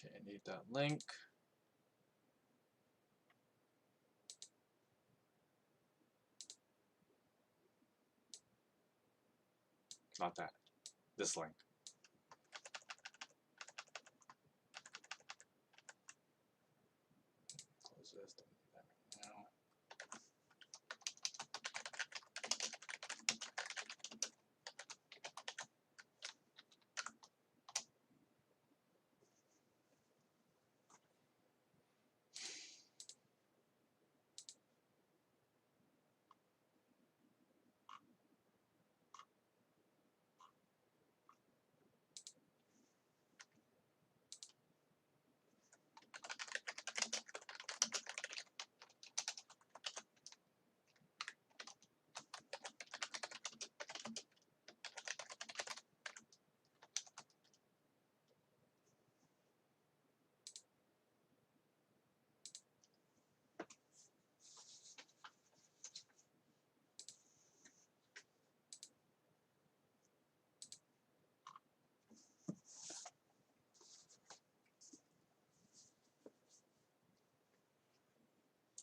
Okay, I need that link. Not that. This link. Close this. Don't need that right now.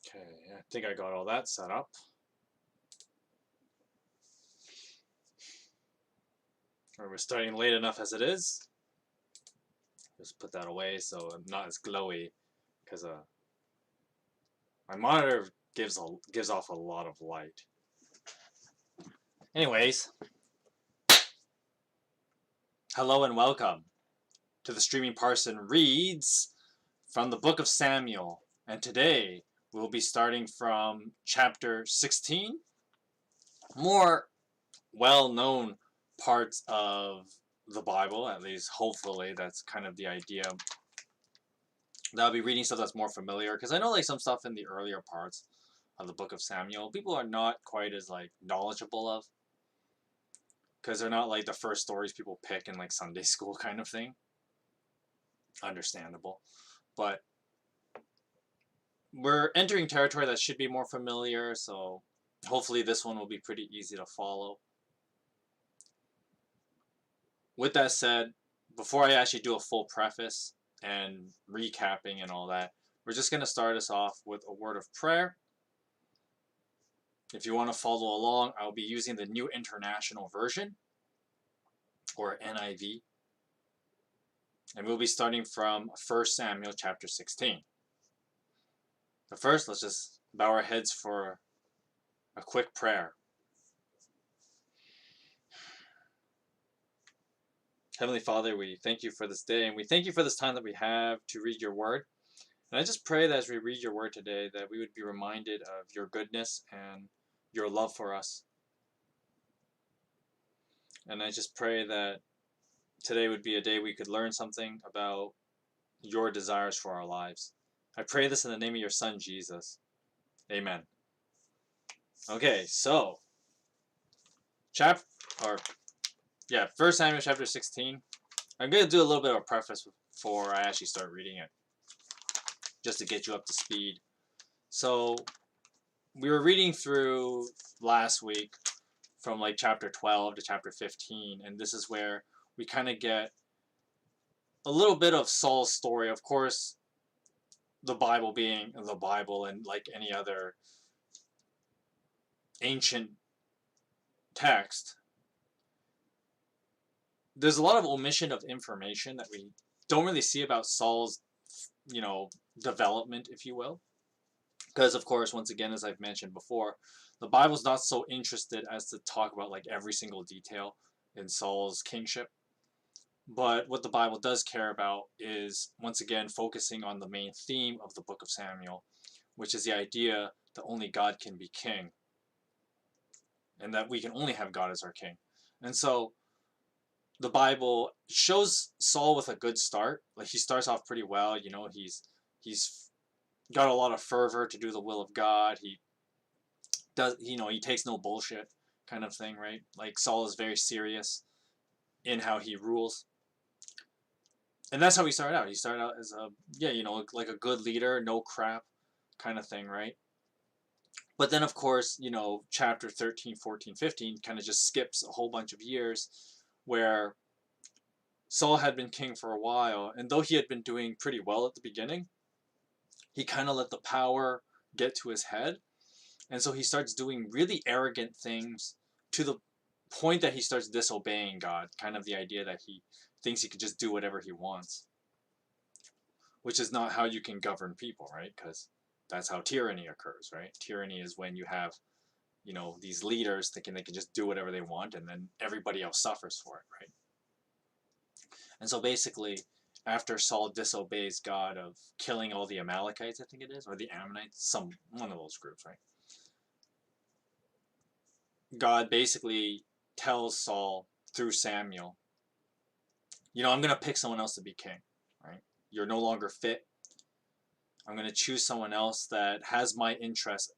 Okay, I think I got all that set up. We're starting late enough as it is. Just put that away so I'm not as glowy, because my monitor gives off a lot of light. Anyways, hello and welcome to the Streaming Parson Reads from the Book of Samuel, and today we'll be starting from chapter 16, more well-known parts of the Bible, at least hopefully that's kind of the idea. That I'll be reading stuff that's more familiar, because I know like some stuff in the earlier parts of the Book of Samuel people are not quite as like knowledgeable of, because they're not like the first stories people pick in like Sunday school kind of thing. Understandable. But we're entering territory that should be more familiar, so hopefully this one will be pretty easy to follow. With that said, before I actually do a full preface and recapping and all that, we're just going to start us off with a word of prayer. If you want to follow along, I'll be using the New International Version, or NIV. And we'll be starting from 1 Samuel chapter 16. But first, let's just bow our heads for a quick prayer. Heavenly Father, we thank you for this day, and we thank you for this time that we have to read your word. And I just pray that as we read your word today, that we would be reminded of your goodness and your love for us. And I just pray that today would be a day we could learn something about your desires for our lives. I pray this in the name of your Son, Jesus. Amen. Okay, so 1 Samuel chapter 16. I'm going to do a little bit of a preface before I actually start reading it, just to get you up to speed. So we were reading through last week from like chapter 12 to chapter 15, and this is where we kind of get a little bit of Saul's story. Of course, the Bible being the Bible, and like any other ancient text, there's a lot of omission of information that we don't really see about Saul's, development, if you will. Because, of course, once again, as I've mentioned before, the Bible's not so interested as to talk about like every single detail in Saul's kingship. But what the Bible does care about is, once again, focusing on the main theme of the book of Samuel, which is the idea that only God can be king, and that we can only have God as our king. And so the Bible shows Saul with a good start. Like, he starts off pretty well. He's got a lot of fervor to do the will of God. He does, he takes no bullshit kind of thing, right? Like, Saul is very serious in how he rules. And that's how he started out. He started out as like a good leader, no crap kind of thing, right? But then, of course, chapter 13, 14, 15 kind of just skips a whole bunch of years where Saul had been king for a while, and though he had been doing pretty well at the beginning, he kind of let the power get to his head. And so he starts doing really arrogant things to the point that he starts disobeying God, kind of the idea that he thinks he can just do whatever he wants, which is not how you can govern people, right? Because that's how tyranny occurs, right? Tyranny is when you have, these leaders thinking they can just do whatever they want, and then everybody else suffers for it, right? And so basically, after Saul disobeys God of killing all the Amalekites, I think it is, or the Ammonites, one of those groups, right? God basically tells Saul through Samuel, I'm going to pick someone else to be king, right? You're no longer fit. I'm going to choose someone else that has my interest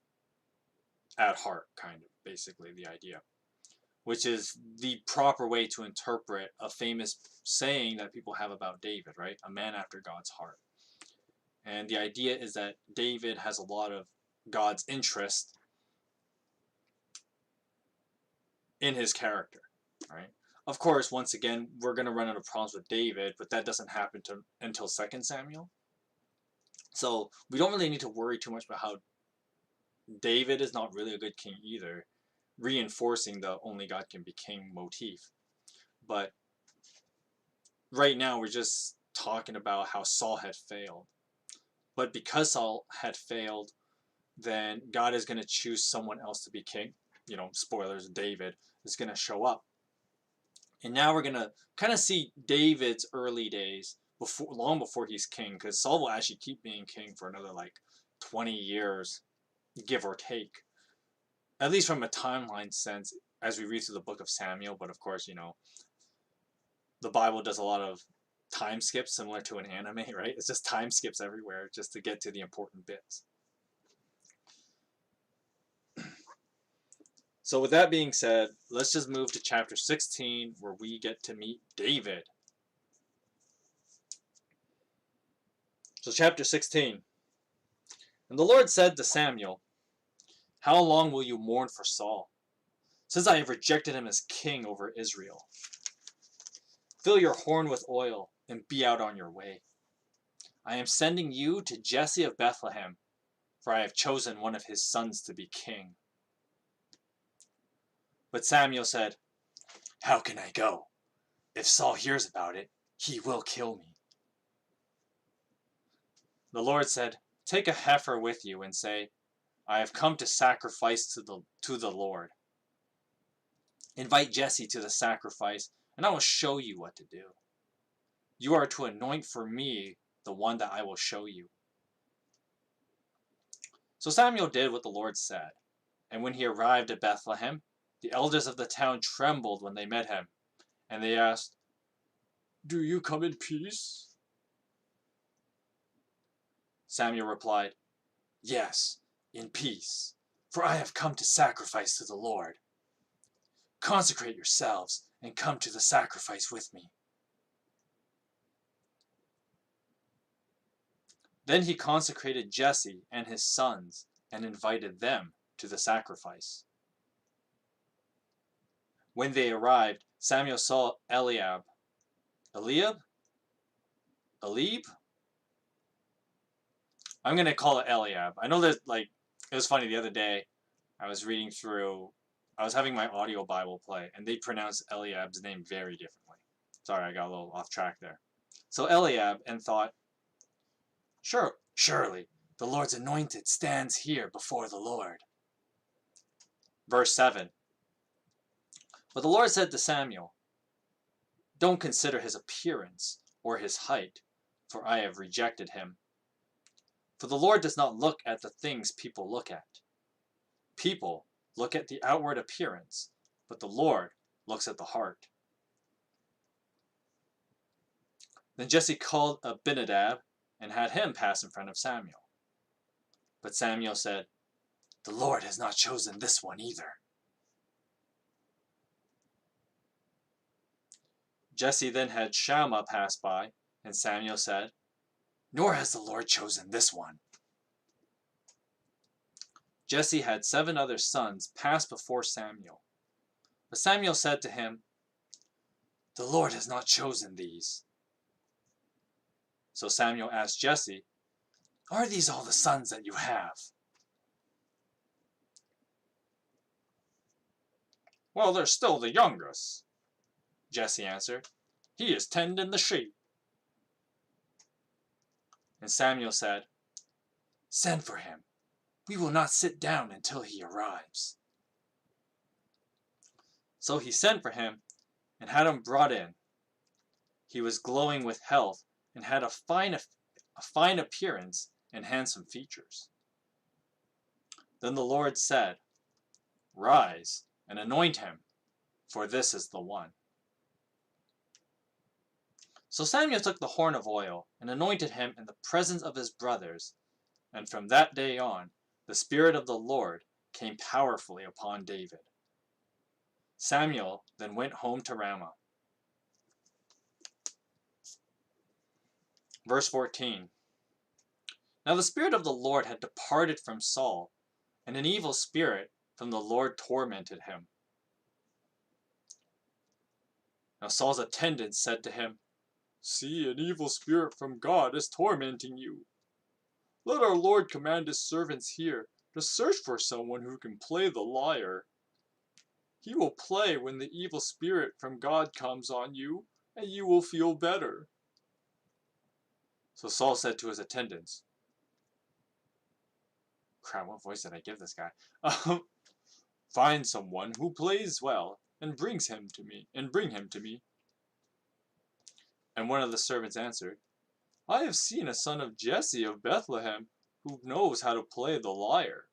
at heart, kind of, basically, the idea. Which is the proper way to interpret a famous saying that people have about David, right? A man after God's heart. And the idea is that David has a lot of God's interest in his character, right? Of course, once again, we're going to run out of problems with David, but that doesn't happen until 2 Samuel. So we don't really need to worry too much about how David is not really a good king either, reinforcing the only God can be king motif. But right now, we're just talking about how Saul had failed. But because Saul had failed, then God is going to choose someone else to be king. Spoilers, David is going to show up. And now we're going to kind of see David's early days, long before he's king, because Saul will actually keep being king for another 20 years, give or take. At least from a timeline sense, as we read through the book of Samuel. But of course, the Bible does a lot of time skips, similar to an anime, right? It's just time skips everywhere just to get to the important bits. So with that being said, let's just move to chapter 16, where we get to meet David. So chapter 16. And the Lord said to Samuel, "How long will you mourn for Saul, since I have rejected him as king over Israel? Fill your horn with oil and be out on your way. I am sending you to Jesse of Bethlehem, for I have chosen one of his sons to be king." But Samuel said, "How can I go? If Saul hears about it, he will kill me." The Lord said, "Take a heifer with you and say, 'I have come to sacrifice to the Lord.' Invite Jesse to the sacrifice, and I will show you what to do. You are to anoint for me the one that I will show you." So Samuel did what the Lord said, and when he arrived at Bethlehem, the elders of the town trembled when they met him, and they asked, "Do you come in peace?" Samuel replied, "Yes, in peace, for I have come to sacrifice to the Lord. Consecrate yourselves and come to the sacrifice with me." Then he consecrated Jesse and his sons and invited them to the sacrifice. When they arrived, Samuel saw Eliab. Eliab? I'm going to call it Eliab. I know that, it was funny the other day, I was having my audio Bible play, and they pronounced Eliab's name very differently. Sorry, I got a little off track there. So Eliab, and thought, surely, the Lord's anointed stands here before the Lord. Verse 7. But the Lord said to Samuel, "Don't consider his appearance or his height, for I have rejected him. For the Lord does not look at the things people look at. People look at the outward appearance, but the Lord looks at the heart." Then Jesse called Abinadab and had him pass in front of Samuel. But Samuel said, "The Lord has not chosen this one either." Jesse then had Shammah pass by, and Samuel said, "Nor has the Lord chosen this one." Jesse had 7 other sons pass before Samuel. But Samuel said to him, "The Lord has not chosen these." So Samuel asked Jesse, "Are these all the sons that you have?" "Well, they're still the youngest," Jesse answered. "He is tending the sheep." And Samuel said, "Send for him. We will not sit down until he arrives." So he sent for him and had him brought in. He was glowing with health and had a fine appearance and handsome features. Then the Lord said, "Rise and anoint him, for this is the one." So Samuel took the horn of oil and anointed him in the presence of his brothers, and from that day on, the Spirit of the Lord came powerfully upon David. Samuel then went home to Ramah. Verse 14. Now the Spirit of the Lord had departed from Saul, and an evil spirit from the Lord tormented him. Now Saul's attendants said to him, "See, an evil spirit from God is tormenting you. Let our Lord command his servants here to search for someone who can play the lyre. He will play when the evil spirit from God comes on you, and you will feel better." So Saul said to his attendants, crap, what voice did I give this guy? "Find someone who plays well and bring him to me. And one of the servants answered, "I have seen a son of Jesse of Bethlehem who knows how to play the lyre.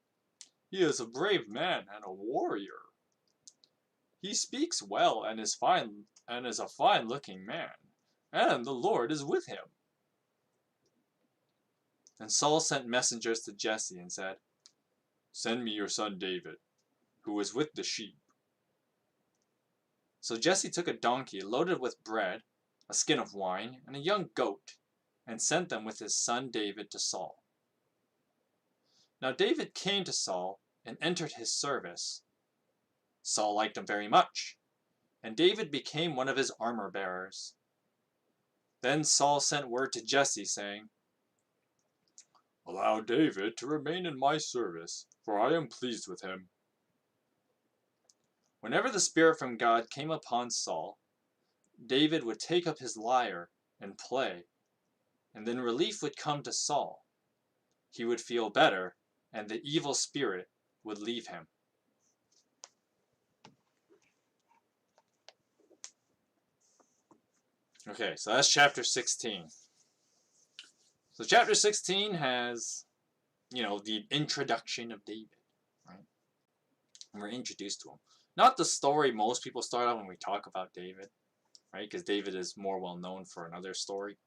He is a brave man and a warrior. He speaks well and is a fine-looking man, and the Lord is with him." And Saul sent messengers to Jesse and said, "Send me your son David, who is with the sheep." So Jesse took a donkey loaded with bread, a skin of wine, and a young goat, and sent them with his son David to Saul. Now David came to Saul and entered his service. Saul liked him very much, and David became one of his armor-bearers. Then Saul sent word to Jesse, saying, "Allow David to remain in my service, for I am pleased with him." Whenever the Spirit from God came upon Saul, David would take up his lyre and play, and then relief would come to Saul. He would feel better, and the evil spirit would leave him. Okay, so that's chapter 16. So chapter 16 has, the introduction of David, right? And we're introduced to him. Not the story most people start out when we talk about David, right? Because David is more well known for another story,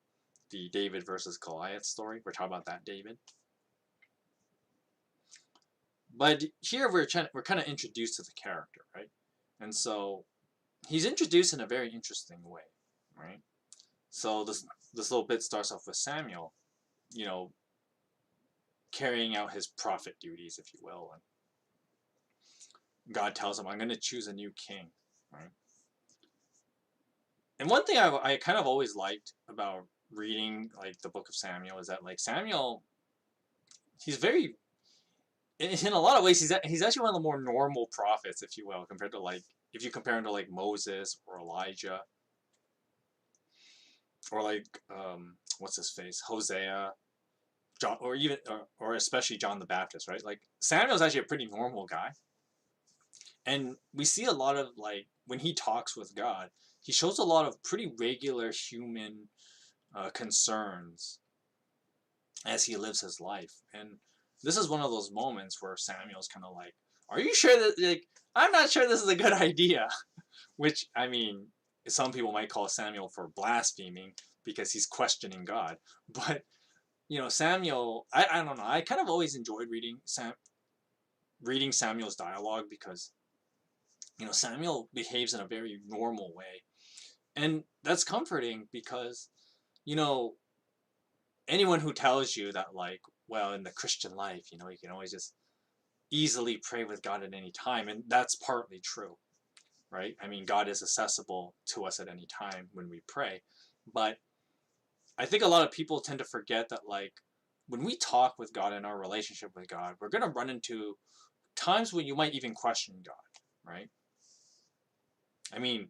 the David versus Goliath story. We're talking about that David. But here we're kind of introduced to the character, right? And so he's introduced in a very interesting way, right? So this little bit starts off with Samuel, carrying out his prophet duties, if you will, and God tells him, "I'm going to choose a new king," right? And one thing I kind of always liked about reading like the book of Samuel is that like Samuel, he's very, in a lot of ways, he's actually one of the more normal prophets, if you will, compared to like, if you compare him to like Moses or Elijah, or like what's his face, Hosea, John, or even or especially John the Baptist, right? Like Samuel's actually a pretty normal guy, and we see a lot of like when he talks with God, he shows a lot of pretty regular human concerns as he lives his life. And this is one of those moments where Samuel's kind of like, "Are you sure that, like, I'm not sure this is a good idea," which, I mean, some people might call Samuel for blaspheming because he's questioning God. But, Samuel, I don't know, I kind of always enjoyed reading Samuel's dialogue because, Samuel behaves in a very normal way. And that's comforting because, anyone who tells you that, like, well, in the Christian life, you can always just easily pray with God at any time, and that's partly true. right? I mean, God is accessible to us at any time when we pray, but I think a lot of people tend to forget that, like, when we talk with God in our relationship with God, we're going to run into times when you might even question God, right? I mean,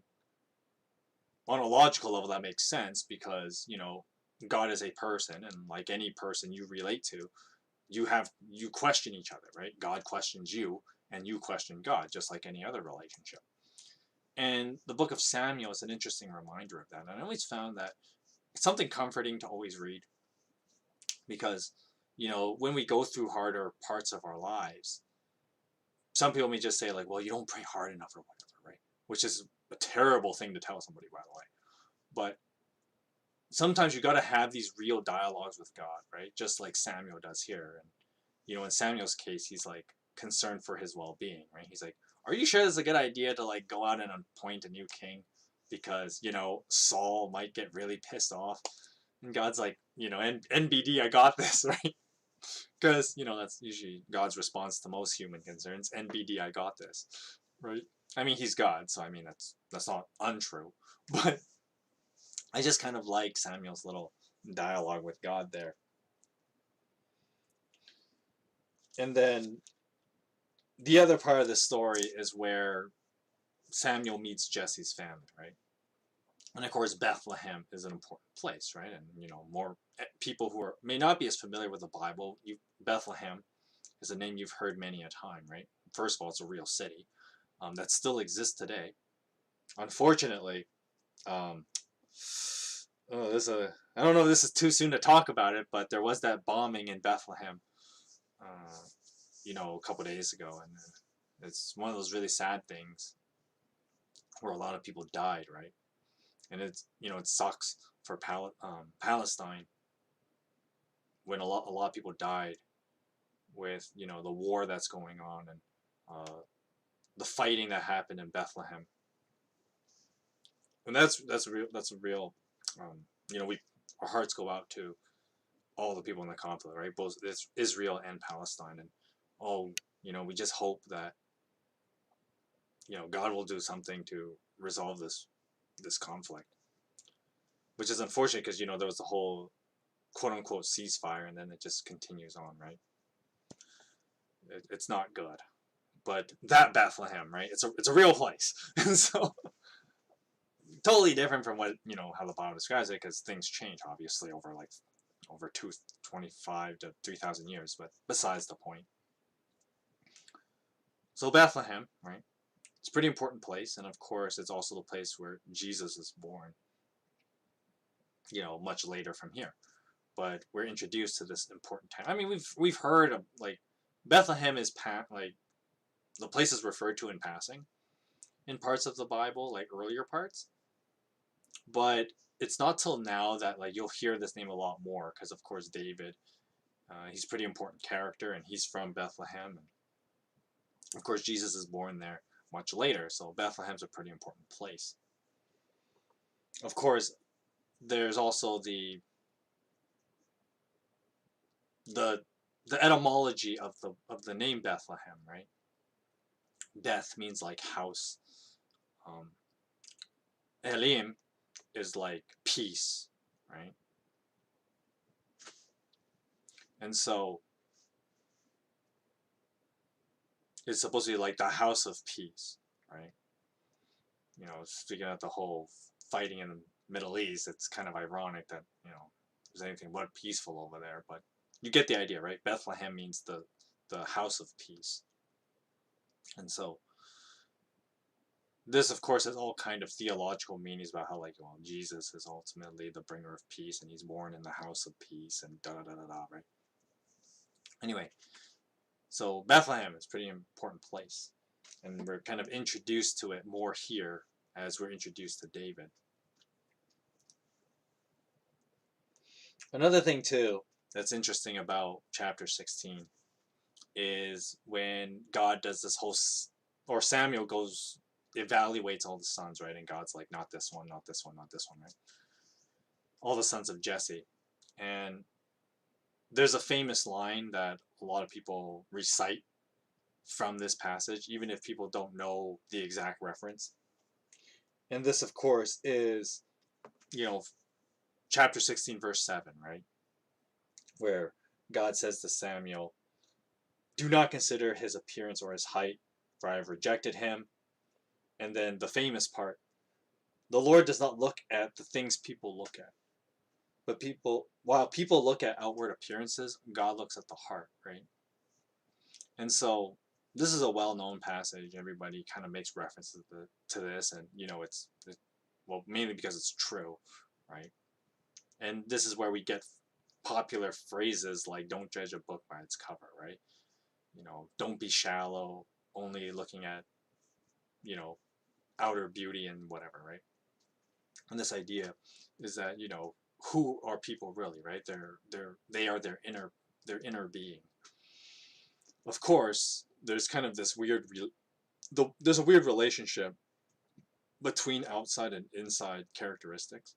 on a logical level, that makes sense because, God is a person, and like any person you relate to, you question each other, right? God questions you, and you question God, just like any other relationship. And the book of Samuel is an interesting reminder of that. And I always found that it's something comforting to always read because, when we go through harder parts of our lives, some people may just say, like, well, you don't pray hard enough or whatever, right? Which is a terrible thing to tell somebody, by the way. But sometimes you got to have these real dialogues with God, right? Just like Samuel does here. And, in Samuel's case, he's like concerned for his well being, right? He's like, are you sure it's a good idea to like go out and appoint a new king? Because, Saul might get really pissed off. And God's like, NBD, I got this, right? Because, that's usually God's response to most human concerns. NBD, I got this, right? I mean, he's God, so I mean, that's not untrue. But I just kind of like Samuel's little dialogue with God there. And then the other part of the story is where Samuel meets Jesse's family, right? And of course, Bethlehem is an important place, right? And more people who may not be as familiar with the Bible, Bethlehem is a name you've heard many a time, right? First of all, it's a real city that still exists today. Unfortunately, um, I don't know if this is too soon to talk about it, but there was that bombing in Bethlehem, a couple days ago, and it's one of those really sad things where a lot of people died, right? And it sucks for Palestine when a lot of people died with the war that's going on and the fighting that happened in Bethlehem, and that's a real we our hearts go out to all the people in the conflict, right? Both Israel and Palestine, and we just hope that God will do something to resolve this conflict, which is unfortunate because there was the whole quote unquote ceasefire, and then it just continues on, right? It's not good, but that Bethlehem, right? It's a real place, and so totally different from what how the Bible describes it, because things change obviously over 225 to 3,000 years, but besides the point. So Bethlehem, right? It's a pretty important place, and of course, it's also the place where Jesus is born. Much later from here, but we're introduced to this important time. I mean, we've heard of like Bethlehem is like the place is referred to in passing in parts of the Bible, like earlier parts, but it's not till now that like you'll hear this name a lot more because of course David, he's a pretty important character and he's from Bethlehem, and of course Jesus is born there much later, so Bethlehem's a pretty important place. Of course, there's also the etymology of the name Bethlehem, right? Beth means like house. Um, Elim is like peace, right? And so it's supposed to be like the house of peace, right? Speaking of the whole fighting in the Middle East, it's kind of ironic that there's anything but peaceful over there, but you get the idea, right? Bethlehem means the house of peace, and so this, of course, has all kind of theological meanings about how, like, Jesus is ultimately the bringer of peace, and he's born in the house of peace, and da da da da da, right? Anyway, so Bethlehem is a pretty important place, and we're kind of introduced to it more here as we're introduced to David. Another thing, too, that's interesting about chapter 16 is when God does this whole, or Samuel evaluates all the sons, right? And God's like, not this one, not this one, not this one, right? All the sons of Jesse. And there's a famous line that a lot of people recite from this passage, even if people don't know the exact reference. And this, of course, is, you know, chapter 16, verse 7, right? Where God says to Samuel, do not consider his appearance or his height, for I have rejected him. And then the famous part, the Lord does not look at the things people look at. But while people look at outward appearances, God looks at the heart, right? And so this is a well-known passage. Everybody kind of makes references to this, and well, mainly because it's true, right? And this is where we get popular phrases like "Don't judge a book by its cover," right? Don't be shallow, only looking at outer beauty and whatever, right? And this idea is that who are people really, right? They are their inner being. Of course, there's kind of this there's a weird relationship between outside and inside characteristics,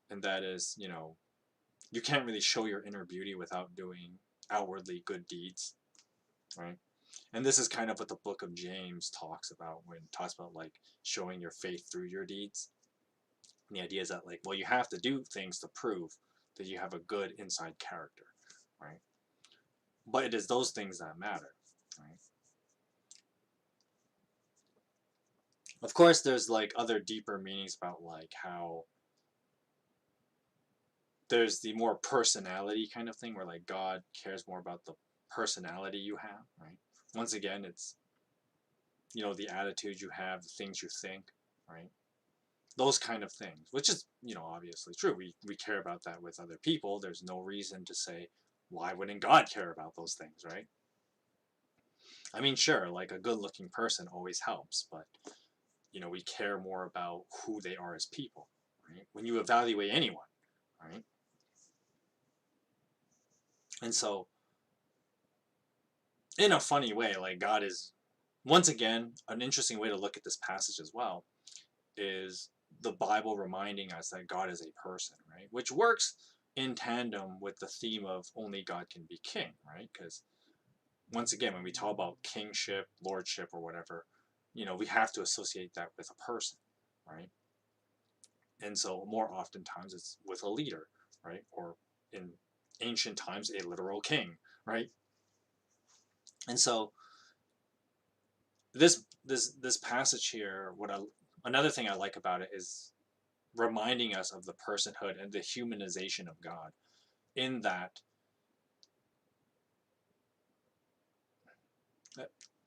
and that is, you can't really show your inner beauty without doing outwardly good deeds, right? And this is kind of what the book of James talks about when it talks about like showing your faith through your deeds. And the idea is that, like, well, you have to do things to prove that you have a good inside character, right? But it is those things that matter, right? Of course, there's like other deeper meanings about like how there's the more personality kind of thing where like God cares more about the personality you have, right? Once again, it's the attitude you have, the things you think, right? Those kind of things, which is obviously true. We care about that with other people. There's no reason to say why wouldn't God care about those things, right? I mean, sure, like a good-looking person always helps, but we care more about who they are as people, right? When you evaluate anyone, right? And so, in a funny way, like God is, once again, an interesting way to look at this passage as well is the Bible reminding us that God is a person, right? Which works in tandem with the theme of only God can be king, right? Because once again, when we talk about kingship, lordship, or whatever, we have to associate that with a person, right? And so more oftentimes it's with a leader, right? Or in ancient times, a literal king, right? And so this passage here, another thing I like about it is reminding us of the personhood and the humanization of God. In that,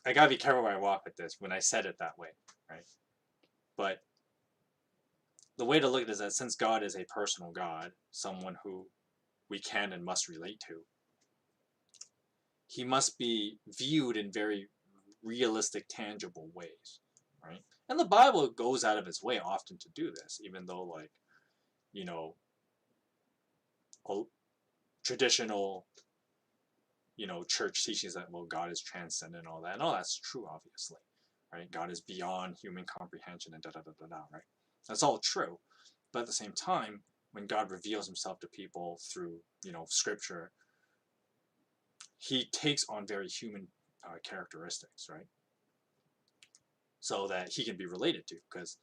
I gotta be careful where I walk with this when I said it that way, right? But the way to look at it is that since God is a personal God, someone who we can and must relate to, he must be viewed in very realistic, tangible ways, right? And the Bible goes out of its way often to do this, even though, like, you know, traditional, church teachings that, well, God is transcendent and all that. And all that's true, obviously, right? God is beyond human comprehension and da da da da da, right? That's all true. But at the same time, when God reveals himself to people through, scripture, he takes on very human characteristics, right? So that he can be related to, because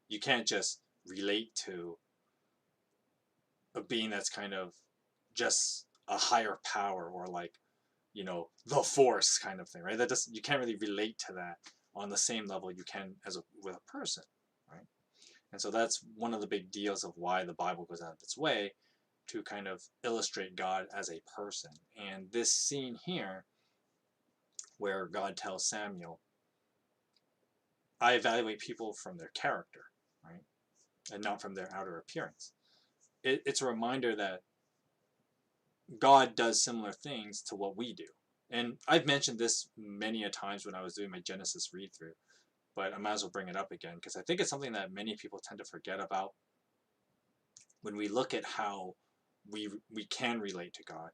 you can't just relate to a being that's kind of just a higher power or like, the force kind of thing, right? That doesn't, you can't really relate to that on the same level you can with a person, right? And so that's one of the big deals of why the Bible goes out of its way to kind of illustrate God as a person. And this scene here, where God tells Samuel, I evaluate people from their character, right? And not from their outer appearance. It's a reminder that God does similar things to what we do. And I've mentioned this many a times when I was doing my Genesis read through, but I might as well bring it up again because I think it's something that many people tend to forget about when we look at how we can relate to God.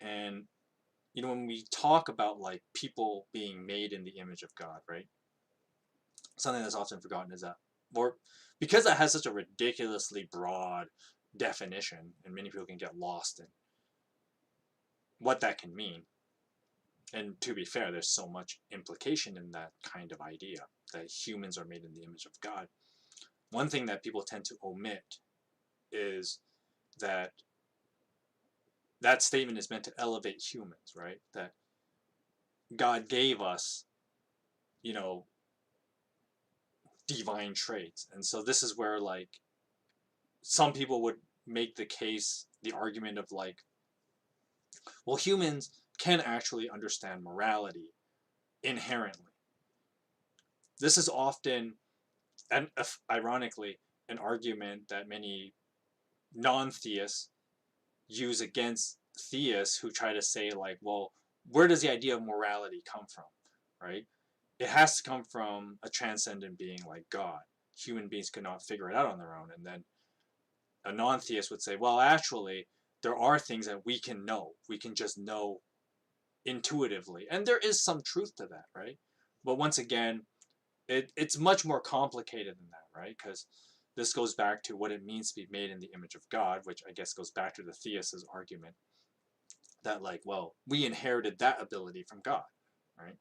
And when we talk about like people being made in the image of God, right? Something that's often forgotten is that, or because it has such a ridiculously broad definition, and many people can get lost in what that can mean. And to be fair, there's so much implication in that kind of idea that humans are made in the image of God. one thing that people tend to omit is that that statement is meant to elevate humans, right? That God gave us, you know, divine traits. And so this is where, like, some people would make the case, the argument of, like, well, humans can actually understand morality inherently. This is often, and ironically, an argument that many non-theists use against theists who try to say, like, well, where does the idea of morality come from, right? It has to come from a transcendent being like God. Human beings could not figure it out on their own. And then a non-theist would say, well, actually, there are things that we can know. We can just know intuitively. And there is some truth to that, right? But once again, it's much more complicated than that, right? Because this goes back to what it means to be made in the image of God, which I guess goes back to the theist's argument that, like, well, we inherited that ability from God, right?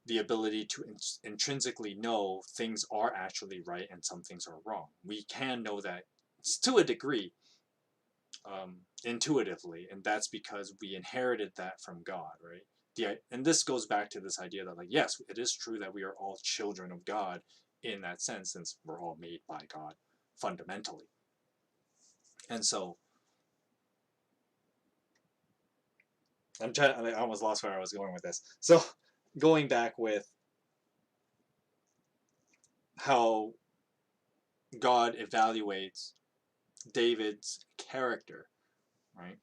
The ability to intrinsically know things are actually right and some things are wrong. We can know that to a degree, intuitively, and that's because we inherited that from God, right? And this goes back to this idea that, like, yes, it is true that we are all children of God in that sense, since we're all made by God fundamentally. And so I almost lost where I was going with this. So going back with how God evaluates David's character, right?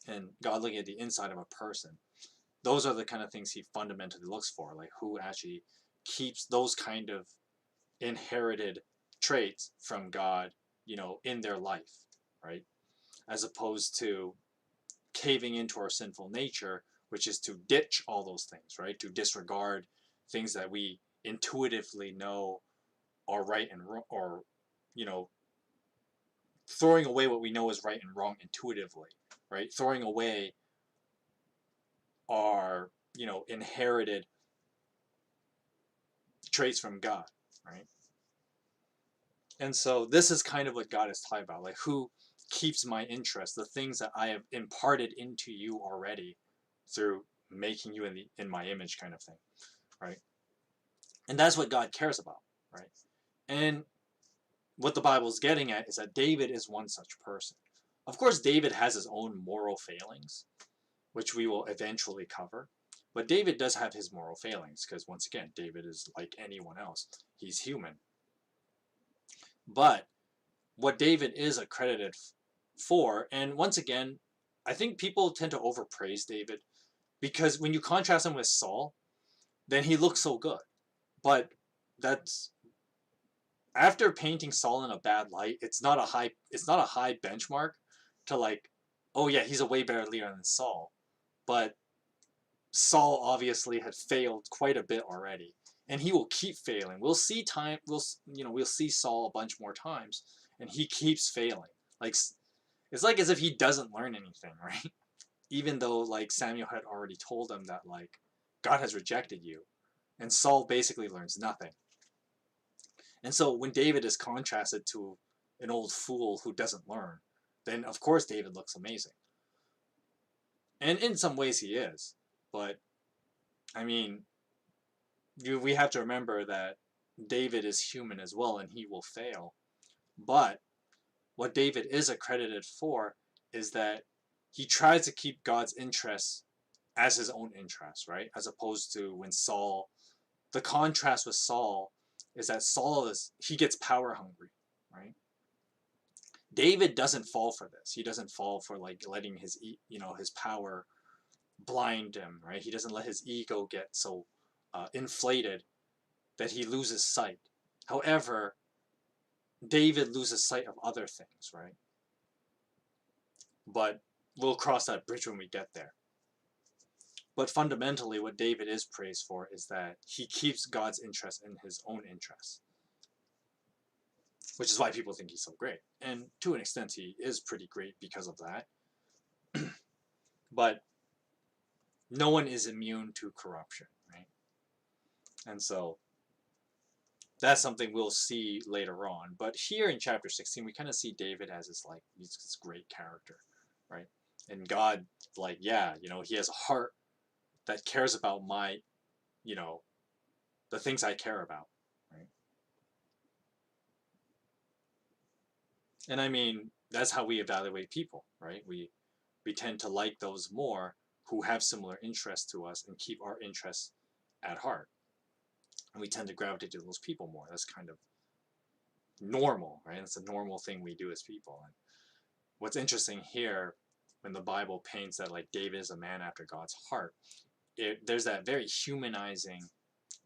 And God looking at the inside of a person. Those are the kind of things he fundamentally looks for, like who actually keeps those kind of inherited traits from God, in their life, right? As opposed to caving into our sinful nature, which is to ditch all those things, right? To disregard things that we intuitively know are right and wrong, or, throwing away what we know is right and wrong intuitively, right? Throwing away our, inherited traits from God, right? And so this is kind of what God is talking about, like who keeps my interest, the things that I have imparted into you already through making you in my image, kind of thing, right? And that's what God cares about, right? And what the Bible is getting at is that David is one such person. Of course, David has his own moral failings, which we will eventually cover. But David does have his moral failings because, once again, David is like anyone else. He's human. But what David is accredited for, and once again, I think people tend to overpraise David because when you contrast him with Saul, then he looks so good. But that's after painting Saul in a bad light, it's not a high benchmark to, like, oh yeah, he's a way better leader than Saul. But Saul obviously had failed quite a bit already, and he will keep failing. We'll see Saul a bunch more times, and he keeps failing. Like, it's like as if he doesn't learn anything, right? Even though, like, Samuel had already told him that, like, God has rejected you, and Saul basically learns nothing. And so when David is contrasted to an old fool who doesn't learn, then of course David looks amazing. And in some ways he is, but I mean, we have to remember that David is human as well, and he will fail. But what David is accredited for is that he tries to keep God's interests as his own interests, right? As opposed to when the contrast with Saul is that he gets power hungry, right? David doesn't fall for this. He doesn't fall for, like, letting his power blind him, right? He doesn't let his ego get so inflated that he loses sight. However, David loses sight of other things, right? But we'll cross that bridge when we get there. But fundamentally, what David is praised for is that he keeps God's interest in his own interests, which is why people think he's so great. And to an extent, he is pretty great because of that. But no one is immune to corruption, right? And so that's something we'll see later on. But here in chapter 16, we kind of see David as he's this great character, right? And God, like, yeah, he has a heart that cares about you know, the things I care about, right? And I mean, that's how we evaluate people, right? We tend to like those more who have similar interests to us and keep our interests at heart. And we tend to gravitate to those people more. That's kind of normal, right? It's a normal thing we do as people. And what's interesting here, when the Bible paints that like David is a man after God's heart, there's that very humanizing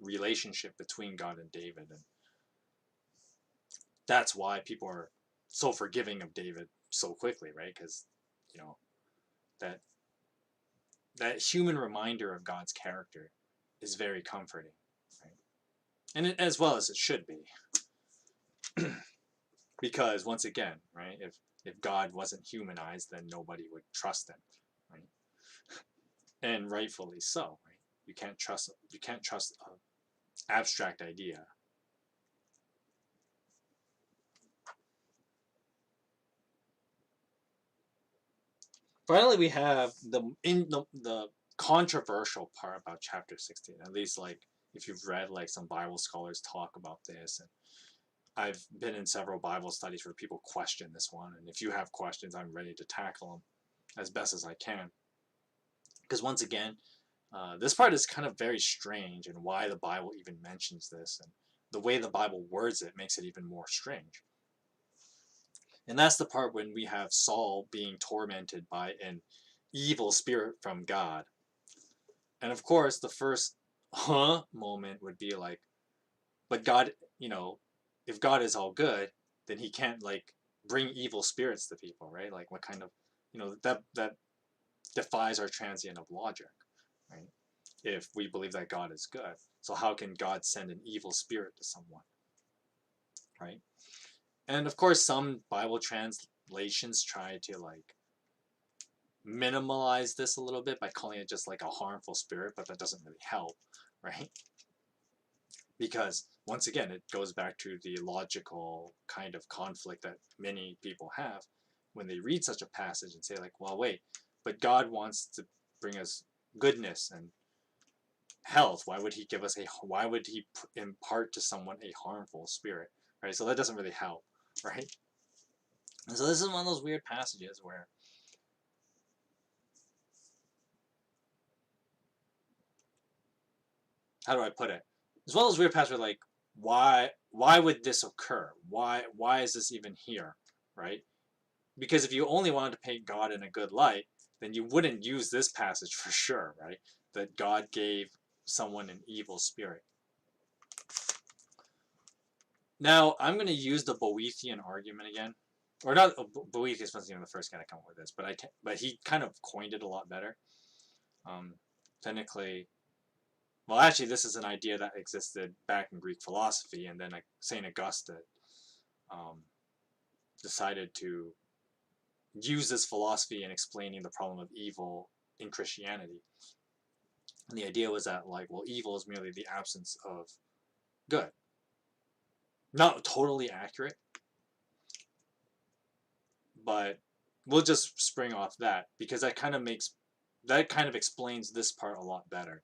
relationship between God and David, and that's why people are so forgiving of David so quickly, right? Because you know that that human reminder of God's character is very comforting, right? And as well as it should be, because once again, right, if God wasn't humanized, then nobody would trust him, right? And rightfully so, right? You can't trust an abstract idea. Finally, we have the controversial part about chapter 16. At least, like, if you've read, like, some Bible scholars talk about this, and I've been in several Bible studies where people question this one. And if you have questions, I'm ready to tackle them as best as I can. Because once again, this part is kind of very strange, and why the Bible even mentions this, and the way the Bible words it makes it even more strange. And that's the part when we have Saul being tormented by an evil spirit from God. And of course, the first moment would be like, but God, if God is all good, then he can't like bring evil spirits to people, right? Like what kind of, that defies our transient of logic, right? If we believe that God is good. So how can God send an evil spirit to someone, right? And of course, some Bible translations try to like minimalize this a little bit by calling it just like a harmful spirit, but that doesn't really help, right? Because once again, it goes back to the logical kind of conflict that many people have when they read such a passage and say like, well, wait, but God wants to bring us goodness and health. Why would he impart to someone a harmful spirit, right? So that doesn't really help, right? And so this is one of those weird passages where how do I put it? As well as weird passages like why would this occur? Why is this even here? Right? Because if you only wanted to paint God in a good light, then you wouldn't use this passage for sure, right? That God gave someone an evil spirit. Now, I'm going to use the Boethian argument again. Or not, Boethius wasn't even the first guy to come up with this, but he kind of coined it a lot better. Technically, well, actually, this is an idea that existed back in Greek philosophy, and then like Saint Augustine decided to use this philosophy in explaining the problem of evil in Christianity. And the idea was that, like, well, evil is merely the absence of good. Not totally accurate, but we'll just spring off that because that kind of explains this part a lot better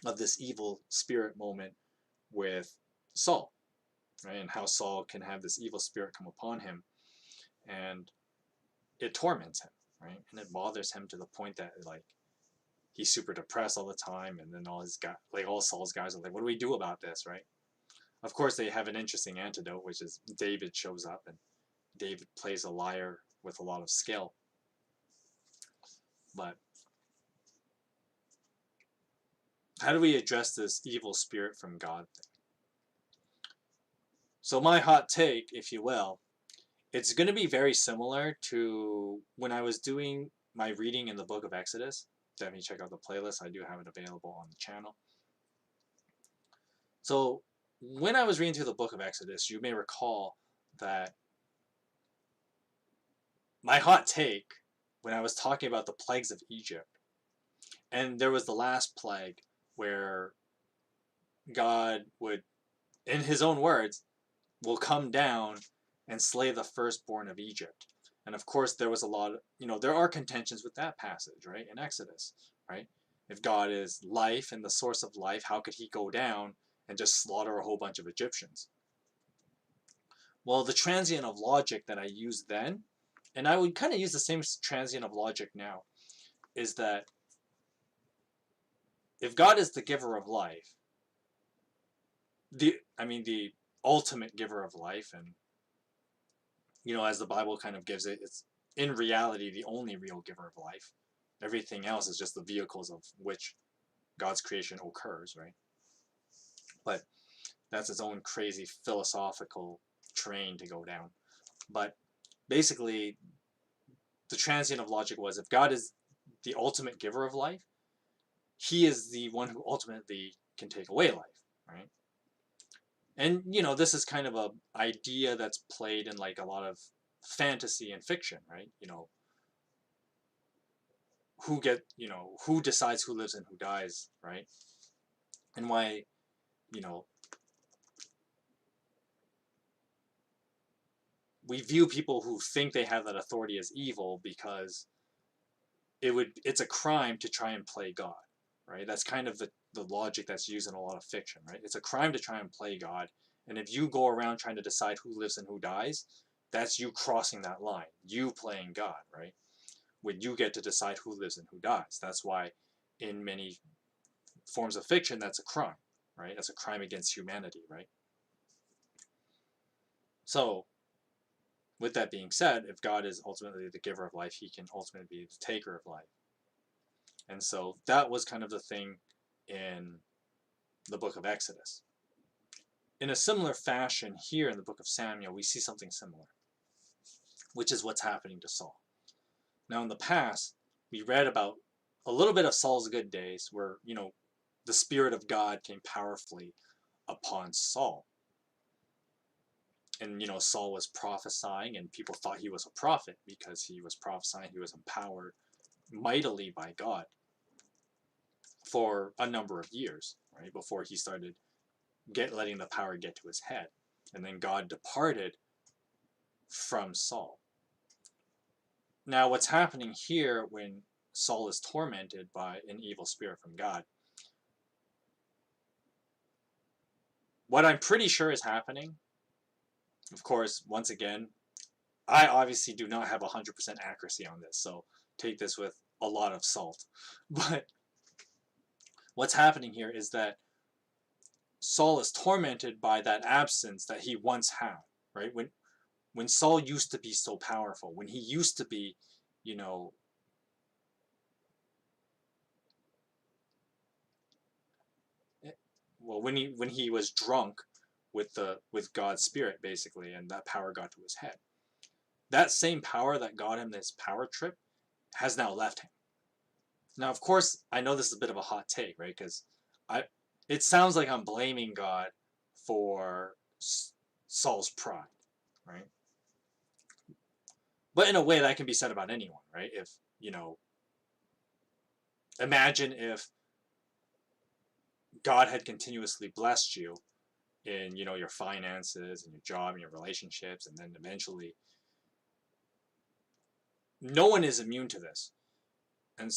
of this evil spirit moment with Saul, right? And how Saul can have this evil spirit come upon him and it torments him, right? And it bothers him to the point that like he's super depressed all the time, and then all Saul's guys are like, what do we do about this, right? Of course, they have an interesting antidote, which is David shows up, and David plays a lyre with a lot of skill. But how do we address this evil spirit from God thing? So my hot take, if you will, it's going to be very similar to when I was doing my reading in the book of Exodus. Definitely check out the playlist. I do have it available on the channel. So when I was reading through the book of Exodus, you may recall that my hot take when I was talking about the plagues of Egypt, and there was the last plague where God would in his own words, will come down and slay the firstborn of Egypt. And of course, there was a lot of, there are contentions with that passage, right, in Exodus, right? If God is life and the source of life, how could he go down and just slaughter a whole bunch of Egyptians? Well, the transient of logic that I used then, and I would kind of use the same transient of logic now, is that if God is the giver of life, the ultimate giver of life, and as the Bible kind of gives it, it's in reality the only real giver of life. Everything else is just the vehicles of which God's creation occurs, right? But that's its own crazy philosophical train to go down. But basically, the transient of logic was, if God is the ultimate giver of life, he is the one who ultimately can take away life, right? And this is kind of a idea that's played in like a lot of fantasy and fiction, right? Who decides who lives and who dies, right? And why, you know, we view people who think they have that authority as evil, because it's a crime to try and play God, right? That's kind of the logic that's used in a lot of fiction, right? It's a crime to try and play God, and if you go around trying to decide who lives and who dies, that's you crossing that line, you playing God, right? When you get to decide who lives and who dies. That's why in many forms of fiction, that's a crime, right? That's a crime against humanity, right? So, with that being said, if God is ultimately the giver of life, he can ultimately be the taker of life. And so that was kind of the thing in the book of Exodus. In a similar fashion, here in the book of Samuel, we see something similar, which is what's happening to Saul. Now, in the past, we read about a little bit of Saul's good days where, the Spirit of God came powerfully upon Saul. And, Saul was prophesying, and people thought he was a prophet because he was prophesying, he was empowered mightily by God for a number of years, right, before he started letting the power get to his head. And then God departed from Saul. Now, what's happening here when Saul is tormented by an evil spirit from God, what I'm pretty sure is happening, of course, once again, I obviously do not have 100% accuracy on this, so take this with a lot of salt. But what's happening here is that Saul is tormented by that absence that he once had, right? When Saul used to be so powerful, when he used to be, well, when he was drunk with God's spirit, basically, and that power got to his head. That same power that got him this power trip has now left him. Now, of course, I know this is a bit of a hot take, right? Because it sounds like I'm blaming God for Saul's pride, right? But in a way, that can be said about anyone, right? If, imagine if God had continuously blessed you in, your finances and your job and your relationships, and then eventually, no one is immune to this. And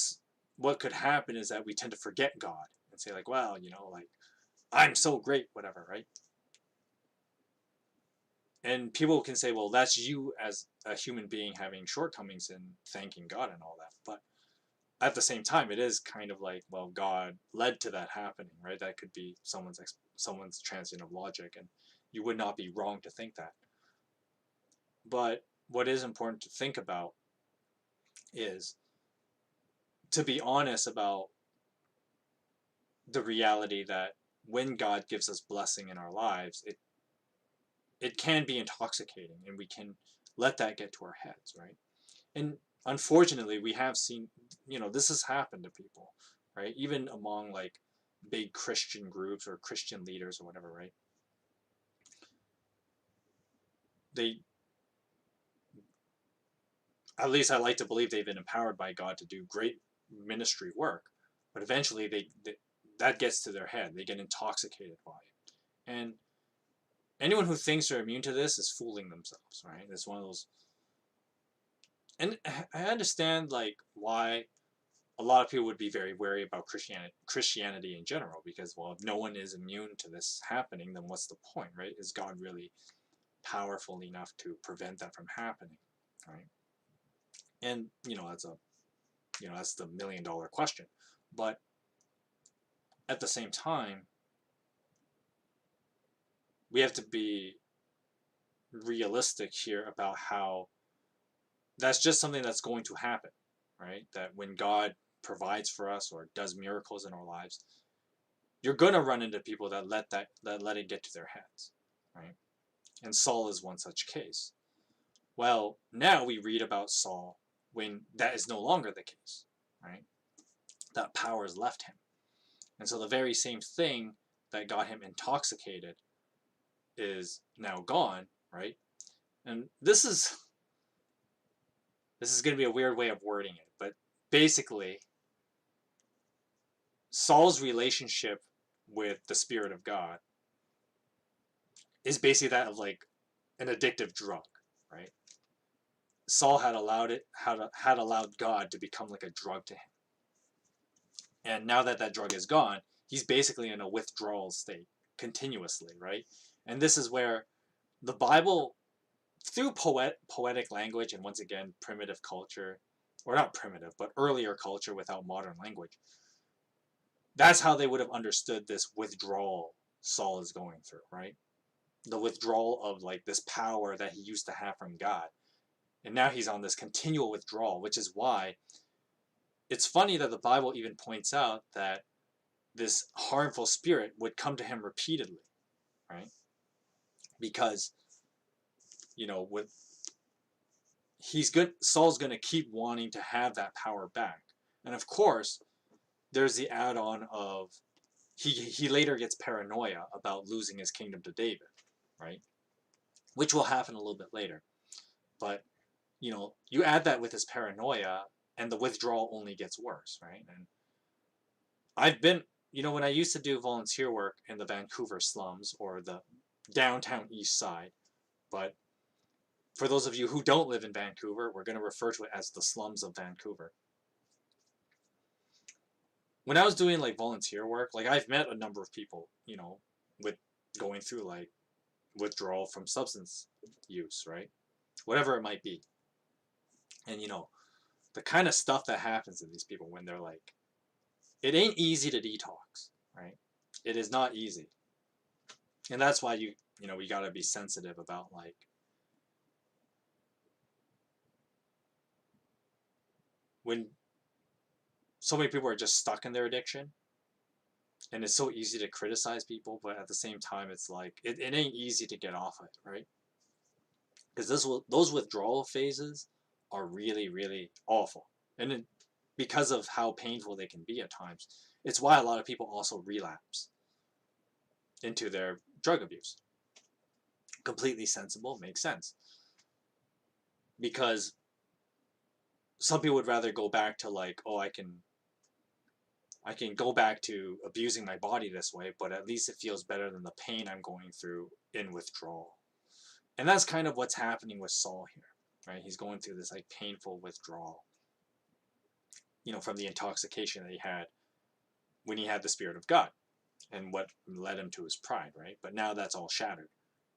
what could happen is that we tend to forget God and say, like, well, like, I'm so great, whatever, right? And people can say, well, that's you as a human being having shortcomings and thanking God and all that. But at the same time, it is kind of like, well, God led to that happening, right? That could be someone's transient of logic, and you would not be wrong to think that. But what is important to think about is to be honest about the reality that when God gives us blessing in our lives, it can be intoxicating, and we can let that get to our heads, right? And unfortunately, we have seen, this has happened to people, right? Even among like big Christian groups or Christian leaders or whatever, right? They, at least I like to believe, they've been empowered by God to do great ministry work, but eventually that gets to their head. They get intoxicated by it. And anyone who thinks they're immune to this is fooling themselves, right? It's one of those, and I understand like why a lot of people would be very wary about Christianity in general, because well, if no one is immune to this happening, then what's the point, right? Is God really powerful enough to prevent that from happening, right? And that's the $1 million question. But at the same time, we have to be realistic here about how that's just something that's going to happen, right? That when God provides for us or does miracles in our lives, you're gonna run into people that let it get to their heads, right? And Saul is one such case. Well, now we read about Saul when that is no longer the case, right? That power has left him. And so the very same thing that got him intoxicated is now gone, right? And this is going to be a weird way of wording it, but basically Saul's relationship with the Spirit of God is basically that of like an addictive drug, right? Saul had allowed God to become like a drug to him. And now that that drug is gone, he's basically in a withdrawal state continuously, right? And this is where the Bible, through poetic language and once again primitive culture, or not primitive, but earlier culture without modern language, that's how they would have understood this withdrawal Saul is going through, right? The withdrawal of like this power that he used to have from God. And now he's on this continual withdrawal, which is why it's funny that the Bible even points out that this harmful spirit would come to him repeatedly, right? Because, with Saul's going to keep wanting to have that power back. And of course, there's the add-on of he later gets paranoia about losing his kingdom to David, right? Which will happen a little bit later. But, you add that with his paranoia and the withdrawal only gets worse, right? And I've been, when I used to do volunteer work in the Vancouver slums or the downtown east side, but for those of you who don't live in Vancouver, we're going to refer to it as the slums of Vancouver. When I was doing like volunteer work, like I've met a number of people, with going through like withdrawal from substance use, right? Whatever it might be. And the kind of stuff that happens to these people when they're like, it ain't easy to detox, right? It is not easy. And that's why we got to be sensitive about like, when so many people are just stuck in their addiction, and it's so easy to criticize people, but at the same time, it's like, it ain't easy to get off it, right? Because those withdrawal phases are really, really awful. And because of how painful they can be at times, it's why a lot of people also relapse into their drug abuse. Completely sensible, makes sense. Because some people would rather go back to like, oh, I can go back to abusing my body this way, but at least it feels better than the pain I'm going through in withdrawal. And that's kind of what's happening with Saul here, right? He's going through this like painful withdrawal, from the intoxication that he had when he had the Spirit of God and what led him to his pride, right? But now that's all shattered,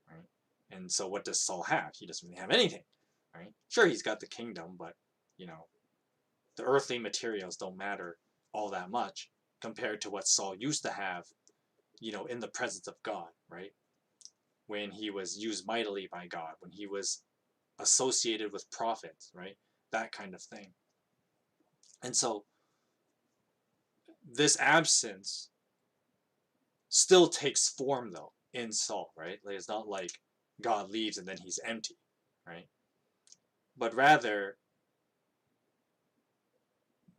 right? And so what does Saul have? He doesn't really have anything, right? Sure, he's got the kingdom, but, the earthly materials don't matter all that much compared to what Saul used to have, in the presence of God, right? When he was used mightily by God, when he was associated with prophets, right? That kind of thing. And so this absence still takes form though in Saul, right? Like, it's not like God leaves and then he's empty, right? But rather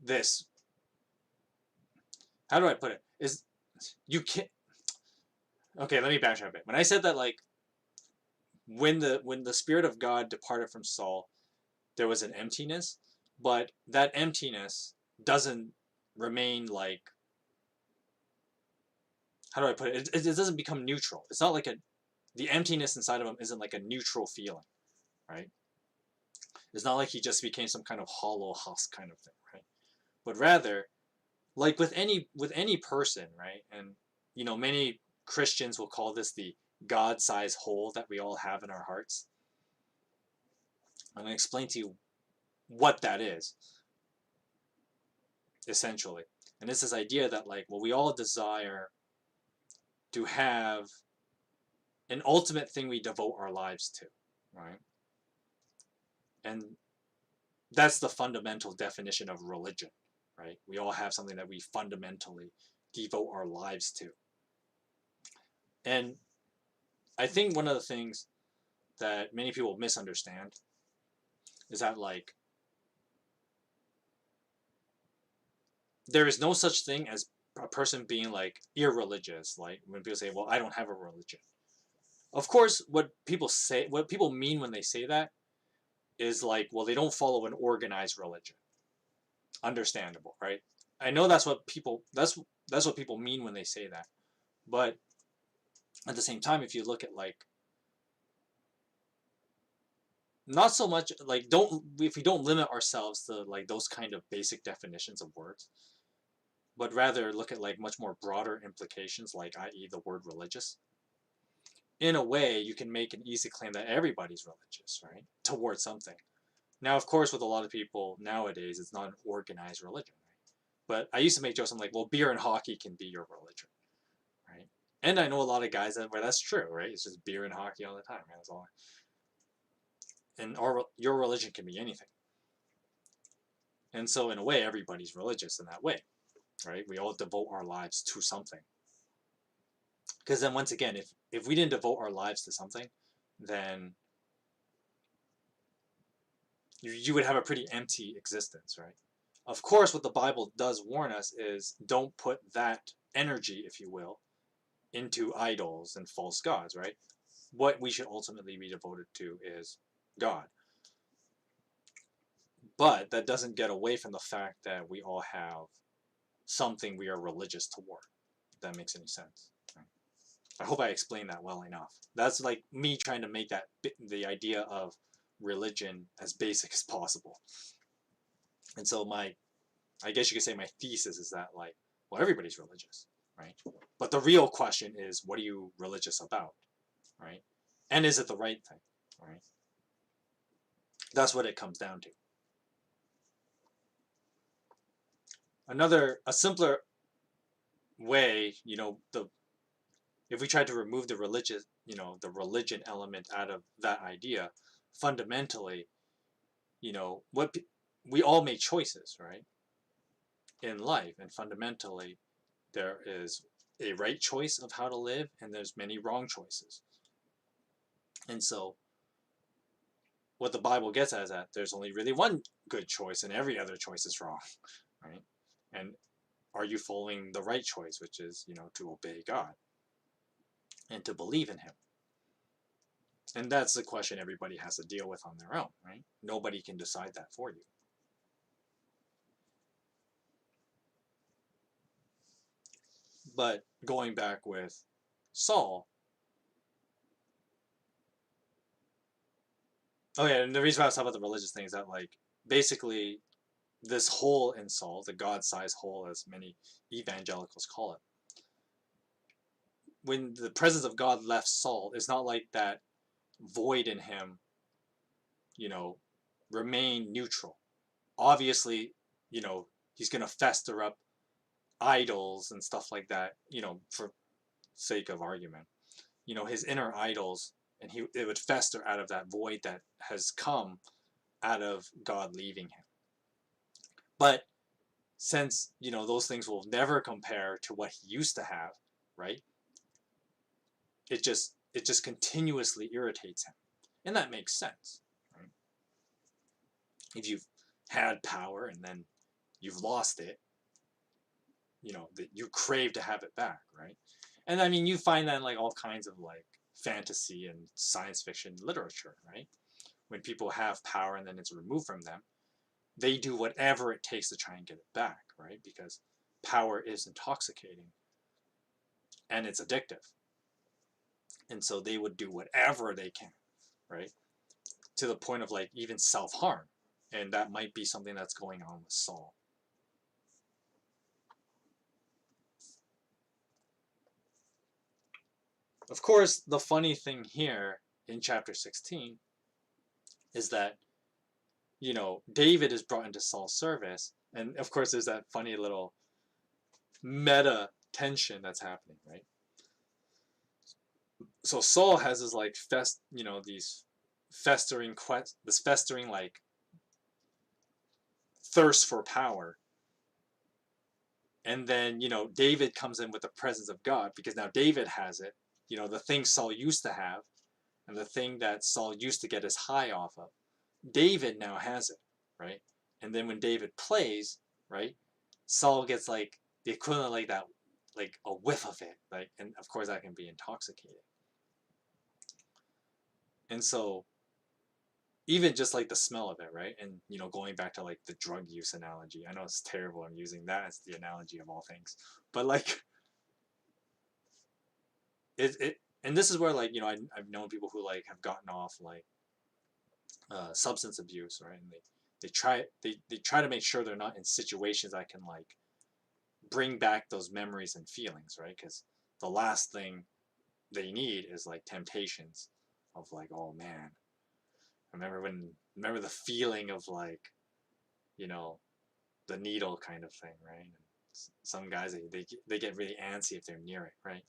this, how do I put it? Is you can't. Okay, let me backtrack a bit. When I said that, like, when the Spirit of God departed from Saul, there was an emptiness, but that emptiness doesn't remain like, how do I put it? It doesn't become neutral. It's not like the emptiness inside of him isn't like a neutral feeling, right? It's not like he just became some kind of hollow husk kind of thing, right? But rather, like with any person, right? And many Christians will call this the God-sized hole that we all have in our hearts. I'm going to explain to you what that is, essentially. And it's this idea that, like, well, we all desire to have an ultimate thing we devote our lives to, right? And that's the fundamental definition of religion, right? We all have something that we fundamentally devote our lives to. And I think one of the things that many people misunderstand is that, like, there is no such thing as a person being, like, irreligious. Like, when people say, well, I don't have a religion. Of course, what people mean when they say that is, like, well, they don't follow an organized religion. Understandable, right? I know that's what people mean when they say that. But at the same time, if you look at, like, not so much, like, if we don't limit ourselves to, like, those kind of basic definitions of words, but rather look at, like, much more broader implications, like, i.e. the word religious, in a way you can make an easy claim that everybody's religious, right, towards something. Now, of course, with a lot of people nowadays, it's not an organized religion, right? But I used to make jokes, I'm like, well, beer and hockey can be your religion, right? And I know a lot of guys where that's true, right? It's just beer and hockey all the time, man. That's all. And your religion can be anything. And so, in a way, everybody's religious in that way, right? We all devote our lives to something. Because then, once again, if we didn't devote our lives to something, then you would have a pretty empty existence, right? Of course, what the Bible does warn us is don't put that energy, if you will, into idols and false gods, right? What we should ultimately be devoted to is God. But that doesn't get away from the fact that we all have something we are religious toward, if that makes any sense. I hope I explained that well enough. That's like me trying to make that the idea of religion as basic as possible. And so I guess you could say my thesis is that, like, well, everybody's religious, right? But the real question is, what are you religious about, right? And is it the right thing, right? That's what it comes down to. A simpler way, if we tried to remove the the religion element out of that idea, fundamentally, what we all make choices, right, in life, and fundamentally, there is a right choice of how to live, and there's many wrong choices. And so, what the Bible gets at is that there's only really one good choice, and every other choice is wrong, right? And are you following the right choice, which is, to obey God and to believe in Him? And that's the question everybody has to deal with on their own, right? Nobody can decide that for you. But going back with Saul, oh yeah, and the reason why I was talking about the religious thing is that, like, basically this hole in Saul, the God-sized hole, as many evangelicals call it, when the presence of God left Saul, it's not like that void in him, remain neutral. Obviously, he's going to fester up idols and stuff like that, for sake of argument. His inner idols, and it would fester out of that void that has come out of God leaving him. But since, those things will never compare to what he used to have, right? It just continuously irritates him. And that makes sense, right? If you've had power and then you've lost it, that you crave to have it back, right? And I mean, you find that in, like, all kinds of, like, fantasy and science fiction literature, right? When people have power and then it's removed from them, they do whatever it takes to try and get it back, right? Because power is intoxicating and it's addictive. And so they would do whatever they can, right? To the point of like even self-harm. And that might be something that's going on with Saul. Of course, the funny thing here in chapter 16 is that, David is brought into Saul's service. And of course, there's that funny little meta tension that's happening, right? So Saul has this like these this festering like thirst for power. And then, David comes in with the presence of God because now David has it, the thing Saul used to have and the thing that Saul used to get his high off of. David now has it, right? And then when David plays, right, Saul gets like the equivalent of like that, like a whiff of it, like, and of course that can be intoxicating. And so even just like the smell of it, right? And going back to like the drug use analogy, I know it's terrible I'm using that as the analogy of all things, but like it and this is where like I've known people who like have gotten off like substance abuse, right? And they try to make sure they're not in situations that can like bring back those memories and feelings, right? Because the last thing they need is like temptations of like, oh man, remember the feeling of like, you know, the needle kind of thing, right? And some guys they get really antsy if they're near it, right?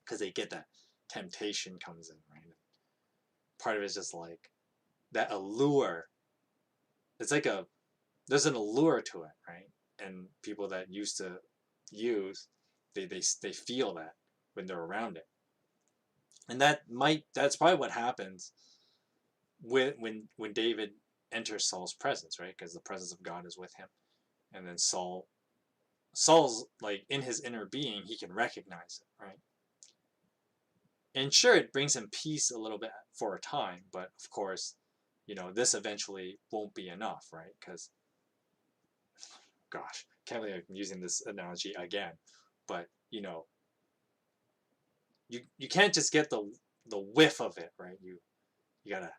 Because they get that temptation comes in, right? And part of it is just like that allure. It's like there's an allure to it, right? And people that used to use, they feel that when they're around it, and that's probably what happens when David enters Saul's presence, right? Because the presence of God is with him, and then Saul's like in his inner being, he can recognize it, right? And sure, it brings him peace a little bit for a time, but of course, this eventually won't be enough, right? Because, gosh, can't believe I'm using this analogy again, but you can't just get the whiff of it, right? You gotta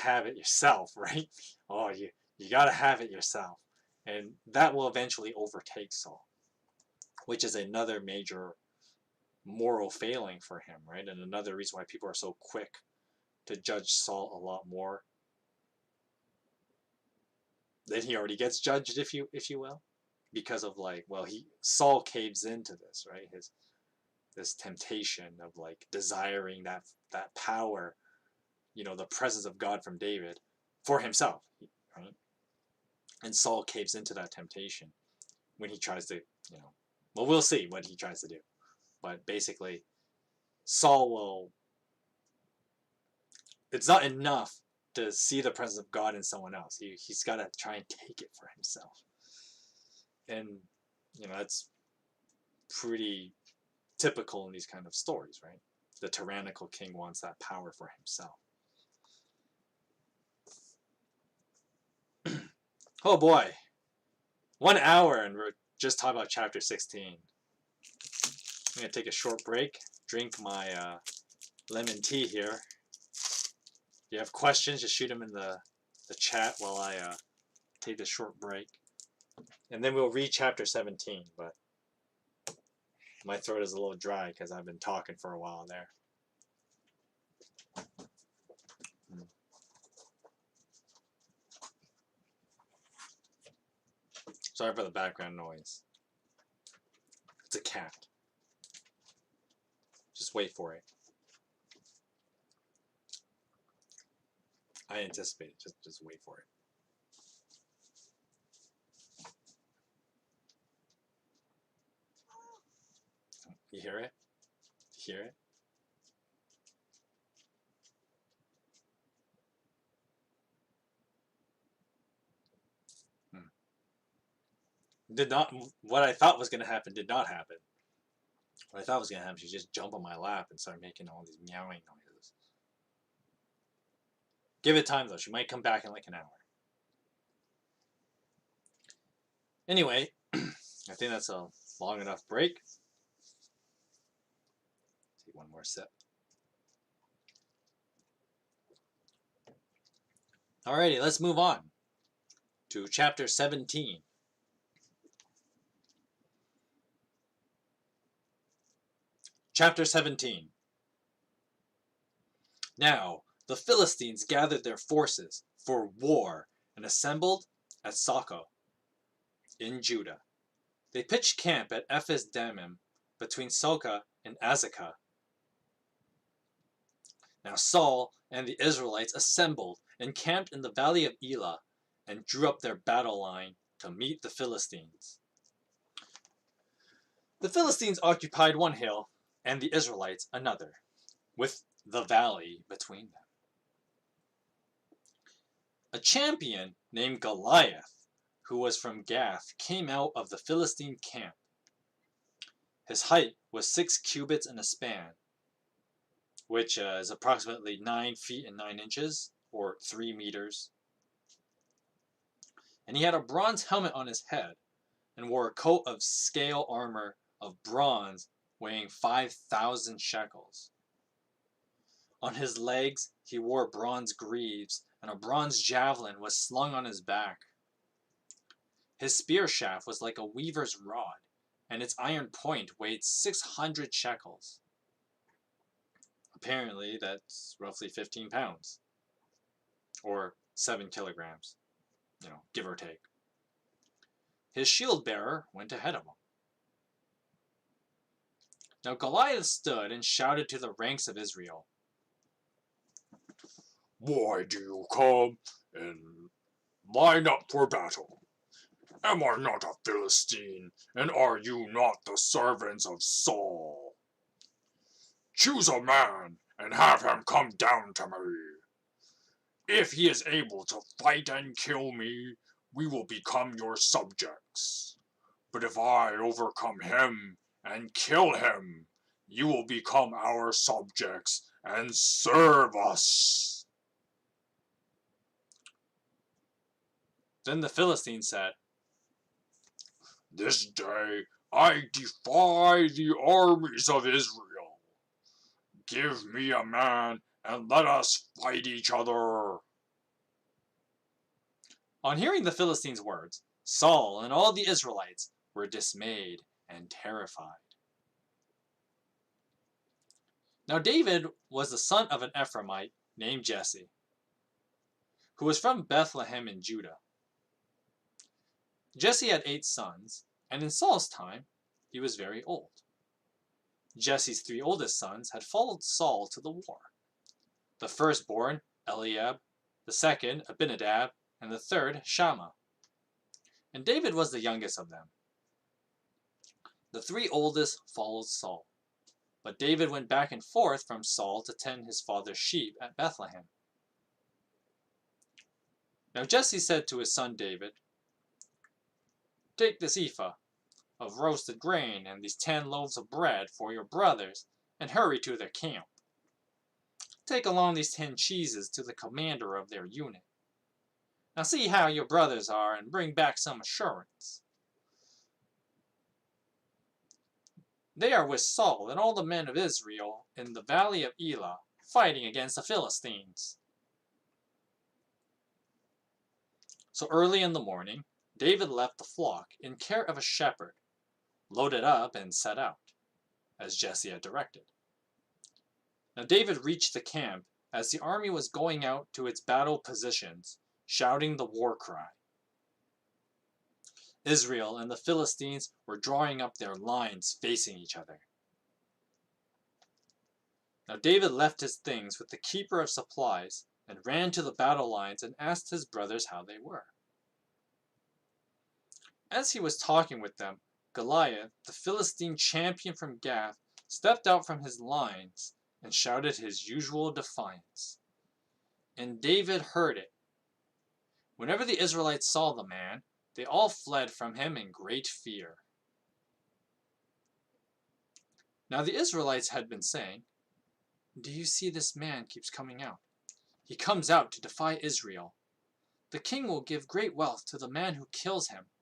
have it yourself, right? Oh, you gotta have it yourself, and that will eventually overtake Saul, which is another major moral failing for him, right? And another reason why people are so quick to judge Saul a lot more than he already gets judged, if you will, because of like, well, Saul caves into this, right? This temptation of like desiring that power, the presence of God from David for himself, right? And Saul caves into that temptation when he tries to, well, we'll see what he tries to do, but basically, Saul will. It's not enough to see the presence of God in someone else. He's got to try and take it for himself, and that's pretty typical in these kind of stories, right? The tyrannical king wants that power for himself. Oh boy, 1 hour, and we're just talking about chapter 16. I'm gonna take a short break, drink my lemon tea here. If you have questions, just shoot them in the chat while I take this short break. And then we'll read chapter 17, but my throat is a little dry because I've been talking for a while there. Sorry for the background noise. It's a cat. Just wait for it. I anticipate it. Just wait for it. You hear it? You hear it? Did not. What I thought was going to happen did not happen. What I thought was going to happen, she just jump on my lap and start making all these meowing noises. Give it time though. She might come back in like an hour. Anyway, I think that's a long enough break. Take one more sip. Alrighty, let's move on to chapter 17. Chapter 17. Now, the Philistines gathered their forces for war and assembled at Socoh in Judah. They pitched camp at Ephes Dammim between Socoh and Azekah. Now Saul and the Israelites assembled and camped in the valley of Elah and drew up their battle line to meet the Philistines. The Philistines occupied one hill and the Israelites another, with the valley between them. A champion named Goliath, who was from Gath, came out of the Philistine camp. His height was 6 cubits and a span, which is approximately 9 feet and 9 inches, or 3 meters. And he had a bronze helmet on his head, and wore a coat of scale armor of bronze weighing 5,000 shekels. On his legs he wore bronze greaves, and a bronze javelin was slung on his back. His spear shaft was like a weaver's rod, and its iron point weighed 600 shekels. Apparently, that's roughly 15 pounds, or 7 kilograms, give or take. His shield bearer went ahead of him. Now Goliath stood and shouted to the ranks of Israel, "Why do you come and line up for battle? Am I not a Philistine, and are you not the servants of Saul? Choose a man and have him come down to me. If he is able to fight and kill me, we will become your subjects. But if I overcome him and kill him, you will become our subjects and serve us." Then the Philistine said, "This day I defy the armies of Israel. Give me a man and let us fight each other." On hearing the Philistines' words, Saul and all the Israelites were dismayed and terrified. Now David was the son of an Ephraimite named Jesse, who was from Bethlehem in Judah. Jesse had 8 sons, and in Saul's time he was very old. Jesse's 3 oldest sons had followed Saul to the war. The firstborn, Eliab, the second, Abinadab, and the third, Shammah. And David was the youngest of them. The 3 oldest followed Saul, but David went back and forth from Saul to tend his father's sheep at Bethlehem. Now Jesse said to his son David, "Take this ephah of roasted grain and these 10 loaves of bread for your brothers, and hurry to their camp. Take along these 10 cheeses to the commander of their unit. Now see how your brothers are, and bring back some assurance. They are with Saul and all the men of Israel in the valley of Elah, fighting against the Philistines." So early in the morning, David left the flock in care of a shepherd, loaded up and set out, as Jesse had directed. Now David reached the camp as the army was going out to its battle positions, shouting the war cry. Israel and the Philistines were drawing up their lines facing each other. Now David left his things with the keeper of supplies and ran to the battle lines and asked his brothers how they were. As he was talking with them, Goliath, the Philistine champion from Gath, stepped out from his lines and shouted his usual defiance. And David heard it. Whenever the Israelites saw the man, they all fled from him in great fear. Now the Israelites had been saying, "Do you see this man keeps coming out? He comes out to defy Israel. The king will give great wealth to the man who kills him.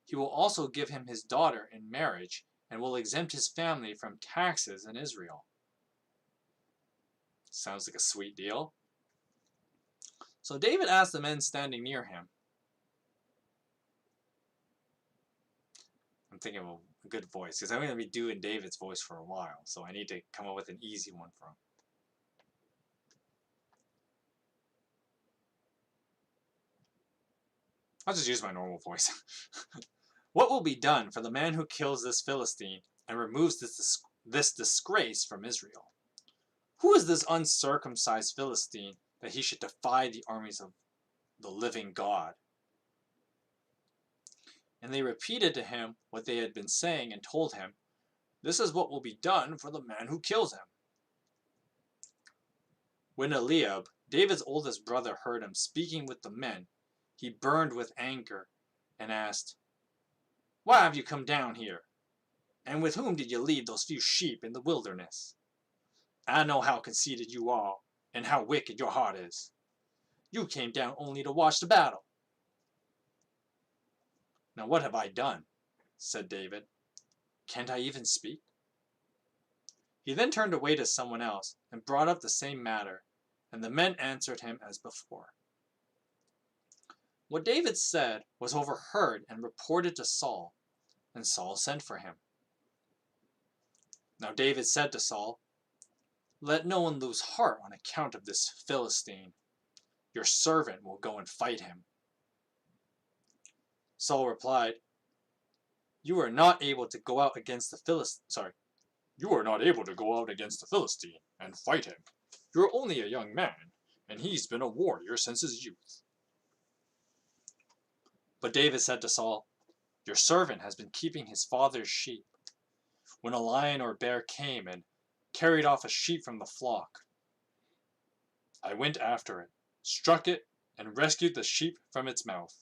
He will also give him his daughter in marriage and will exempt his family from taxes in Israel." Sounds like a sweet deal. So David asked the men standing near him. I'm thinking of a good voice, because I'm going to be doing David's voice for a while, so I need to come up with an easy one for him. I'll just use my normal voice. What will be done for the man who kills this Philistine and removes this disgrace from Israel? Who is this uncircumcised Philistine that he should defy the armies of the living God? And they repeated to him what they had been saying and told him, this is what will be done for the man who kills him. When Eliab, David's oldest brother, heard him speaking with the men, he burned with anger and asked, why have you come down here? And with whom did you lead those few sheep in the wilderness? I know how conceited you are and how wicked your heart is. You came down only to watch the battle. Now what have I done? Said David. Can't I even speak? He then turned away to someone else and brought up the same matter, and the men answered him as before. What David said was overheard and reported to Saul, and Saul sent for him. Now David said to Saul, let no one lose heart on account of this Philistine. Your servant will go and fight him. Saul replied, You are not able to go out against the Philistine. You are not able to go out against the Philistine and fight him. You're only a young man, and he's been a warrior since his youth. But David said to Saul, Your servant has been keeping his father's sheep. When a lion or bear came and carried off a sheep from the flock, I went after it, struck it, and rescued the sheep from its mouth.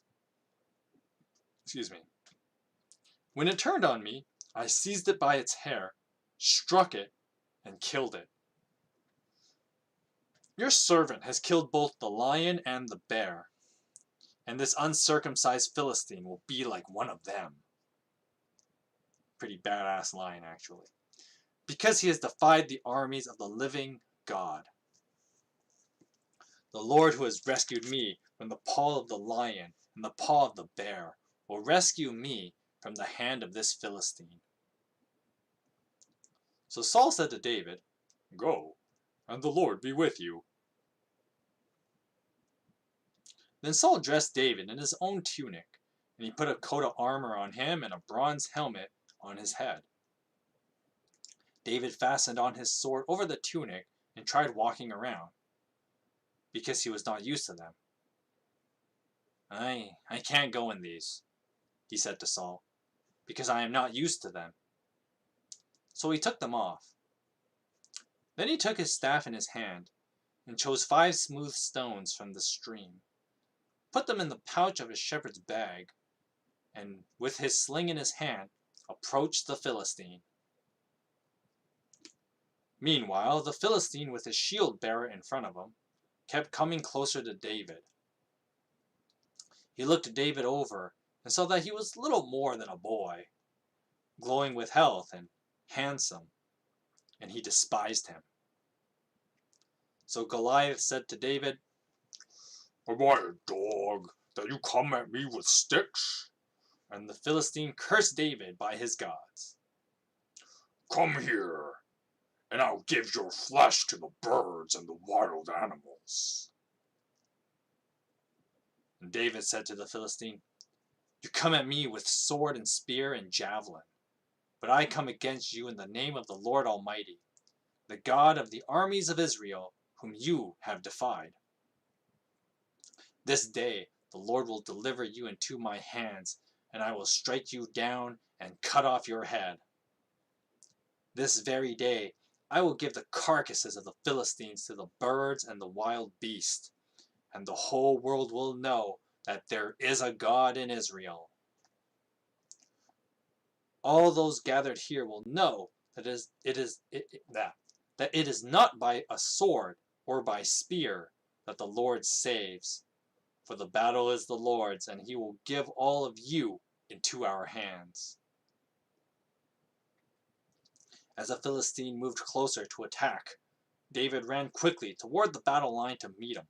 When it turned on me, I seized it by its hair, struck it, and killed it. Your servant has killed both the lion and the bear, and this uncircumcised Philistine will be like one of them. Pretty badass line, actually. Because he has defied the armies of the living God. The Lord who has rescued me from the paw of the lion and the paw of the bear will rescue me from the hand of this Philistine. So Saul said to David, Go, and the Lord be with you. Then Saul dressed David in his own tunic, and he put a coat of armor on him and a bronze helmet on his head. David fastened on his sword over the tunic and tried walking around, because he was not used to them. I can't go in these, he said to Saul, because I am not used to them. So he took them off. Then he took his staff in his hand, and chose 5 smooth stones from the stream, put them in the pouch of his shepherd's bag, and with his sling in his hand, approached the Philistine. Meanwhile, the Philistine, with his shield bearer in front of him, kept coming closer to David. He looked David over and saw that he was little more than a boy, glowing with health and handsome, and he despised him. So Goliath said to David, Am I a dog that you come at me with sticks? And the Philistine cursed David by his gods. Come here, and I'll give your flesh to the birds and the wild animals. And David said to the Philistine, You come at me with sword and spear and javelin, but I come against you in the name of the Lord Almighty, the God of the armies of Israel, whom you have defied. This day the Lord will deliver you into my hands, and I will strike you down and cut off your head. This very day I will give the carcasses of the Philistines to the birds and the wild beasts, and the whole world will know that there is a God in Israel. All those gathered here will know that it is not by a sword or by spear that the Lord saves, for the battle is the Lord's, and he will give all of you into our hands. As the Philistine moved closer to attack, David ran quickly toward the battle line to meet him.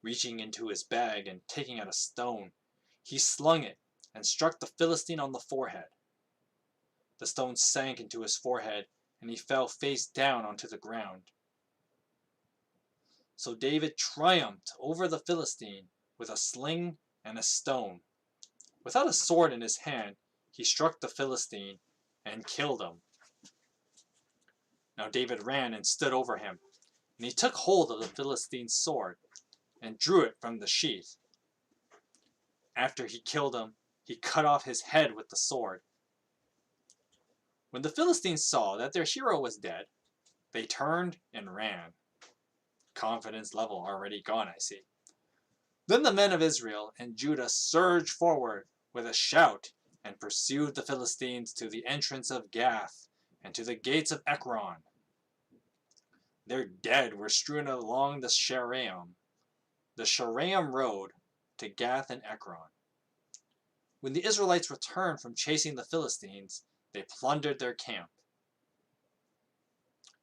Reaching into his bag and taking out a stone, he slung it and struck the Philistine on the forehead. The stone sank into his forehead, and he fell face down onto the ground. So David triumphed over the Philistine with a sling and a stone. Without a sword in his hand, he struck the Philistine and killed him. Now David ran and stood over him, and he took hold of the Philistine's sword and drew it from the sheath. After he killed him, he cut off his head with the sword. When the Philistines saw that their hero was dead, they turned and ran. Confidence level already gone, I see. Then the men of Israel and Judah surged forward with a shout and pursued the Philistines to the entrance of Gath and to the gates of Ekron. Their dead were strewn along the Sharaim road to Gath and Ekron. When the Israelites returned from chasing the Philistines, they plundered their camp.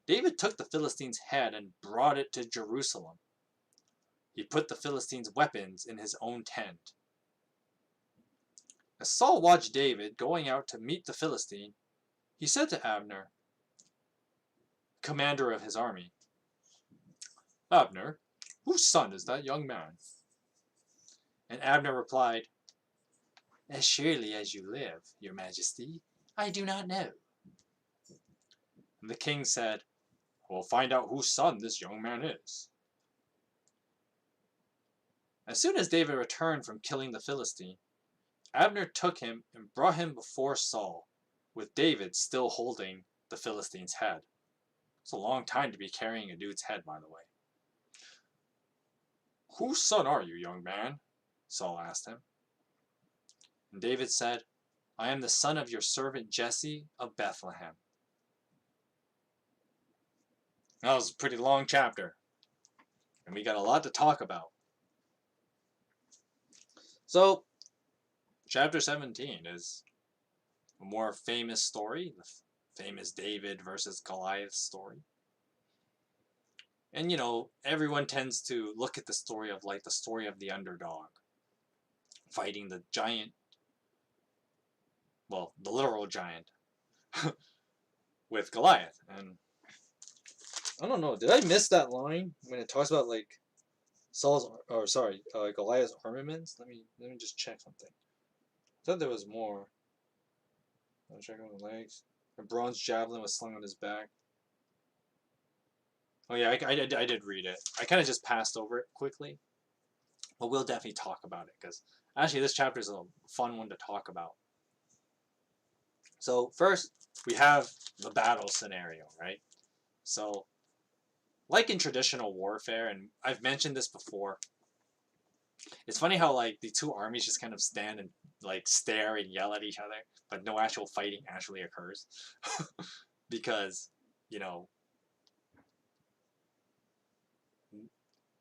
David took the Philistines' head and brought it to Jerusalem. He put the Philistines' weapons in his own tent. As Saul watched David going out to meet the Philistine, he said to Abner, commander of his army, "Abner, whose son is that young man?" And Abner replied, "As surely as you live, your majesty, I do not know." And the king said, "We'll find out whose son this young man is." As soon as David returned from killing the Philistine, Abner took him and brought him before Saul, with David still holding the Philistine's head. It's a long time to be carrying a dude's head, by the way. "Whose son are you, young man?" Saul asked him. And David said, "I am the son of your servant Jesse of Bethlehem." That was a pretty long chapter, and we got a lot to talk about. So, chapter 17 is a more famous story, the famous David versus Goliath story. And, everyone tends to look at the story of like the story of the underdog fighting the giant, well, the literal giant with Goliath. And I don't know, did I miss that line when it talks about like Goliath's armaments? Let me just check something. I thought there was more. I'm checking the legs. A bronze javelin was slung on his back. Oh yeah, I did read it. I kind of just passed over it quickly. But we'll definitely talk about it, because actually this chapter is a fun one to talk about. So first, we have the battle scenario, right? So, like in traditional warfare, and I've mentioned this before, it's funny how like the two armies just kind of stand and like stare and yell at each other, but no actual fighting actually occurs. Because,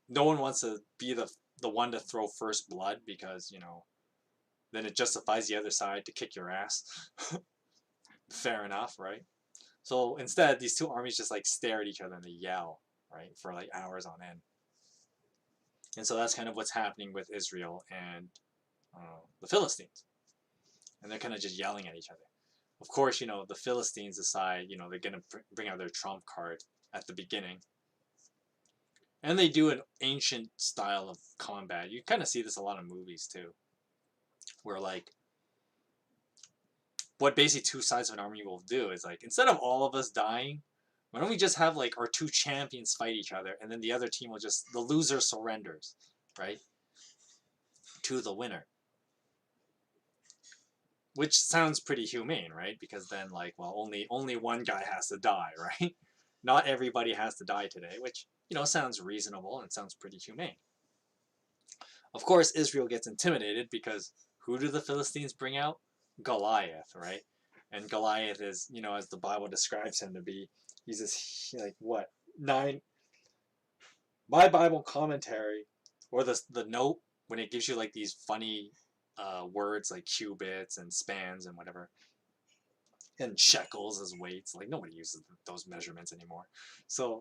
no one wants to be the one to throw first blood, because, then it justifies the other side to kick your ass. Fair enough, right? So instead, these two armies just like stare at each other and they yell, right, for like hours on end. And so that's kind of what's happening with Israel and the Philistines. And they're kind of just yelling at each other. Of course, the Philistines decide, they're going to bring out their trump card at the beginning. And they do an ancient style of combat. You kind of see this a lot in movies too, where like what basically two sides of an army will do is like, instead of all of us dying, why don't we just have like our two champions fight each other, and then the other team will just, the loser surrenders, right, to the winner. Which sounds pretty humane, right? Because then like, well, only one guy has to die, right? Not everybody has to die today, which, sounds reasonable and sounds pretty humane. Of course, Israel gets intimidated because who do the Philistines bring out? Goliath, right? And Goliath is, as the Bible describes him to be, he's this, like, what, 9... My Bible commentary, or the note, when it gives you, like, these funny words like cubits and spans and whatever, and shekels as weights, like, nobody uses those measurements anymore. So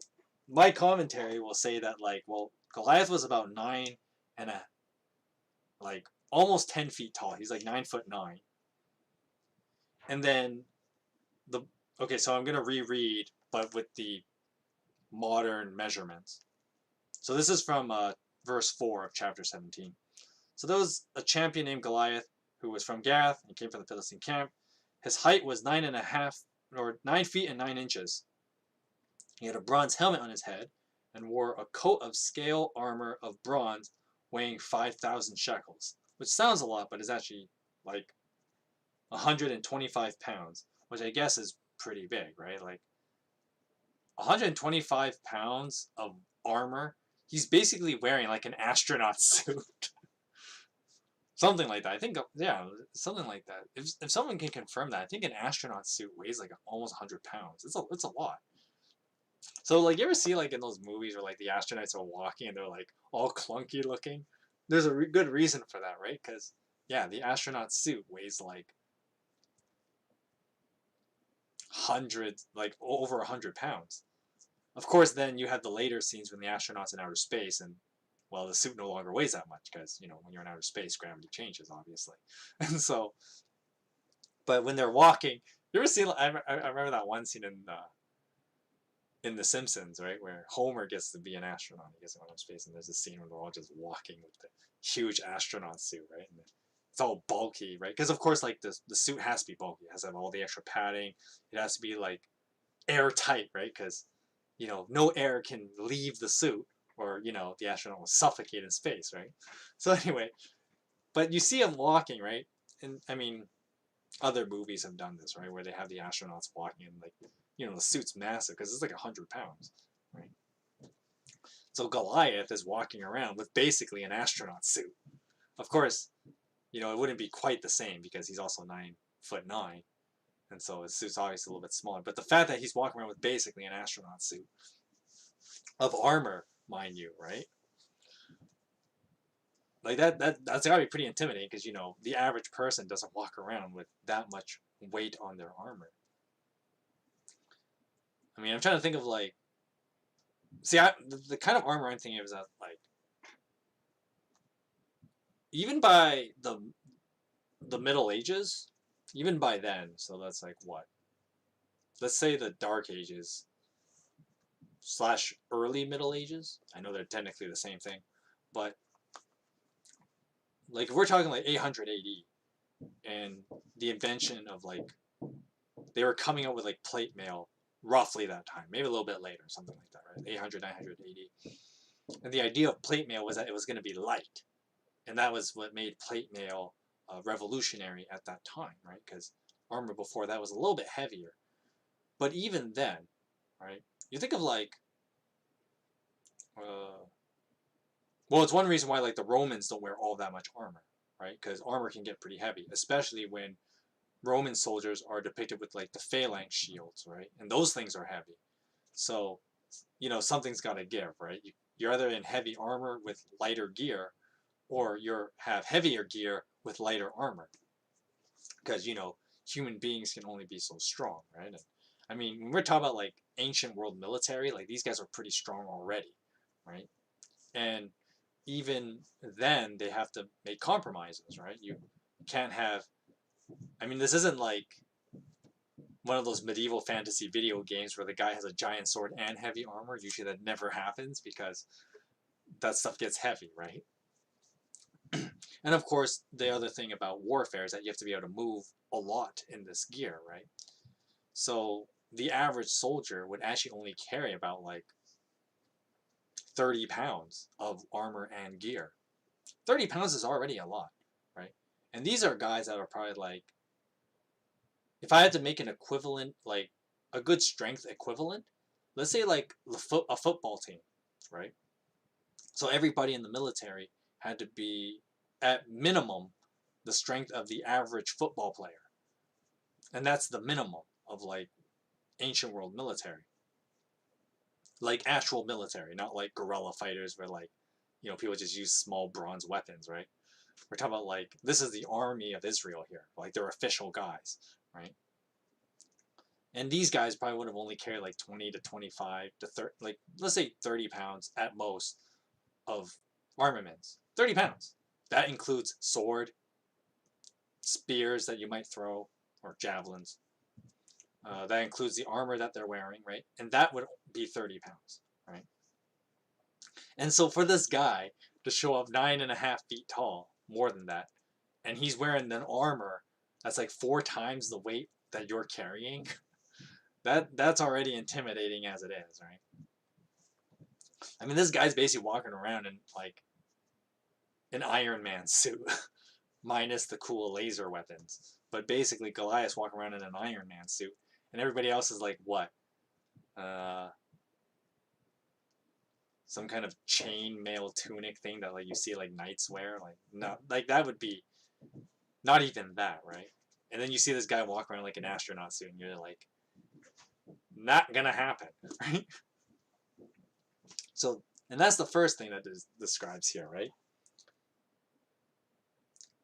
my commentary will say that, like, well, Goliath was about 9 and a like almost 10 feet tall. He's like 9'9". And then the okay, so I'm gonna reread, but with the modern measurements. So this is from verse 4 of chapter 17. So there was a champion named Goliath who was from Gath and came from the Philistine camp. His height was 9.5 or 9 feet and 9 inches. He had a bronze helmet on his head and wore a coat of scale armor of bronze weighing 5,000 shekels, which sounds a lot, but is actually like 125 pounds, which I guess is pretty big, right? Like 125 pounds of armor. He's basically wearing like an astronaut suit. Something like that. I think, yeah, something like that. If someone can confirm that, I think an astronaut suit weighs like almost 100 pounds. It's a lot. So like you ever see like in those movies where like the astronauts are walking and they're like all clunky looking? There's a good reason for that, right? Because yeah, the astronaut suit weighs like hundreds, like over 100 pounds. Of course, then you have the later scenes when the astronauts in outer space, and well, the suit no longer weighs that much because when you're in outer space, gravity changes, obviously, and so. But when they're walking, you ever see? I remember that one scene in The Simpsons, right, where Homer gets to be an astronaut. He gets to go into space, and there's a scene where they're all just walking with the huge astronaut suit, right? And it's all bulky, right? Because of course, like the suit has to be bulky. It has to have all the extra padding. It has to be like airtight, right? Because no air can leave the suit, or the astronaut will suffocate in space, right? So anyway, but you see him walking, right? And I mean, other movies have done this, right? Where they have the astronauts walking and like, the suit's massive because it's like 100 pounds, right? So Goliath is walking around with basically an astronaut suit. Of course, it wouldn't be quite the same because he's also 9'9", and so his suit's obviously a little bit smaller. But the fact that he's walking around with basically an astronaut suit of armor, mind you, right? Like that's gotta be pretty intimidating because the average person doesn't walk around with that much weight on their armor. I mean, I'm trying to think of like, see, the kind of armor I'm thinking of is that like, even by the Middle Ages, even by then, so that's like what? Let's say the Dark Ages slash early Middle Ages. I know they're technically the same thing, but like if we're talking like 800 AD and the invention of like they were coming up with like plate mail roughly that time, maybe a little bit later, something like that, right? 800, 900 AD. And the idea of plate mail was that it was going to be light. And that was what made plate mail revolutionary at that time, right? Because armor before that was a little bit heavier. But even then, right? You think of like, well, it's one reason why like the Romans don't wear all that much armor, right? Because armor can get pretty heavy, especially when Roman soldiers are depicted with like the phalanx shields, right? And those things are heavy. So, something's got to give, right? You're either in heavy armor with lighter gear, or you have heavier gear with lighter armor. Because, human beings can only be so strong, right? And, I mean, when we're talking about like ancient world military, like these guys are pretty strong already, right? And even then, they have to make compromises, right? You can't have, I mean, this isn't like one of those medieval fantasy video games where the guy has a giant sword and heavy armor. Usually that never happens because that stuff gets heavy, right? And of course, the other thing about warfare is that you have to be able to move a lot in this gear, right? So the average soldier would actually only carry about like 30 pounds of armor and gear. 30 pounds is already a lot, right? And these are guys that are probably like, if I had to make an equivalent, like a good strength equivalent, let's say like a football team, right? So everybody in the military had to be at minimum the strength of the average football player. And that's the minimum of like ancient world military. Like actual military, not like guerrilla fighters where like, people just use small bronze weapons, right? We're talking about like, this is the army of Israel here. Like they're official guys, right? And these guys probably would have only carried like 20 to 25 to 30, like let's say 30 pounds at most of armaments. 30 pounds. That includes sword, spears that you might throw, or javelins. That includes the armor that they're wearing, right? And that would be 30 pounds, right? And so for this guy to show up 9.5 feet tall, more than that, and he's wearing an armor that's like 4 times the weight that you're carrying, that's already intimidating as it is, right? I mean, this guy's basically walking around in like an Iron Man suit, minus the cool laser weapons. But basically, Goliath's walking around in an Iron Man suit, and everybody else is like what? Some kind of chain mail tunic thing that like you see like knights wear. Like no, like that would be not even that, right? And then you see this guy walk around like an astronaut suit, and you're like, not gonna happen, right? So, and that's the first thing that describes here, right?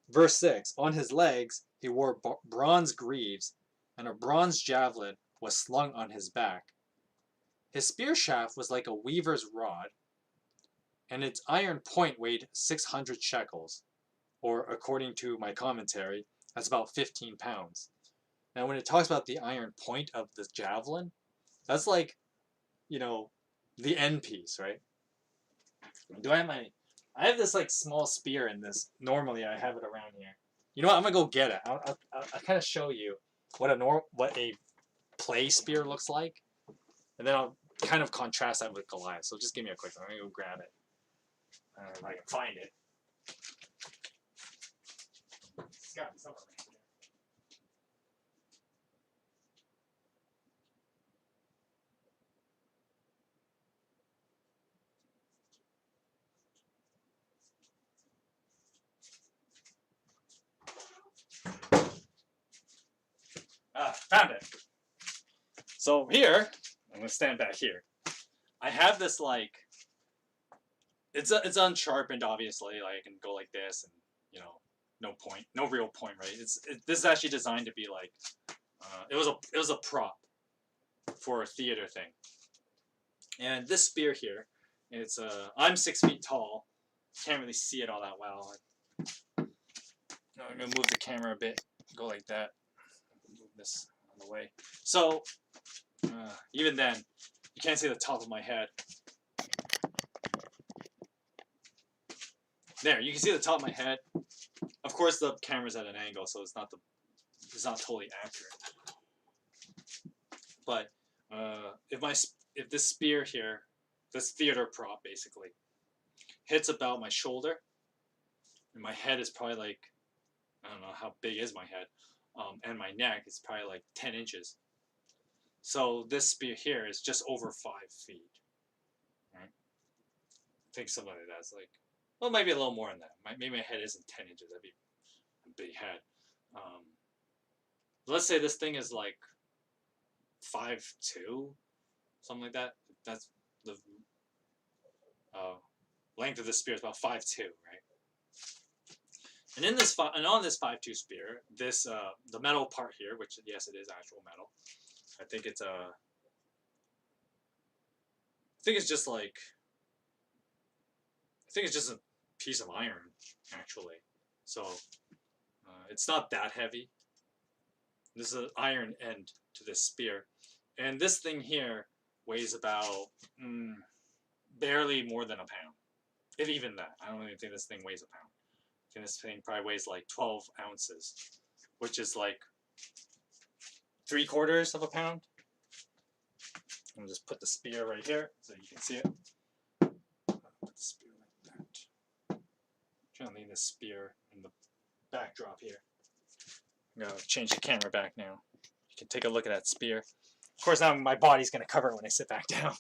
Verse 6, on his legs he wore bronze greaves, and a bronze javelin was slung on his back. His spear shaft was like a weaver's rod, and its iron point weighed 600 shekels, or according to my commentary, that's about 15 pounds. Now, when it talks about the iron point of the javelin, that's like, the end piece, right? Do I have I have this like small spear in this. Normally, I have it around here. You know what? I'm gonna go get it. I'll kind of show you what a play spear looks like, and then I'll kind of contrast that with Goliath. So just give me a quick. I'm gonna go grab it. If I can find it. It's got to be somewhere around here. Found it. So here, I'm gonna stand back here. I have this like, it's unsharpened, obviously. Like I can go like this, and no real point, right? This is actually designed to be like, it was a prop for a theater thing. And this spear here, I'm 6 feet tall. Can't really see it all that well. I'm gonna move the camera a bit. Go like that. Move this on the way. So even then, you can't see the top of my head. There, you can see the top of my head. Of course, the camera's at an angle, so it's not totally accurate. But if this spear here, this theater prop basically, hits about my shoulder, and my head is probably like, I don't know how big is my head, and my neck is probably like 10 inches. So this spear here is just over 5 feet. Right? I think something like that's like, well, maybe a little more than that. Maybe my head isn't 10 inches. That'd be a big head. Let's say this thing is like 5'2", something like that. That's the length of the spear is about 5'2", right? And on this 5'2" spear, this the metal part here, which yes, it is actual metal. I think it's just a piece of iron, actually. So it's not that heavy. This is an iron end to this spear, and this thing here weighs about barely more than a pound, if even that. I don't even think this thing weighs a pound. I think this thing probably weighs like 12 ounces, which is like 3/4 of a pound. I'm just put the spear right here so you can see it. Put the spear like that. I'm trying to leave this spear in the backdrop here. I'm gonna change the camera back now. You can take a look at that spear. Of course, now my body's gonna cover it when I sit back down.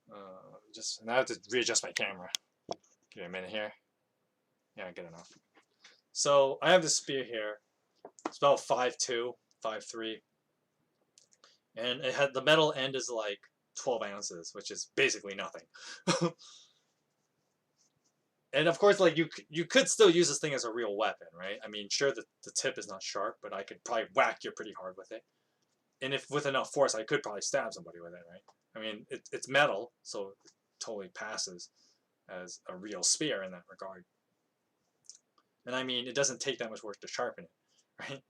Now I have to readjust my camera. Give me a minute here. Yeah, good enough. So I have this spear here. It's about 5'2", 5'3", and it had the metal end is like 12 ounces, which is basically nothing. And of course, like you could still use this thing as a real weapon, right? I mean, sure, the tip is not sharp, but I could probably whack you pretty hard with it. And if with enough force, I could probably stab somebody with it, right? I mean, it's metal, so it totally passes. as a real spear in that regard. And I mean, it doesn't take that much work to sharpen it, right?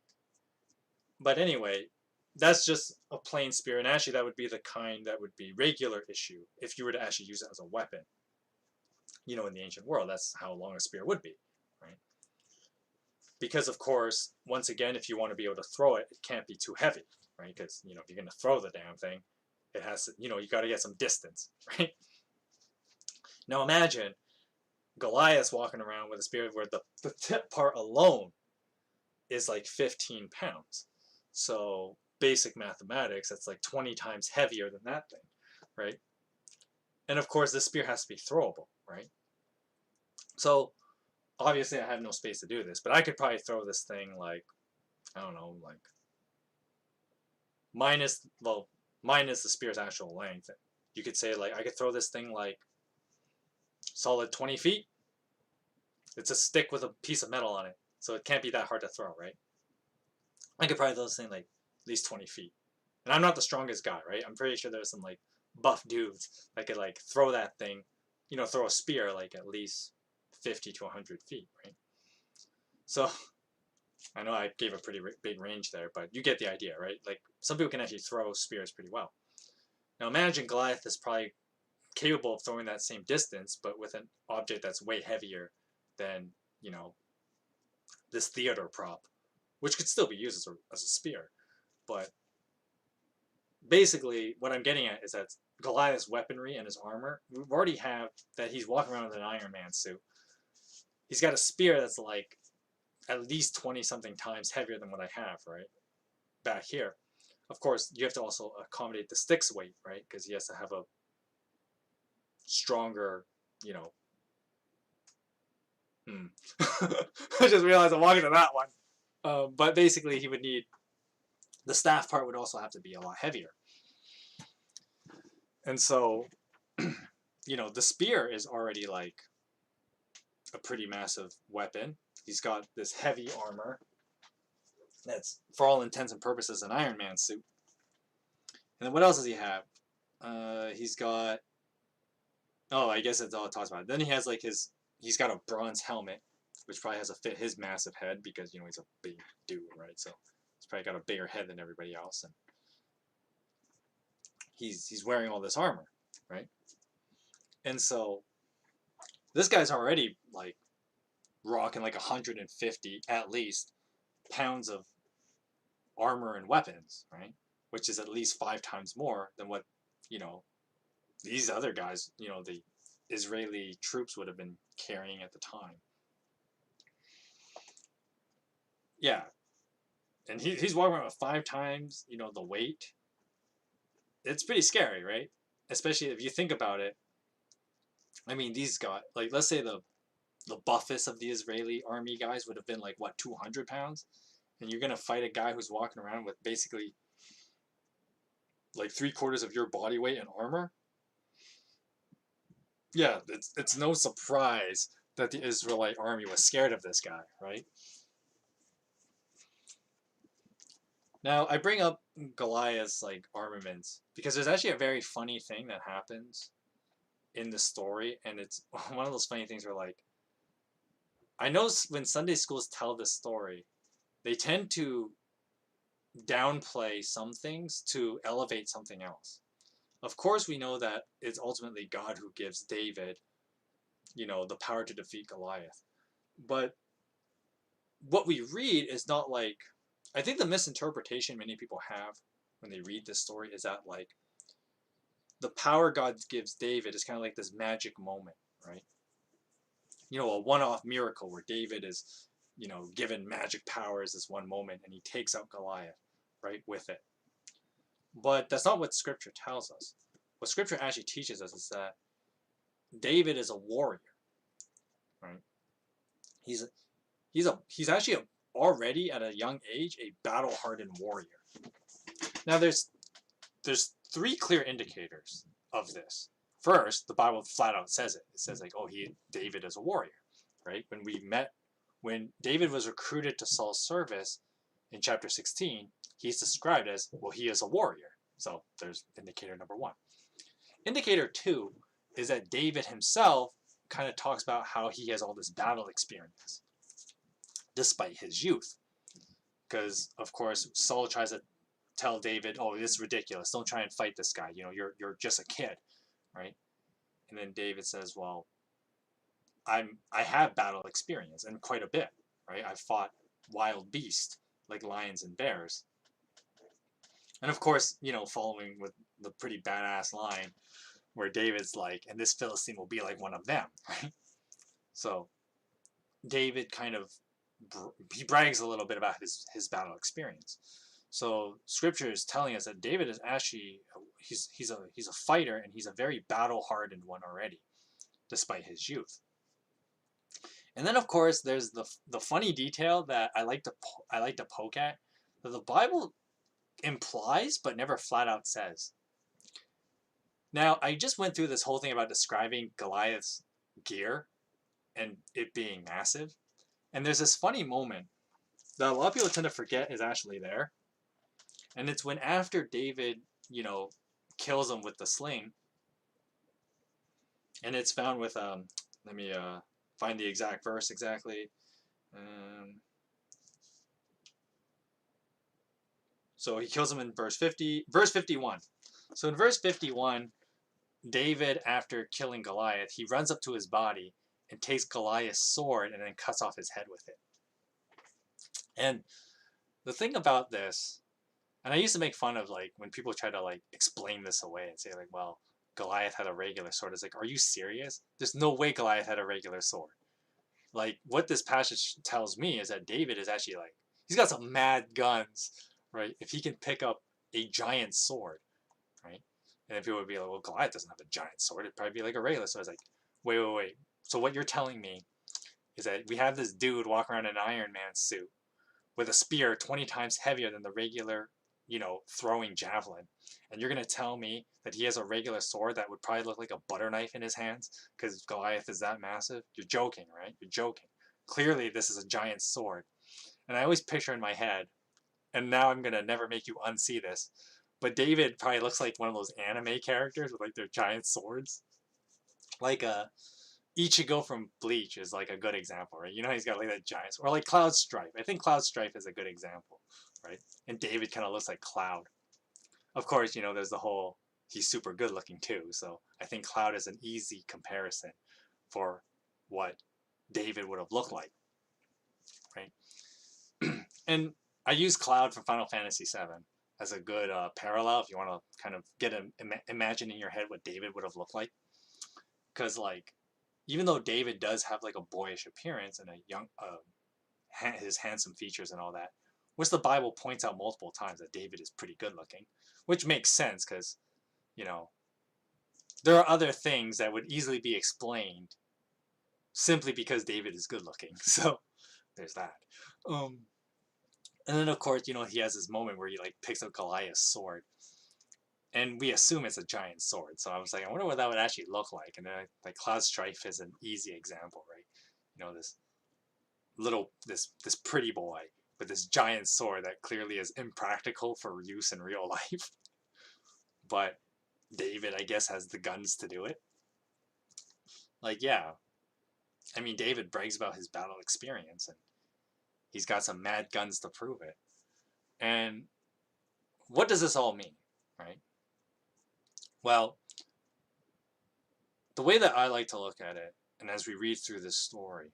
But anyway, that's just a plain spear, and actually that would be the kind that would be regular issue if you were to actually use it as a weapon. You know, in the ancient world, that's how long a spear would be, right? Because of course, once again, if you want to be able to throw it, it can't be too heavy, right? Because you know, if you're going to throw the damn thing, it has to, you know, you got to get some distance, right? Now imagine Goliath walking around with a spear where the tip part alone is like 15 pounds. So basic mathematics, that's like 20 times heavier than that thing, right? And of course, this spear has to be throwable, right? So obviously, I have no space to do this, but I could probably throw this thing like, I don't know, like minus the spear's actual length. You could say like I could throw this thing like solid 20 feet. It's a stick with a piece of metal on it, so it can't be that hard to throw, right? I could probably throw this thing like at least 20 feet. And I'm not the strongest guy, right? I'm pretty sure there's some like buff dudes that could like throw that thing, you know, throw a spear like at least 50 to 100 feet, right? So I know I gave a pretty big range there, but you get the idea, right? Like some people can actually throw spears pretty well. Now imagine Goliath is probably capable of throwing that same distance, but with an object that's way heavier than, you know, this theater prop, which could still be used as a spear. But basically, what I'm getting at is that Goliath's weaponry and his armor, we already have that he's walking around with an Iron Man suit. He's got a spear that's like at least 20 something times heavier than what I have, right? Back here. Of course, you have to also accommodate the stick's weight, right? Because he has to have a stronger, you know. I just realized I'm walking to that one. But basically, he would need the staff part would also have to be a lot heavier. And so, you know, the spear is already like a pretty massive weapon. He's got this heavy armor that's, for all intents and purposes, an Iron Man suit. And then what else does he have? He's got... Oh, I guess that's all it talks about. Then he has like he's got a bronze helmet, which probably has to fit his massive head because, you know, he's a big dude, right? So he's probably got a bigger head than everybody else. And he's wearing all this armor, right? And so this guy's already like rocking like 150 at least pounds of armor and weapons, right? Which is at least 5 times more than what, you know, these other guys, you know, the Israeli troops would have been carrying at the time. Yeah. And he's walking around with 5 times, you know, the weight. It's pretty scary, right? Especially if you think about it. I mean, these guys, like, let's say the buffest of the Israeli army guys would have been like, what, 200 pounds? And you're going to fight a guy who's walking around with basically like 3/4 of your body weight in armor? Yeah, it's no surprise that the Israelite army was scared of this guy, right? Now, I bring up Goliath's like armaments because there's actually a very funny thing that happens in the story, and it's one of those funny things where like I know when Sunday schools tell this story, they tend to downplay some things to elevate something else. Of course, we know that it's ultimately God who gives David, you know, the power to defeat Goliath. But what we read is not like, I think the misinterpretation many people have when they read this story is that like the power God gives David is kind of like this magic moment, right? You know, a one-off miracle where David is, you know, given magic powers this one moment and he takes out Goliath, right, with it. But that's not what Scripture tells us. What Scripture actually teaches us is that David is a warrior, right? He's actually already at a young age a battle-hardened warrior. Now there's 3 clear indicators of this. First, the Bible flat out says it. It says like, oh, David is a warrior, right? When David was recruited to Saul's service in chapter 16, he's described as, well, he is a warrior. So there's indicator number 1. Indicator 2 is that David himself kind of talks about how he has all this battle experience despite his youth. Because of course Saul tries to tell David, "Oh, this is ridiculous. Don't try and fight this guy. You know, you're just a kid, right?" And then David says, "Well, I have battle experience and quite a bit, right? I've fought wild beasts like lions and bears." And of course, you know, following with the pretty badass line where David's like, "And this Philistine will be like one of them," right? So David kind of he brags a little bit about his battle experience. So scripture is telling us that David is actually he's a fighter, and he's a very battle hardened one already, despite his youth. And then of course there's the funny detail that I like to poke at, that the Bible implies but never flat out says. Now I just went through this whole thing about describing Goliath's gear and it being massive, and there's this funny moment that a lot of people tend to forget is actually there, and it's when after David, you know, kills him with the sling, and it's found with let me find the exact verse exactly. Um, so he kills him in verse 51. So in verse 51, David, after killing Goliath, he runs up to his body and takes Goliath's sword and then cuts off his head with it. And the thing about this, and I used to make fun of like when people try to like explain this away and say like, well, Goliath had a regular sword. It's like, are you serious? There's no way Goliath had a regular sword. Like what this passage tells me is that David is actually like, he's got some mad guns, right? If he can pick up a giant sword, right? And if people would be like, well, Goliath doesn't have a giant sword, it'd probably be like a regular. So I was like, wait. So what you're telling me is that we have this dude walking around in an Iron Man suit with a spear 20 times heavier than the regular, you know, throwing javelin. And you're going to tell me that he has a regular sword that would probably look like a butter knife in his hands because Goliath is that massive? You're joking, right? You're joking. Clearly, this is a giant sword. And I always picture in my head, and now I'm going to never make you unsee this, but David probably looks like one of those anime characters with like their giant swords. Like Ichigo from Bleach is like a good example, right? You know, he's got like that giant, or like Cloud Strife. I think Cloud Strife is a good example, right? And David kind of looks like Cloud. Of course, you know, there's the whole he's super good looking too. So I think Cloud is an easy comparison for what David would have looked like, right? And I use Cloud from Final Fantasy VII as a good parallel if you want to kind of get imagine in your head what David would have looked like, because like even though David does have like a boyish appearance and a young his handsome features and all that, which the Bible points out multiple times that David is pretty good looking, which makes sense because, you know, there are other things that would easily be explained simply because David is good looking. So there's that. And then of course, you know, he has this moment where he like picks up Goliath's sword, and we assume it's a giant sword. So I was like, I wonder what that would actually look like. And then like Cloud Strife is an easy example, right? You know, this pretty boy with this giant sword that clearly is impractical for use in real life. But David, I guess, has the guns to do it. Like, yeah. I mean, David brags about his battle experience, and he's got some mad guns to prove it. And what does this all mean, right? Well, the way that I like to look at it, and as we read through this story,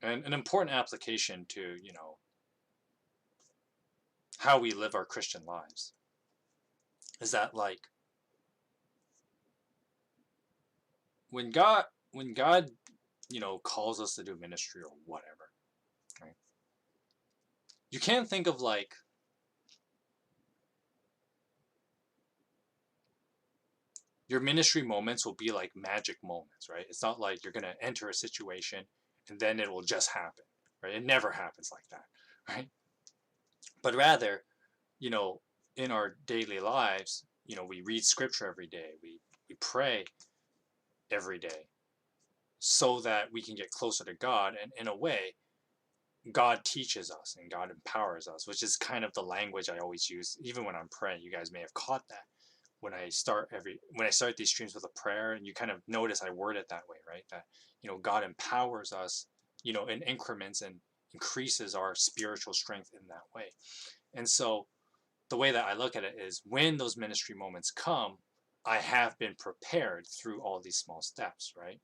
and an important application to, you know, how we live our Christian lives, is that like when God, you know, calls us to do ministry or whatever, right? You can't think of like your ministry moments will be like magic moments, right? It's not like you're going to enter a situation and then it will just happen, right? It never happens like that, right? But rather, you know, in our daily lives, you know, we read scripture every day, we pray every day so that we can get closer to God. And in a way, God teaches us and God empowers us, which is kind of the language I always use, even when I'm praying. You guys may have caught that. when I start these streams with a prayer, and you kind of notice I word it that way, right? That, God empowers us, in increments, and increases our spiritual strength in that way. And so the way that I look at it is, when those ministry moments come, I have been prepared through all these small steps, right?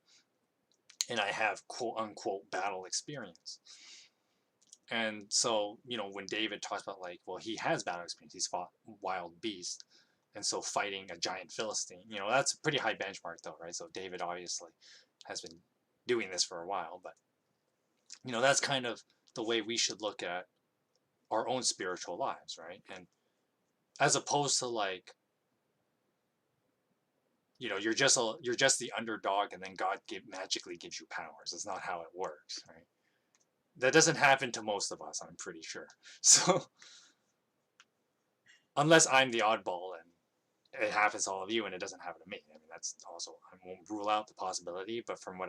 And I have quote unquote battle experience. And so, when David talks about, like, well, he has battle experience, he's fought wild beasts. And so fighting a giant Philistine, that's a pretty high benchmark though, right? So David obviously has been doing this for a while, but, that's kind of the way we should look at our own spiritual lives, right? And as opposed to, like, you're just the underdog, and then God magically gives you powers. That's not how it works, right? That doesn't happen to most of us, I'm pretty sure. So unless I'm the oddball and it happens to all of you and it doesn't happen to me. I mean, that's also, I won't rule out the possibility, but from what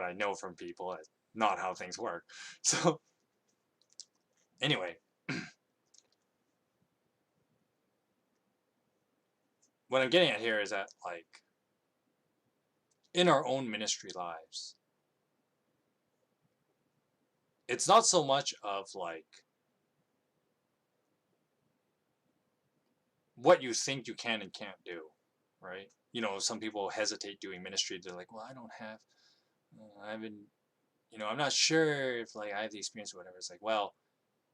I know from people, it's not how things work. So anyway, what I'm getting at here is that, like, in our own ministry lives, it's not so much of, like, what you think you can and can't do, right? Some people hesitate doing ministry. They're like, well, I haven't, I'm not sure if, like, I have the experience or whatever. It's like, well,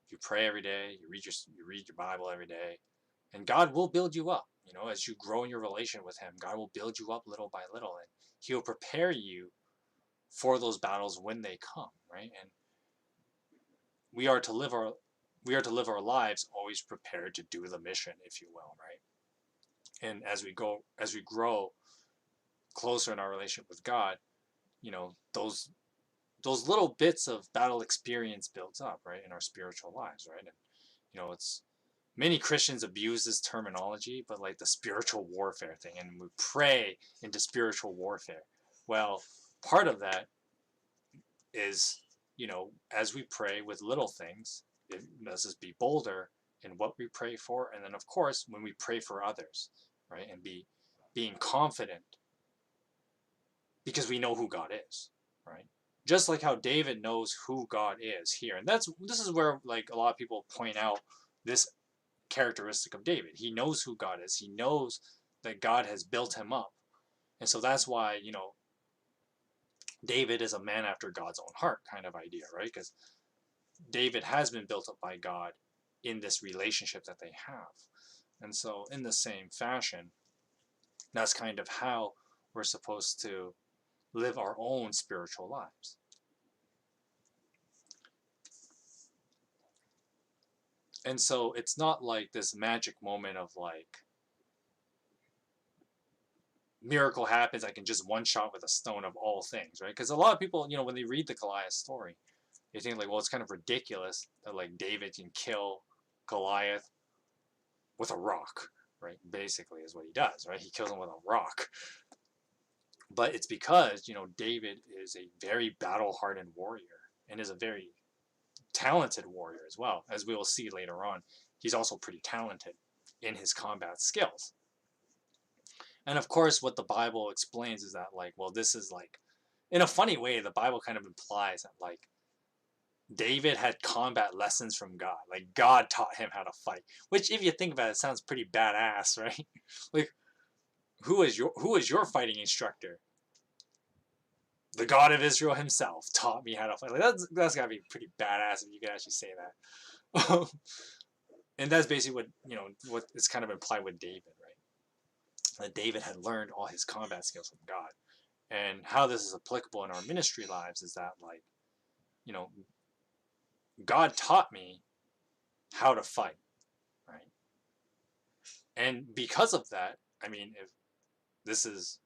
you pray every day, you read your Bible every day, and God will build you up. As you grow in your relation with Him, God will build you up little by little, and He'll prepare you for those battles when they come, right? And we are to live our lives always prepared to do the mission, if you will, right? And as we grow closer in our relationship with God, those little bits of battle experience builds up, right, in our spiritual lives, right? And it's, many Christians abuse this terminology, but, like, the spiritual warfare thing, and we pray into spiritual warfare. Well, part of that is, as we pray with little things, it lets us be bolder in what we pray for, and then, of course, when we pray for others, right, and being confident because we know who God is, right? Just like how David knows who God is here, and this is where, like, a lot of people point out this characteristic of David. He knows who God is. He knows that God has built him up, and so that's why, David is a man after God's own heart kind of idea, right? Because David has been built up by God in this relationship that they have, and so in the same fashion, that's kind of how we're supposed to live our own spiritual lives. And so it's not like this magic moment of, like, miracle happens, I can just one shot with a stone of all things, right? Because a lot of people, when they read the Goliath story, they think, like, well, it's kind of ridiculous that, like, David can kill Goliath with a rock, right? Basically is what he does, right? He kills him with a rock. But it's because, David is a very battle-hardened warrior and is a very talented warrior as well. As we will see later on, he's also pretty talented in his combat skills. And of course, what the Bible explains is that, like, well, this is, like, in a funny way, the Bible kind of implies that, like, David had combat lessons from God. Like, God taught him how to fight, which, if you think about it, sounds pretty badass, right? Like, who is your fighting instructor? The God of Israel himself taught me how to fight. Like, that's gotta be pretty badass if you could actually say that. And that's basically what is kind of implied with David, right? That David had learned all his combat skills from God. And how this is applicable in our ministry lives is that, like, God taught me how to fight, right? And because of that, I mean, if this is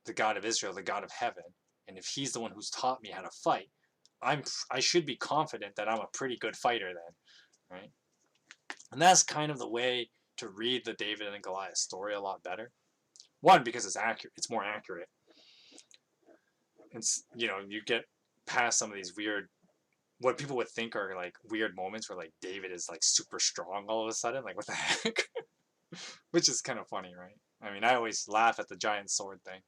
the God of Israel, the God of heaven, and if He's the one who's taught me how to fight, I should be confident that I'm a pretty good fighter then, right? And that's kind of the way to read the David and Goliath story a lot better. One, because it's accurate, it's more accurate. It's, you get past some of these weird, what people would think are, like, weird moments where, like, David is, like, super strong all of a sudden. Like, what the heck? which is kind of funny, right? I mean, I always laugh at the giant sword thing.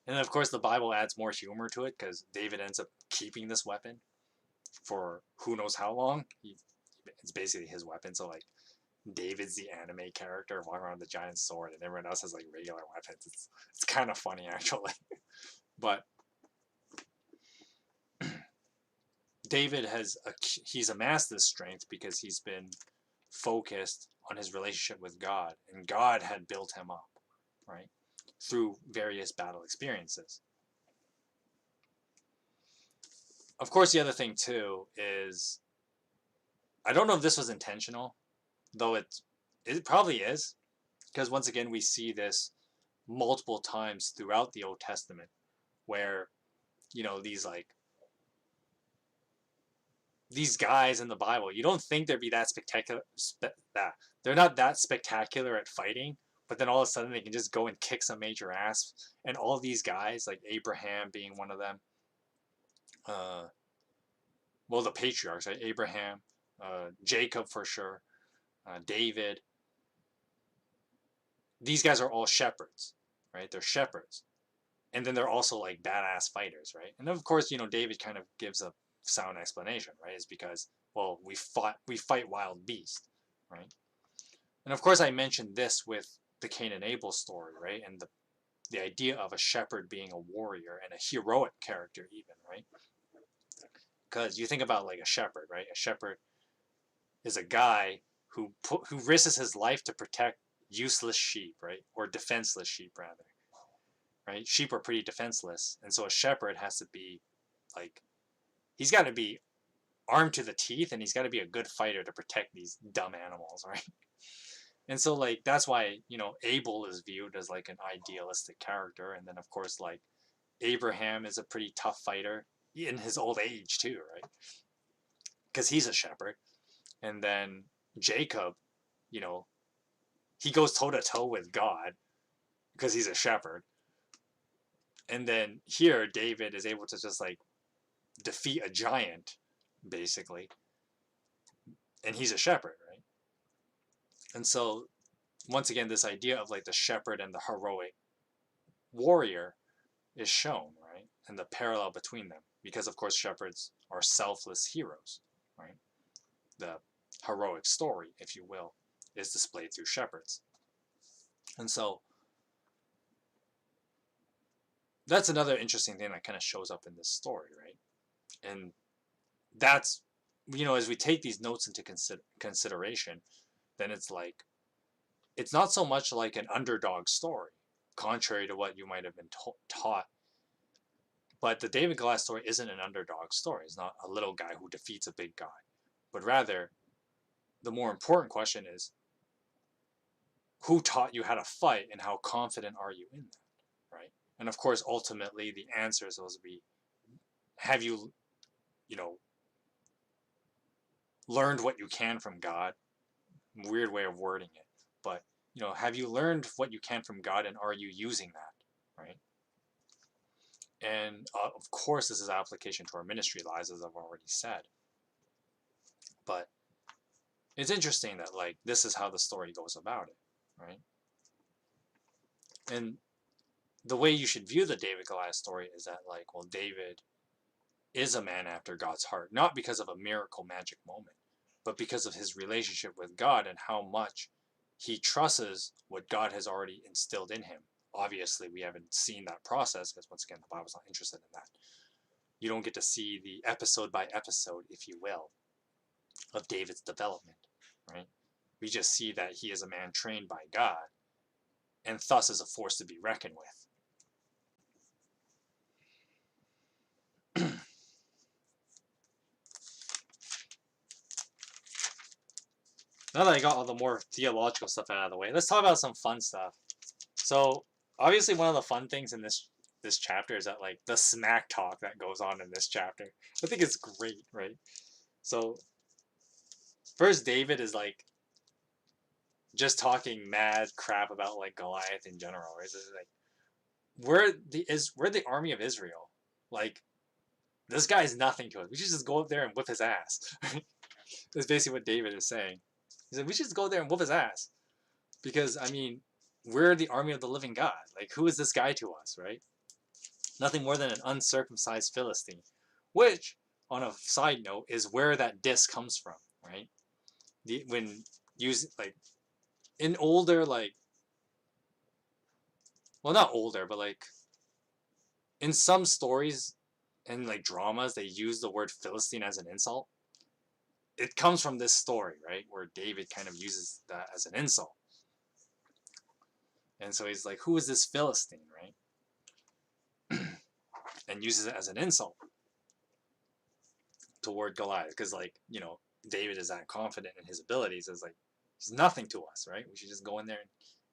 And of course, the Bible adds more humor to it because David ends up keeping this weapon for who knows how long. It's basically his weapon. So, like, David's the anime character walking around with the giant sword, and everyone else has like regular weapons. It's kind of funny actually, but David he's amassed this strength because he's been focused on his relationship with God, and God had built him up, right, through various battle experiences. Of course, the other thing too is I don't know if this was intentional, though it probably is, because once again we see this multiple times throughout the Old Testament, where these guys in the Bible, you don't think they'd be that spectacular. That they're not that spectacular at fighting, but then all of a sudden they can just go and kick some major ass. And all these guys, like Abraham being one of them, well, the patriarchs, right? Abraham, Jacob for sure, David. These guys are all shepherds, right? They're shepherds, and then they're also like badass fighters, right? And of course, David kind of gives a sound explanation, right? It's because, well, we fight wild beasts, right? And of course, I mentioned this with the Cain and Abel story, right? And the idea of a shepherd being a warrior and a heroic character, even, right? Because you think about like a shepherd, right? A shepherd is a guy who risks his life to protect useless sheep, right? Or defenseless sheep, rather, right? Sheep are pretty defenseless, and so a shepherd has to be like, he's got to be armed to the teeth, and he's got to be a good fighter to protect these dumb animals, right? And so, like, that's why, Abel is viewed as like an idealistic character, and then of course, like, Abraham is a pretty tough fighter in his old age too, right? Because he's a shepherd. And then Jacob, you know he goes toe to toe with God because he's a shepherd. And then here David is able to just like defeat a giant, basically, and he's a shepherd, right? And so once again, this idea of like the shepherd and the heroic warrior is shown, right? And the parallel between them, because of course shepherds are selfless heroes, right? The heroic story, if you will, is displayed through shepherds. And so that's another interesting thing that kind of shows up in this story, right? And that's, as we take these notes into consideration, then it's like, it's not so much like an underdog story, contrary to what you might have been taught. But the David Goliath story isn't an underdog story. It's not a little guy who defeats a big guy. But rather, the more important question is, who taught you how to fight, and how confident are you in that, right? And of course, ultimately, the answer is supposed to be, have you, learned what you can from God? Weird way of wording it. But, have you learned what you can from God, and are you using that, right? And of course, this is application to our ministry lives, as I've already said. But it's interesting that, like, this is how the story goes about it, right? And the way you should view the David Goliath story is that, like, well, David is a man after God's heart, not because of a miracle magic moment, but because of his relationship with God and how much he trusts what God has already instilled in him. Obviously, we haven't seen that process because, once again, the Bible's not interested in that. You don't get to see the episode by episode, if you will, of David's development, right? We just see that he is a man trained by God, and thus is a force to be reckoned with. Now that I got all the more theological stuff out of the way, let's talk about some fun stuff. So, obviously, one of the fun things in this chapter is that, like, the smack talk that goes on in this chapter. I think it's great, right? So, first, David is like just talking mad crap about like Goliath in general. Right? It's like, we're the army of Israel. Like, this guy's nothing to us. We should just go up there and whip his ass. That's basically what David is saying. He's like, we should just go there and whoop his ass. Because, I mean, we're the army of the living God. Like, who is this guy to us, right? Nothing more than an uncircumcised Philistine. Which, on a side note, is where that diss comes from, right? When using, like, in older, like, well, not older, but, like, in some stories and, like, dramas, they use the word Philistine as an insult. It comes from this story, right? Where David kind of uses that as an insult. And so he's like, who is this Philistine, right? And uses it as an insult toward Goliath. Because, like, you know, David is that confident in his abilities. It's like, he's nothing to us, right? We should just go in there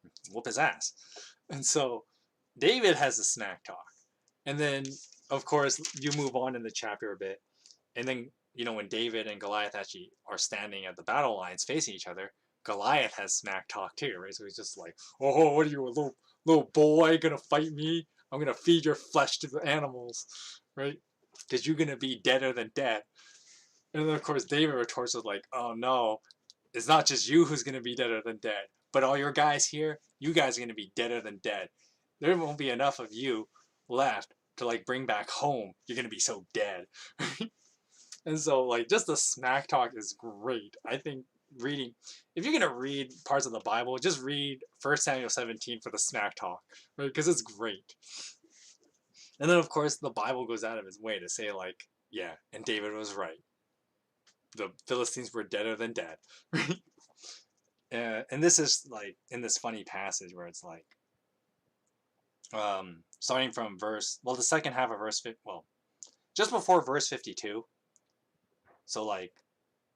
and whoop his ass. And so David has a smack talk. And then, of course, you move on in the chapter a bit. And then, you know, when David and Goliath actually are standing at the battle lines facing each other, Goliath has smack talk too, right? So he's just like, oh, what are you, a little boy, gonna fight me? I'm gonna feed your flesh to the animals, right? Because you're gonna be deader than dead. And then, of course, David retorts with like, oh no, it's not just you who's gonna be deader than dead, but all your guys here, you guys are gonna be deader than dead. There won't be enough of you left to like bring back home. You're gonna be so dead. And so, like, just the smack talk is great. I think reading, if you're gonna read parts of the Bible, just read 1 Samuel 17 for the smack talk, right? Because it's great. And then, of course, the Bible goes out of its way to say, like, yeah, and David was right. The Philistines were deader than dead, right? And this is like in this funny passage where it's like, starting from the second half of just before verse 52. So like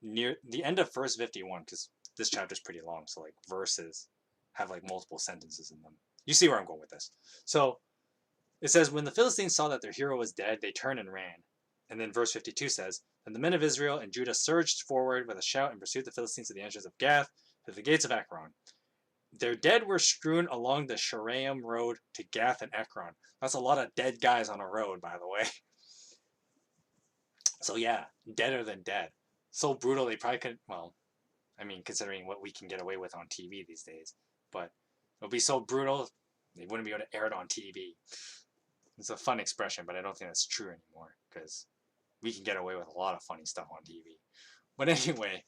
near the end of verse 51, because this chapter is pretty long, so like verses have like multiple sentences in them. You see where I'm going with this. So it says, when the Philistines saw that their hero was dead, they turned and ran. And then verse 52 says, then the men of Israel and Judah surged forward with a shout and pursued the Philistines to the entrance of Gath, to the gates of Ekron. Their dead were strewn along the Sharaim road to Gath and Ekron. That's a lot of dead guys on a road, by the way. So yeah, deader than dead. So brutal they probably couldn't, well, I mean, considering what we can get away with on TV these days. But it would be so brutal, they wouldn't be able to air it on TV. It's a fun expression, but I don't think that's true anymore, because we can get away with a lot of funny stuff on TV. But anyway,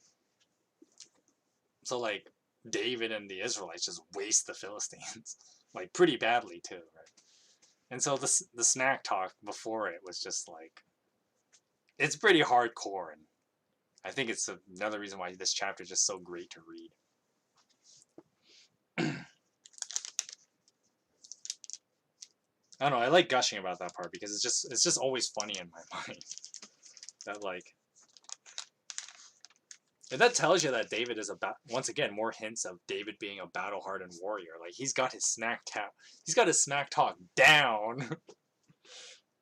so like David and the Israelites just waste the Philistines, like pretty badly too, right? And so the smack talk before it was just like, it's pretty hardcore, and I think it's another reason why this chapter is just so great to read. I don't know, I like gushing about that part because it's just always funny in my mind. That like, and that tells you that David is once again, more hints of David being a battle-hardened warrior. Like he's got his smack talk down.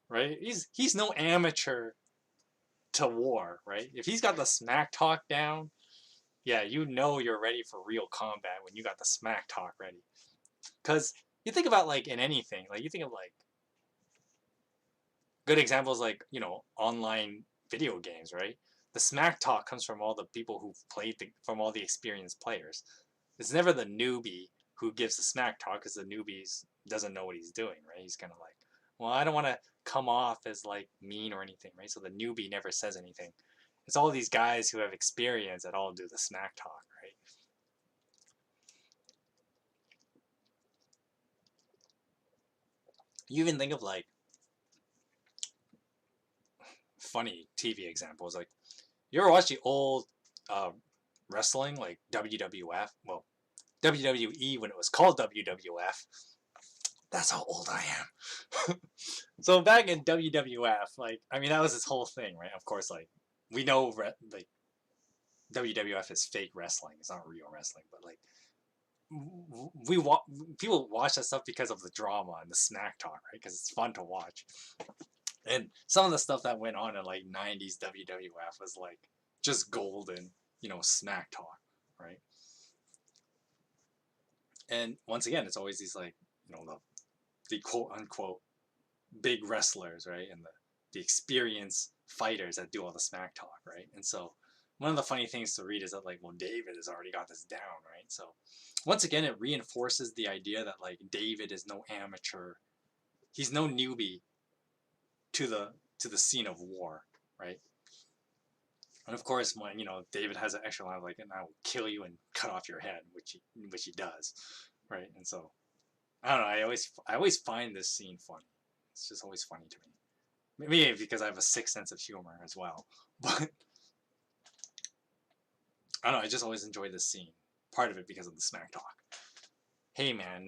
Right? He's no amateur to war, right? If he's got the smack talk down, yeah, you know you're ready for real combat when you got the smack talk ready. Because you think about like in anything, like you think of like good examples like, you know, online video games, right? The smack talk comes from all the people who've played from all the experienced players. It's never the newbie who gives the smack talk, because the newbie doesn't know what he's doing, right? He's kind of like, well, I don't want to come off as like mean or anything, right? So the newbie never says anything. It's all these guys who have experience that all do the smack talk, right? You even think of like funny TV examples, like you ever watch the old wrestling, like WWF? Well, WWE when it was called WWF. That's how old I am. So back in WWF, like, I mean, that was this whole thing, right? Of course, like, we know, like, WWF is fake wrestling. It's not real wrestling, but, like, people watch that stuff because of the drama and the smack talk, right? Because it's fun to watch. And some of the stuff that went on in, like, 90s WWF was, like, just golden, you know, smack talk, right? And once again, it's always these, like, you know, the quote unquote big wrestlers, right? And the experienced fighters that do all the smack talk, right? And so one of the funny things to read is that like, well, David has already got this down, right? So once again, it reinforces the idea that like David is no amateur, he's no newbie to the scene of war, right? And of course, when David has an extra line like, "And I will kill you and cut off your head," which he does, right? And so I don't know. I always find this scene funny. It's just always funny to me. Maybe because I have a sick sense of humor as well, but I don't know. I just always enjoy this scene. Part of it because of the smack talk. Hey man,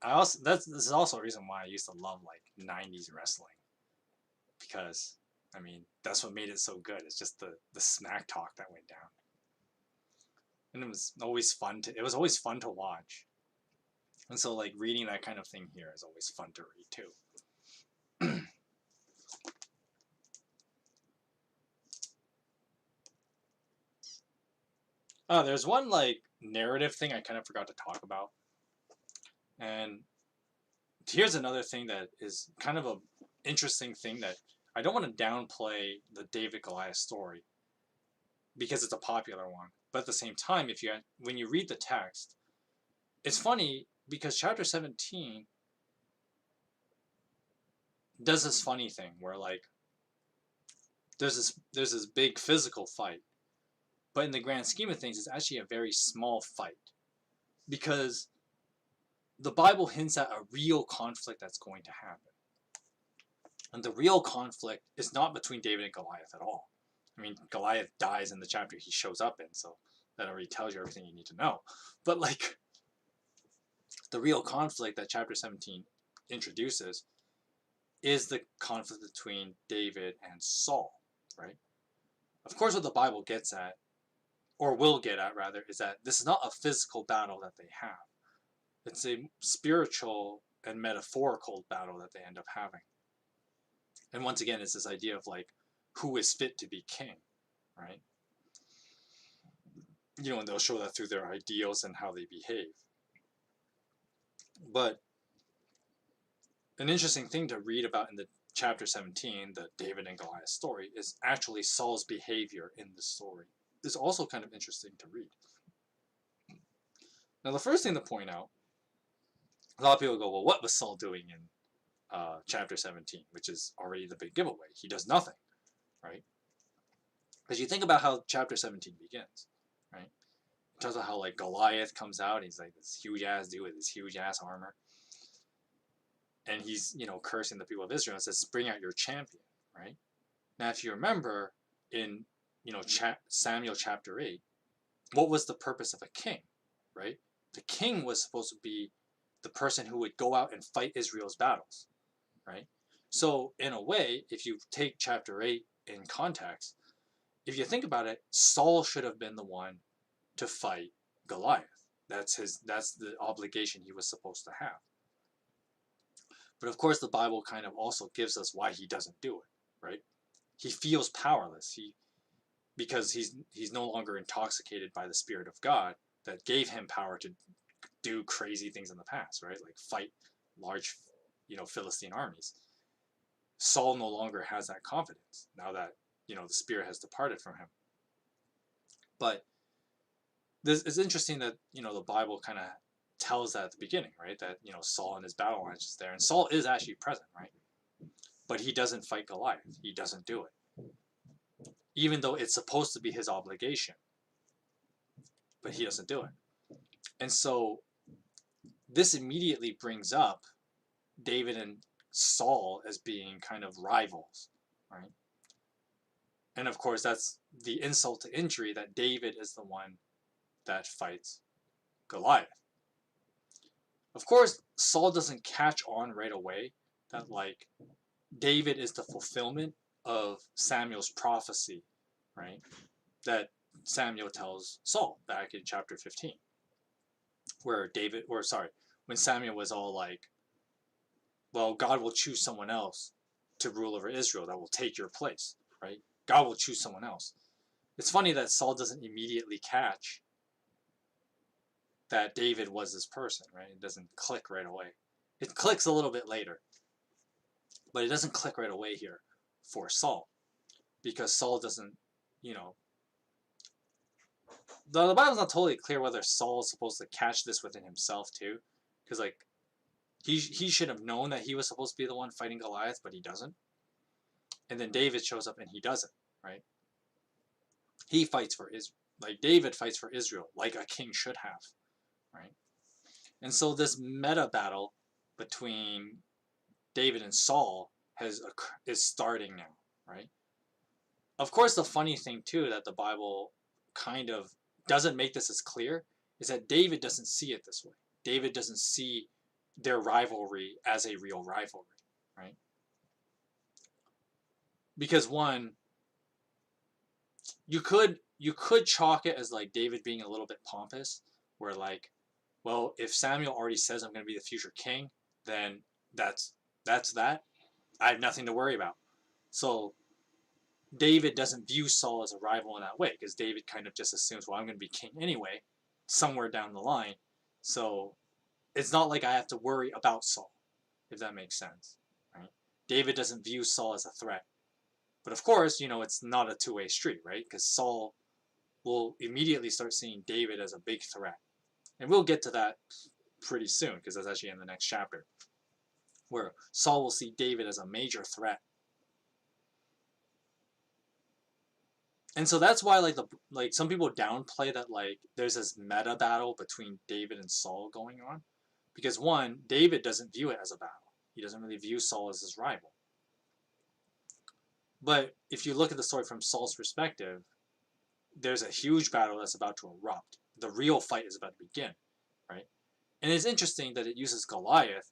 this is also a reason why I used to love like '90s wrestling, because I mean that's what made it so good. It's just the smack talk that went down, and it was always fun to watch. And so like reading that kind of thing here is always fun to read too. There's one like narrative thing I kind of forgot to talk about, and here's another thing that is kind of a interesting thing that I don't want to downplay the David Goliath story because it's a popular one. But at the same time, when you read the text, it's funny because chapter 17 does this funny thing where like there's this big physical fight, but in the grand scheme of things, it's actually a very small fight because the Bible hints at a real conflict that's going to happen. And the real conflict is not between David and Goliath at all. I mean, Goliath dies in the chapter he shows up in, so that already tells you everything you need to know. But like, the real conflict that chapter 17 introduces is the conflict between David and Saul, right? Of course, what the Bible gets at, or will get at rather, is that this is not a physical battle that they have. It's a spiritual and metaphorical battle that they end up having. And once again, it's this idea of like, who is fit to be king, right? And they'll show that through their ideals and how they behave. But an interesting thing to read about in the chapter 17, the David and Goliath story, is actually Saul's behavior in the story. It's also kind of interesting to read. Now, the first thing to point out, a lot of people go, well, what was Saul doing in chapter 17, which is already the big giveaway? He does nothing, right? Because you think about how chapter 17 begins, right? It talks about how like Goliath comes out, and he's like this huge ass dude with this huge ass armor, and he's cursing the people of Israel and says, "Bring out your champion," right? Now, if you remember in Samuel chapter 8, what was the purpose of a king, right? The king was supposed to be the person who would go out and fight Israel's battles, right? So in a way, if you take chapter 8 in context, if you think about it, Saul should have been the one to fight Goliath. That's the obligation he was supposed to have. But of course, the Bible kind of also gives us why he doesn't do it, right? He feels powerless. Because he's no longer intoxicated by the Spirit of God that gave him power to do crazy things in the past, right? Like fight large, Philistine armies. Saul no longer has that confidence now that the Spirit has departed from him. But this is interesting that the Bible kind of tells that at the beginning, right? That Saul and his battle lines is there, and Saul is actually present, right? But he doesn't fight Goliath. He doesn't do it, even though it's supposed to be his obligation. But he doesn't do it. And so this immediately brings up David and Saul as being kind of rivals, right? And of course, that's the insult to injury that David is the one that fights Goliath. Of course, Saul doesn't catch on right away that like David is the fulfillment of Samuel's prophecy, right? That Samuel tells Saul back in chapter 15, when Samuel was all like, well, God will choose someone else to rule over Israel that will take your place, right? God will choose someone else. It's funny that Saul doesn't immediately catch that David was this person, right? It doesn't click right away. It clicks a little bit later, but it doesn't click right away here for Saul, because Saul doesn't, the Bible's not totally clear whether Saul's supposed to catch this within himself too, because like he should have known that he was supposed to be the one fighting Goliath, but he doesn't. And then David shows up and he doesn't, right? He fights for Israel, like David fights for Israel, like a king should have, right? And so this meta battle between David and Saul is starting now, right? Of course, the funny thing too that the Bible kind of doesn't make this as clear is that David doesn't see it this way. David doesn't see their rivalry as a real rivalry, right? Because one, you could chalk it as like David being a little bit pompous, where like, well, if Samuel already says I'm going to be the future king, then that's that. I have nothing to worry about. So David doesn't view Saul as a rival in that way, because David kind of just assumes, well, I'm going to be king anyway, somewhere down the line. So it's not like I have to worry about Saul, if that makes sense, right? David doesn't view Saul as a threat. But of course, it's not a two-way street, right? Because Saul will immediately start seeing David as a big threat. And we'll get to that pretty soon, because that's actually in the next chapter, where Saul will see David as a major threat. And so that's why like some people downplay that like there's this meta battle between David and Saul going on, because one, David doesn't view it as a battle. He doesn't really view Saul as his rival. But if you look at the story from Saul's perspective, there's a huge battle that's about to erupt. The real fight is about to begin, right? And it's interesting that it uses Goliath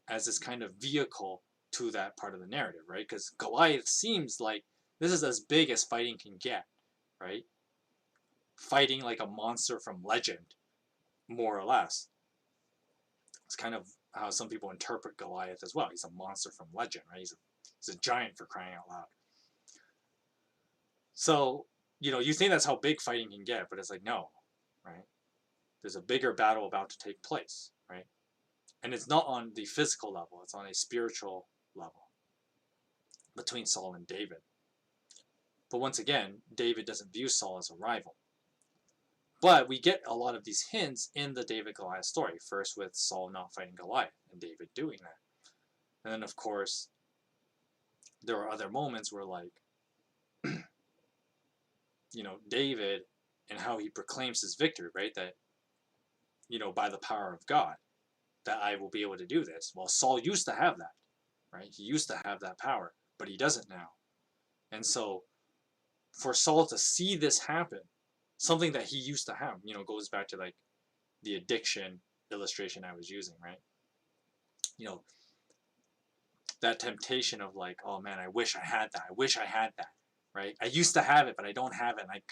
as this kind of vehicle to that part of the narrative, right? Because Goliath seems like this is as big as fighting can get, right? Fighting like a monster from legend, more or less. It's kind of how some people interpret Goliath as well. He's a monster from legend, right? He's a giant, for crying out loud. So, you think that's how big fighting can get, but it's like, no, right? There's a bigger battle about to take place, right? And it's not on the physical level, it's on a spiritual level between Saul and David. But once again, David doesn't view Saul as a rival. But we get a lot of these hints in the David Goliath story. First with Saul not fighting Goliath and David doing that. And then, of course, there are other moments where, like, David and how he proclaims his victory, right? That, by the power of God, that I will be able to do this. Well, Saul used to have that, right? He used to have that power, but he doesn't now. And so for Saul to see this happen, something that he used to have, goes back to like the addiction illustration I was using, right? That temptation of like, oh man, I wish I had that. I wish I had that, right? I used to have it, but I don't have it. And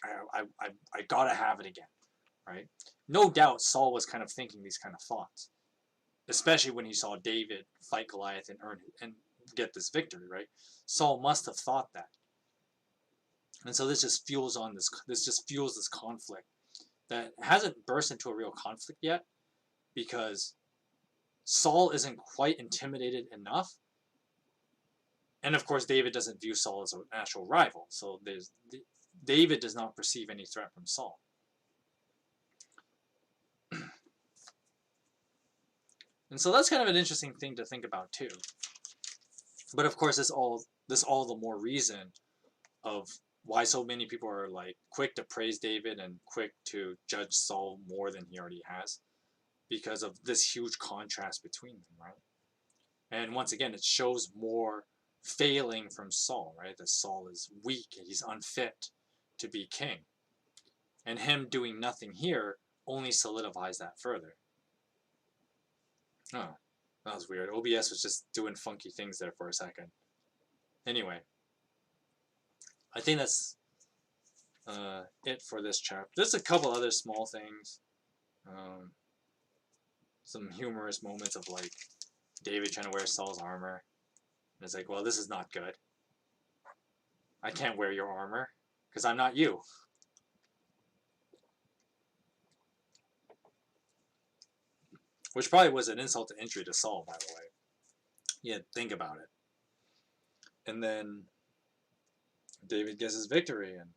I gotta have it again, right? No doubt Saul was kind of thinking these kind of thoughts, especially when he saw David fight Goliath and get this victory, right? Saul must have thought that. And so this just fuels this conflict that hasn't burst into a real conflict yet, because Saul isn't quite intimidated enough. And of course, David doesn't view Saul as an actual rival. So David does not perceive any threat from Saul. And so that's kind of an interesting thing to think about too. But of course, this all the more reason of why so many people are like quick to praise David and quick to judge Saul more than he already has, because of this huge contrast between them, right? And once again, it shows more failing from Saul, right? That Saul is weak and he's unfit to be king. And him doing nothing here only solidifies that further. Oh, that was weird. OBS was just doing funky things there for a second. Anyway, I think that's it for this chapter. Just a couple other small things. Some humorous moments of like David trying to wear Saul's armor. And it's like, well, this is not good. I can't wear your armor because I'm not you. Which probably was an insult to injury to Saul, by the way. Yeah, think about it. And then David gets his victory, and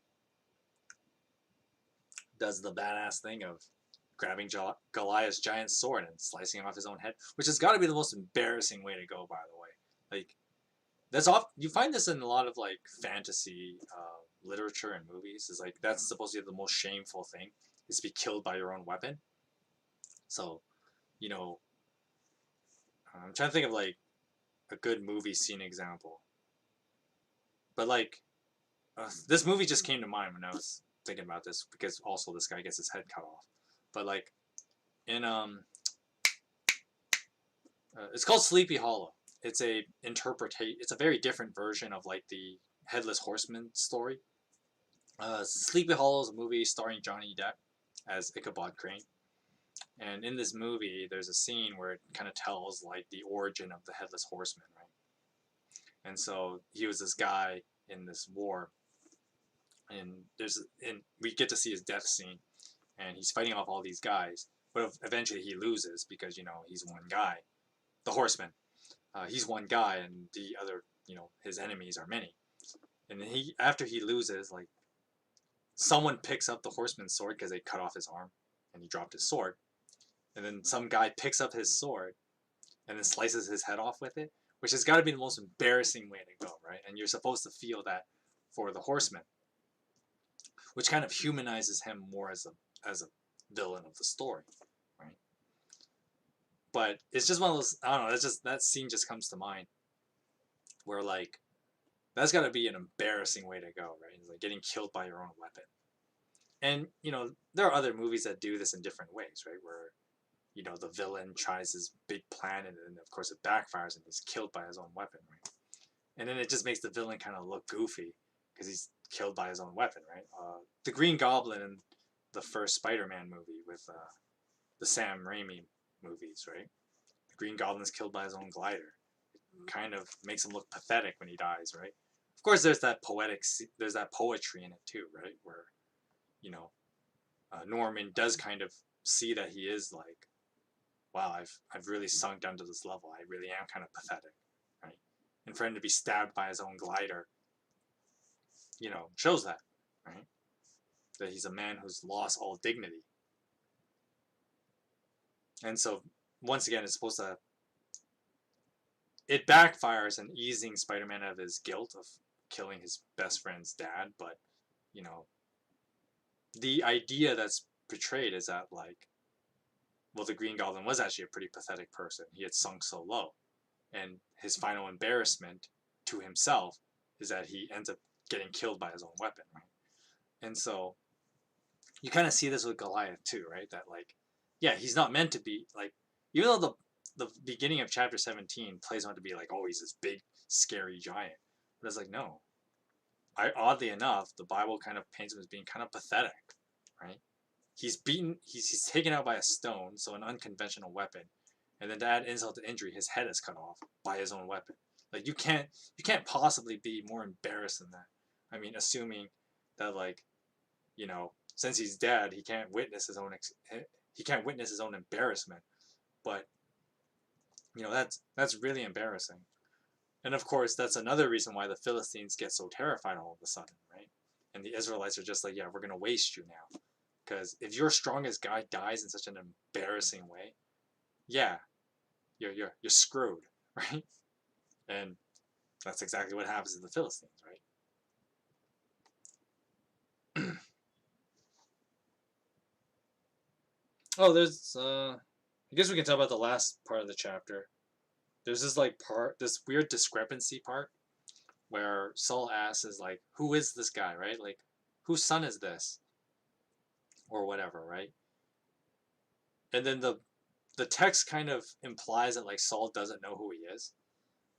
does the badass thing of grabbing Goliath's giant sword and slicing off his own head, which has got to be the most embarrassing way to go, by the way. Like, that's off. You find this in a lot of like fantasy literature and movies. Is like that's supposed to be the most shameful thing, is to be killed by your own weapon. So, you know, I'm trying to think of like a good movie scene example. But like, this movie just came to mind when I was thinking about this, because also this guy gets his head cut off. But like in it's called Sleepy Hollow. It's a interpretate. It's a very different version of like the Headless Horseman story. Sleepy Hollow is a movie starring Johnny Depp as Ichabod Crane. And in this movie, there's a scene where it kind of tells like the origin of the Headless Horseman, right? And so he was this guy in this war, and we get to see his death scene, and he's fighting off all these guys, but eventually he loses because he's one guy, the Horseman. He's one guy, and the other, his enemies are many. And then after he loses, like someone picks up the Horseman's sword because they cut off his arm, and he dropped his sword. And then some guy picks up his sword and then slices his head off with it, which has got to be the most embarrassing way to go, right? And you're supposed to feel that for the Horseman, which kind of humanizes him more as a villain of the story, right? But it's just one of those, I don't know, that scene just comes to mind where like that's got to be an embarrassing way to go, right? It's like getting killed by your own weapon. And there are other movies that do this in different ways, right? Where the villain tries his big plan, and then of course it backfires and he's killed by his own weapon, right? And then it just makes the villain kind of look goofy because he's killed by his own weapon, right? The Green Goblin in the first Spider-Man movie with the Sam Raimi movies, right? The Green Goblin's killed by his own glider. It kind of makes him look pathetic when he dies, right? Of course, there's that poetry in it too, right? Where Norman does kind of see that he is like, wow, I've really sunk down to this level. I really am kind of pathetic, right? And for him to be stabbed by his own glider, shows that, right? That he's a man who's lost all dignity. And so, once again, it backfires in easing Spider-Man out of his guilt of killing his best friend's dad, but, the idea that's portrayed is that, like, well, the Green Goblin was actually a pretty pathetic person. He had sunk so low. And his final embarrassment to himself is that he ends up getting killed by his own weapon, right? And so you kind of see this with Goliath too, right? That like, yeah, he's not meant to be like, even though the beginning of chapter 17 plays on to be like, oh, he's this big, scary giant. But it's like, no. Oddly enough, the Bible kind of paints him as being kind of pathetic, right? He's taken out by a stone, so an unconventional weapon, and then to add insult to injury, his head is cut off by his own weapon. Like you can't possibly be more embarrassed than that. I mean, assuming that like, since he's dead, he can't witness his own embarrassment. But that's really embarrassing. And of course, that's another reason why the Philistines get so terrified all of a sudden, right? And the Israelites are just like, yeah, we're gonna waste you now. Because if your strongest guy dies in such an embarrassing way, yeah, you're screwed, right? And that's exactly what happens to the Philistines, right? Oh, there's I guess we can talk about the last part of the chapter. There's this weird discrepancy part where Saul asks is like, who is this guy, right? Like, whose son is this? Or whatever, right? And then the text kind of implies that like Saul doesn't know who he is,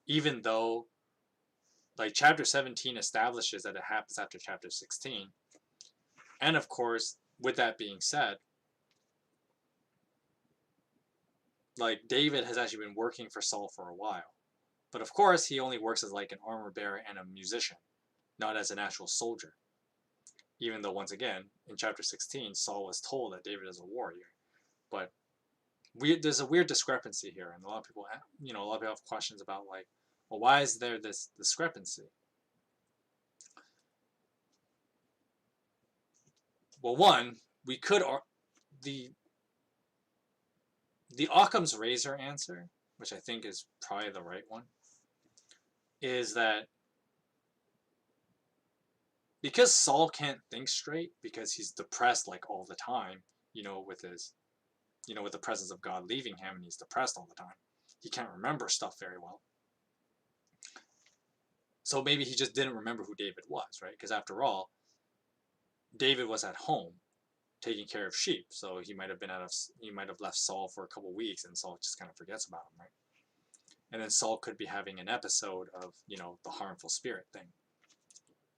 even though like chapter 17 establishes that it happens after chapter 16. And of course, with that being said, like David has actually been working for Saul for a while. But of course, he only works as like an armor bearer and a musician, not as an actual soldier. Even though, once again, in chapter 16, Saul was told that David is a warrior. But there's a weird discrepancy here, and a lot of people have questions about like, well, why is there this discrepancy? Well, one, we could the the Occam's razor answer, which I think is probably the right one, is that because Saul can't think straight because he's depressed like all the time, with his, with the presence of God leaving him and he's depressed all the time. He can't remember stuff very well. So maybe he just didn't remember who David was, right? Because after all, David was at home taking care of sheep, so he might have left Saul for a couple weeks, and Saul just kind of forgets about him, right? And then Saul could be having an episode of the harmful spirit thing.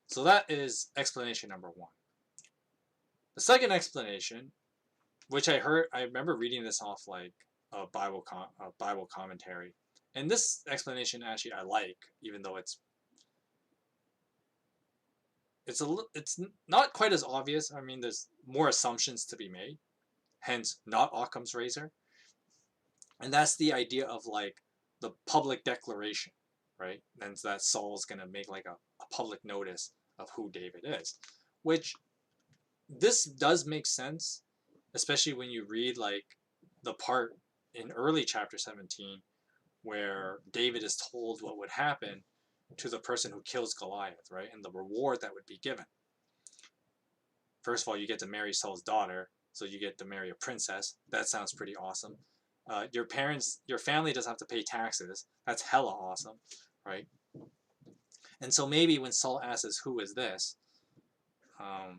So that is explanation number one. The second explanation, which I remember reading this off like a Bible commentary, and this explanation actually I like, even though it's not quite as obvious. I mean, there's more assumptions to be made, hence not Occam's razor, and that's the idea of like the public declaration, right? And that Saul's gonna make like a public notice of who David is, which this does make sense, especially when you read like the part in early chapter 17 where David is told what would happen to the person who kills Goliath, right? And the reward that would be given. First of all, you get to marry Saul's daughter, so you get to marry a princess. That sounds pretty awesome. Your family doesn't have to pay taxes. That's hella awesome, right? And so maybe when Saul asks, "Who is this?"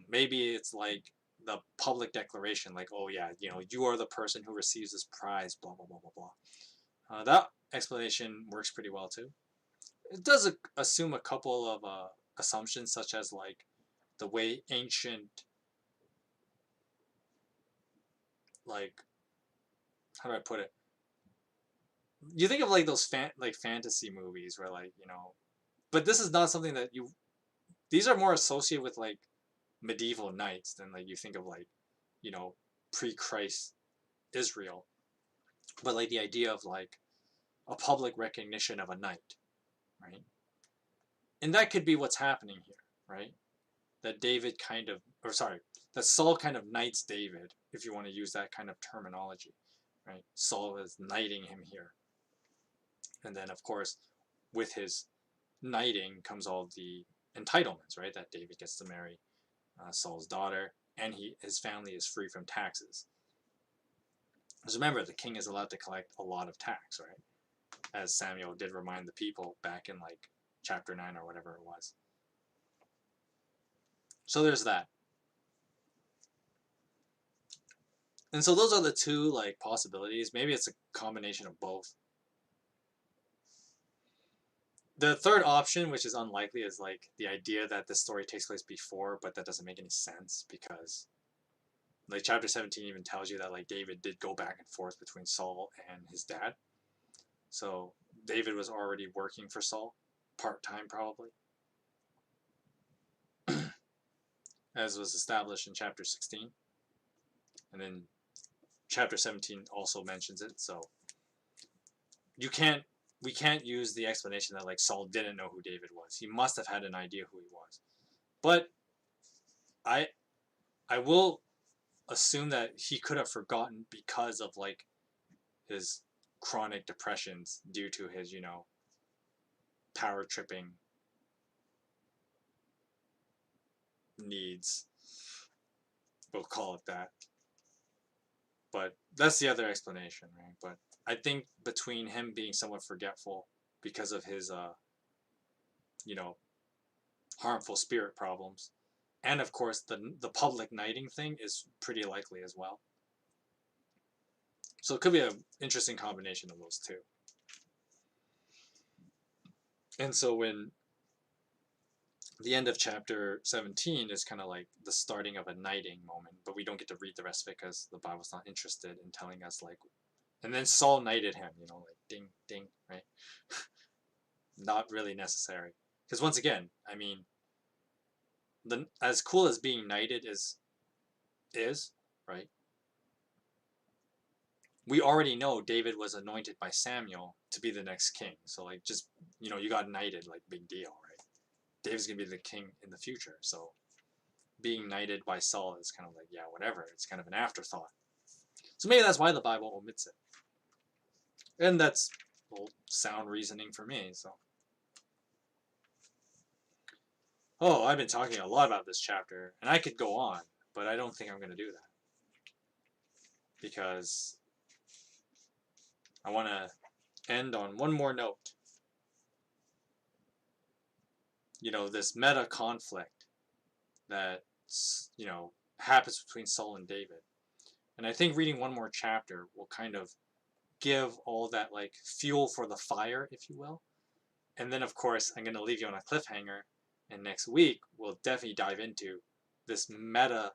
Maybe it's like the public declaration, like, "Oh yeah, you are the person who receives this prize." Blah blah blah blah blah. That explanation works pretty well too. It does assume a couple of assumptions, such as like the way ancient, like, how do I put it? You think of like those fantasy movies where like but this is not something that these are more associated with like medieval knights than like you think of like pre-Christ Israel, but like the idea of like a public recognition of a knight, right? And that could be what's happening here, right? That David kind of, or sorry, that Saul kind of knights David, if you want to use that kind of terminology, right? Saul is knighting him here. And then, of course, with his knighting comes all the entitlements, right? That David gets to marry Saul's daughter, and his family is free from taxes. Because remember, the king is allowed to collect a lot of tax, right? As Samuel did remind the people back in like chapter 9 or whatever it was. So there's that. And so those are the two like possibilities. Maybe it's a combination of both. The third option, which is unlikely, is like the idea that this story takes place before, but that doesn't make any sense because like chapter 17 even tells you that like David did go back and forth between Saul and his dad. So David was already working for Saul, part-time probably, as was established in chapter 16. And then chapter 17 also mentions it, so we can't use the explanation that like Saul didn't know who David was. He must have had an idea who he was. But I will assume that he could have forgotten because of like his chronic depressions due to his, power tripping needs. We'll call it that. But that's the other explanation, right? But I think between him being somewhat forgetful because of his harmful spirit problems, and of course the public knighting thing is pretty likely as well. So it could be an interesting combination of those two. And so when the end of chapter 17 is kind of like the starting of a knighting moment, but we don't get to read the rest of it because the Bible's not interested in telling us like, and then Saul knighted him, like ding, ding, right? Not really necessary. Because once again, I mean, as cool as being knighted is, right? We already know David was anointed by Samuel to be the next king. So like just, you got knighted, like big deal, right? David's going to be the king in the future. So being knighted by Saul is kind of like, yeah, whatever. It's kind of an afterthought. So maybe that's why the Bible omits it. And that's, well, sound reasoning for me, so. Oh, I've been talking a lot about this chapter, and I could go on, but I don't think I'm going to do that. Because I want to end on one more note. You know, this meta conflict that, you know, happens between Saul and David. And I think reading one more chapter will kind of give all that, like, fuel for the fire, if you will. And then, of course, I'm going to leave you on a cliffhanger. And next week, we'll definitely dive into this meta,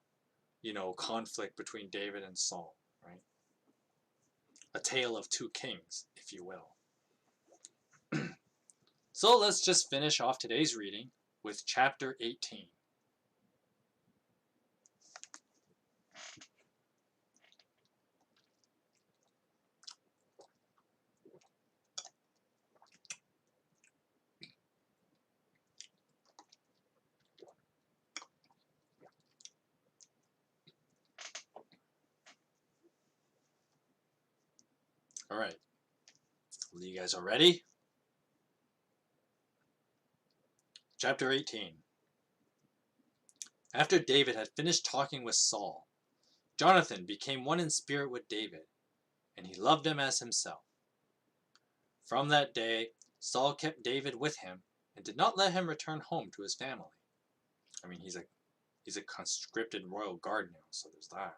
you know, conflict between David and Saul, right? A tale of two kings, if you will. So let's just finish off today's reading with chapter 18. All right. You guys are ready? Chapter 18. After David had finished talking with Saul, Jonathan became one in spirit with David, and he loved him as himself. From that day, Saul kept David with him and did not let him return home to his family. I mean, he's a conscripted royal guard now, so there's that.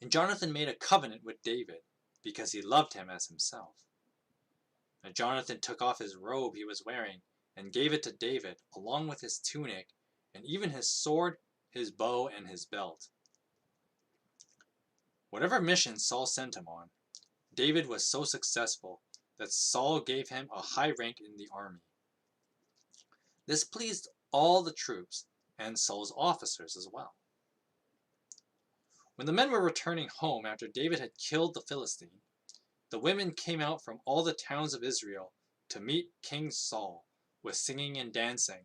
And Jonathan made a covenant with David because he loved him as himself. And Jonathan took off his robe he was wearing and gave it to David along with his tunic and even his sword, his bow, and his belt. Whatever mission Saul sent him on, David was so successful that Saul gave him a high rank in the army. This pleased all the troops and Saul's officers as well. When the men were returning home after David had killed the Philistine, the women came out from all the towns of Israel to meet King Saul with singing and dancing.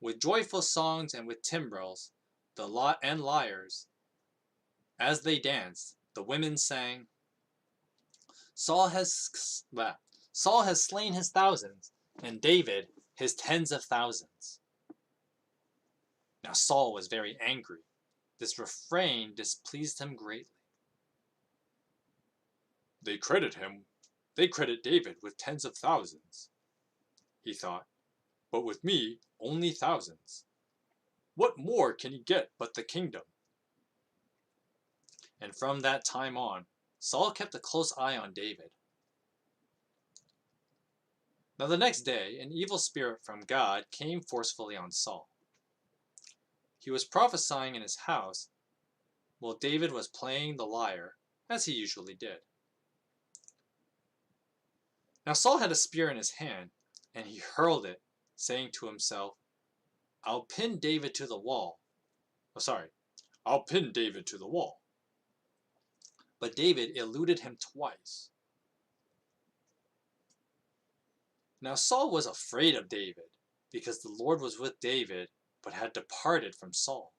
With joyful songs and with timbrels and lyres, as they danced, the women sang, Saul has slain his thousands, and David his tens of thousands. Now Saul was very angry. This refrain displeased him greatly. They credit David with tens of thousands, he thought, but with me only thousands. What more can he get but the kingdom? And from that time on, Saul kept a close eye on David. Now the next day, an evil spirit from God came forcefully on Saul. He was prophesying in his house while David was playing the lyre, as he usually did. Now Saul had a spear in his hand, and he hurled it, saying to himself, I'll pin David to the wall. I'll pin David to the wall. But David eluded him twice. Now Saul was afraid of David, because the Lord was with David, but had departed from Saul.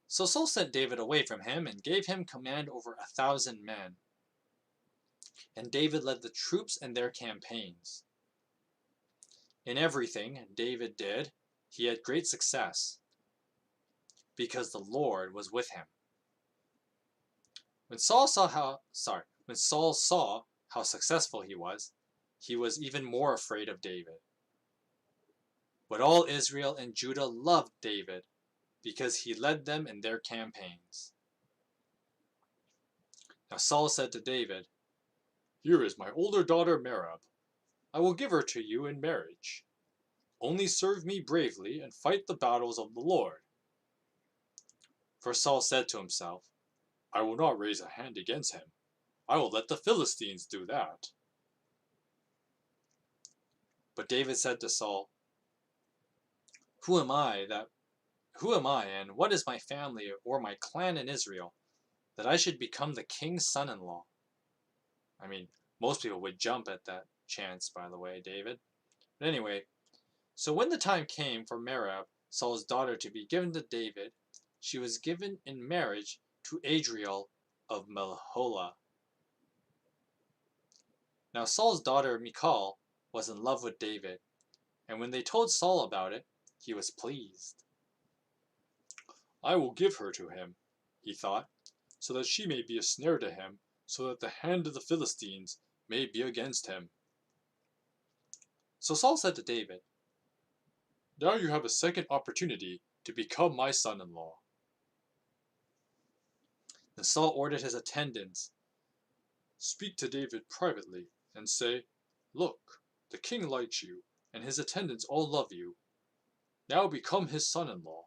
So Saul sent David away from him and gave him command over 1,000 men. And David led the troops in their campaigns. In everything David did, he had great success, because the Lord was with him. When Saul saw how successful he was even more afraid of David. But all Israel and Judah loved David, because he led them in their campaigns. Now Saul said to David, Here is my older daughter Merab. I will give her to you in marriage. Only serve me bravely and fight the battles of the Lord. For Saul said to himself, I will not raise a hand against him. I will let the Philistines do that. But David said to Saul, Who am I, and what is my family or my clan in Israel, that I should become the king's son-in-law? I mean, most people would jump at that chance, by the way, David. But anyway, So when the time came for Merab, Saul's daughter, to be given to David, she was given in marriage to Adriel of Melholah. Now Saul's daughter Michal was in love with David, and when they told Saul about it, he was pleased. I will give her to him, he thought, so that she may be a snare to him, so that the hand of the Philistines may be against him. So Saul said to David, now you have a second opportunity to become my son-in-law. Then Saul ordered his attendants, speak to David privately, and say, look, the king likes you, and his attendants all love you. Now become his son-in-law.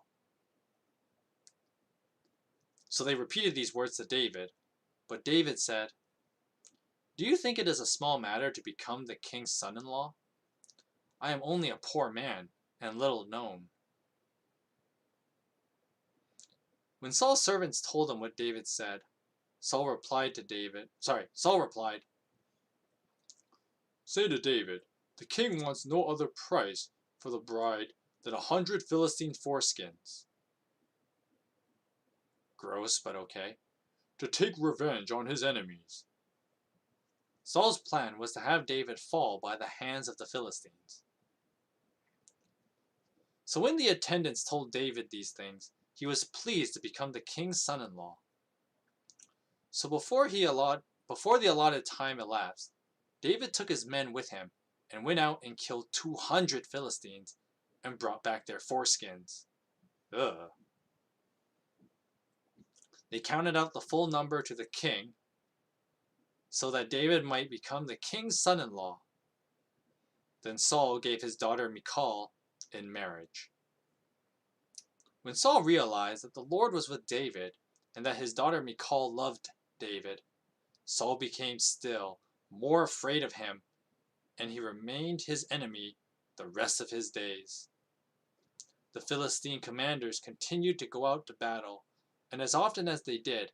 So they repeated these words to David, but David said, do you think it is a small matter to become the king's son-in-law? I am only a poor man, and little known. When Saul's servants told him what David said, Saul replied, say to David, the king wants no other price for the bride than 100 Philistine foreskins. Gross, but okay. To take revenge on his enemies. Saul's plan was to have David fall by the hands of the Philistines. So when the attendants told David these things, he was pleased to become the king's son-in-law. So before the allotted time elapsed, David took his men with him and went out and killed 200 Philistines and brought back their foreskins. Ugh. They counted out the full number to the king so that David might become the king's son-in-law. Then Saul gave his daughter Michal in marriage. When Saul realized that the Lord was with David and that his daughter Michal loved David, Saul became still more afraid of him, and he remained his enemy the rest of his days. The Philistine commanders continued to go out to battle, and as often as they did,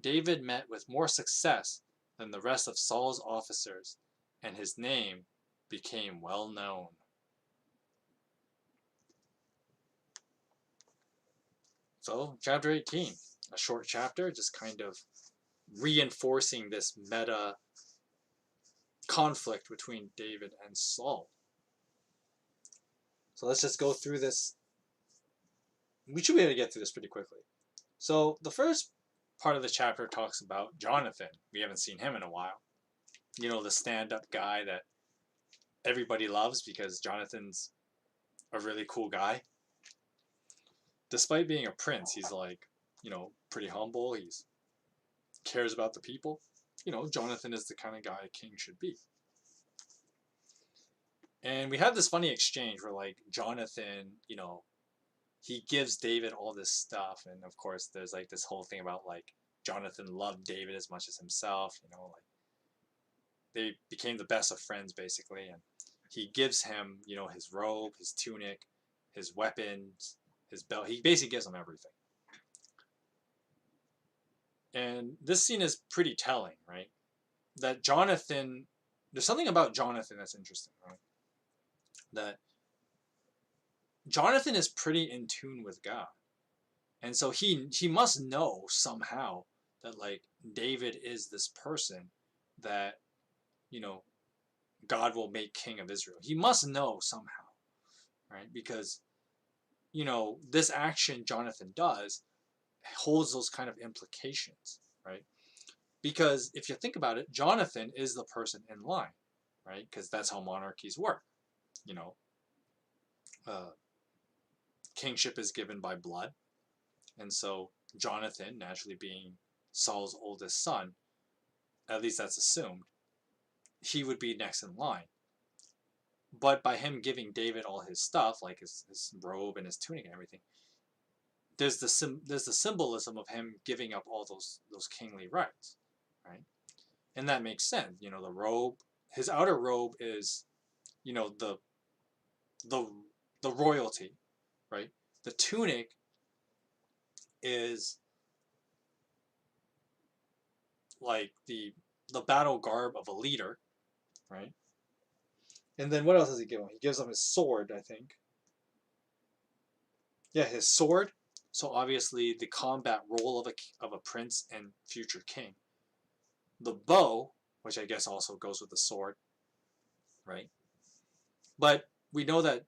David met with more success than the rest of Saul's officers, and his name became well known. So, chapter 18, a short chapter, just kind of reinforcing this meta conflict between David and Saul. So let's just go through this. We should be able to get through this pretty quickly. So the first part of the chapter talks about Jonathan. We haven't seen him in a while. You know, the stand-up guy that everybody loves because Jonathan's a really cool guy. Despite being a prince, he's like, you know, pretty humble. He's cares about the people. You know, Jonathan is the kind of guy a king should be. And we have this funny exchange where, like, Jonathan, you know, he gives David all this stuff. And, of course, there's, like, this whole thing about, like, Jonathan loved David as much as himself. You know, like, they became the best of friends, basically. And he gives him, you know, his robe, his tunic, his weapons, his belt. He basically gives him everything. And this scene is pretty telling, right? That Jonathan, there's something about Jonathan that's interesting, right? That Jonathan is pretty in tune with God. And so he must know somehow that, like, David is this person that, you know, God will make king of Israel. He must know somehow, right? Because, you know, this action Jonathan does holds those kind of implications, right? Because if you think about it, Jonathan is the person in line, right? Because that's how monarchies work. You know, kingship is given by blood. And so Jonathan, naturally being Saul's oldest son, at least that's assumed, he would be next in line. But by him giving David all his stuff, like his robe and his tunic and everything, there's the symbolism of him giving up all those kingly rights, right? And that makes sense. You know, the robe, his outer robe is, you know, the royalty, right? The tunic is like the battle garb of a leader, right? And then what else does he give him? He gives him his sword, I think. Yeah, his sword. So obviously the combat role of a prince and future king. The bow, which I guess also goes with the sword, right? But we know that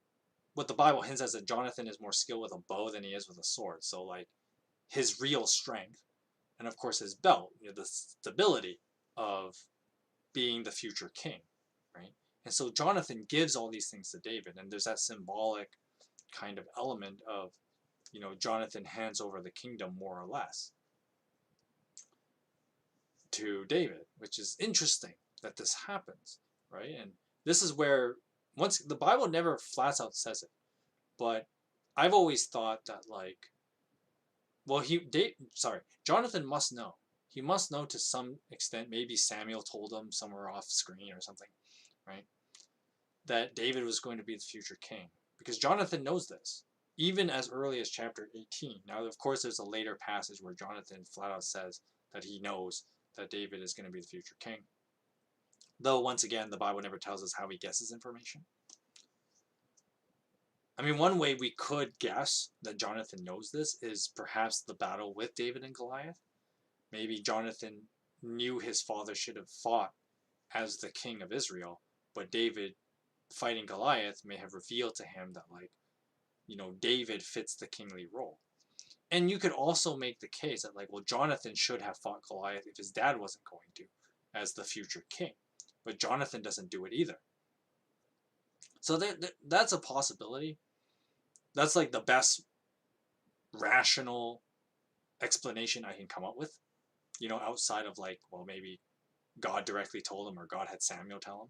what the Bible hints at is that Jonathan is more skilled with a bow than he is with a sword. So like his real strength, and of course his belt, the stability of being the future king, right? And so Jonathan gives all these things to David, and there's that symbolic kind of element of, Jonathan hands over the kingdom more or less to David, which is interesting that this happens, right? And this is where, once the Bible never flat out says it, but I've always thought that like, well, Jonathan must know. He must know to some extent. Maybe Samuel told him somewhere off screen or something, right? That David was going to be the future king, because Jonathan knows this even as early as chapter 18. Now, of course, there's a later passage where Jonathan flat out says that he knows that David is going to be the future king. Though, once again, the Bible never tells us how he gets his information. I mean, one way we could guess that Jonathan knows this is perhaps the battle with David and Goliath. Maybe Jonathan knew his father should have fought as the king of Israel, but David fighting Goliath may have revealed to him that, like, David fits the kingly role. And you could also make the case that, like, well, Jonathan should have fought Goliath if his dad wasn't going to, as the future king. But Jonathan doesn't do it either. So that's a possibility. That's like the best rational explanation I can come up with, outside of like, well, maybe God directly told him or God had Samuel tell him,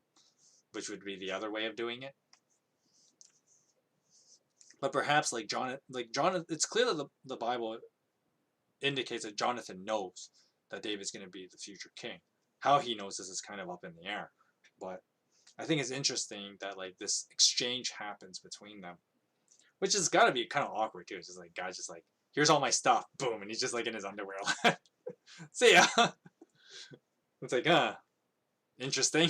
which would be the other way of doing it. But perhaps like Jonathan, it's clear that the Bible indicates that Jonathan knows that David's going to be the future king. How he knows this is kind of up in the air, but I think it's interesting that like this exchange happens between them, which has got to be kind of awkward too. It's just like guy's just like, here's all my stuff, boom, and he's just like in his underwear. See ya. It's like, interesting.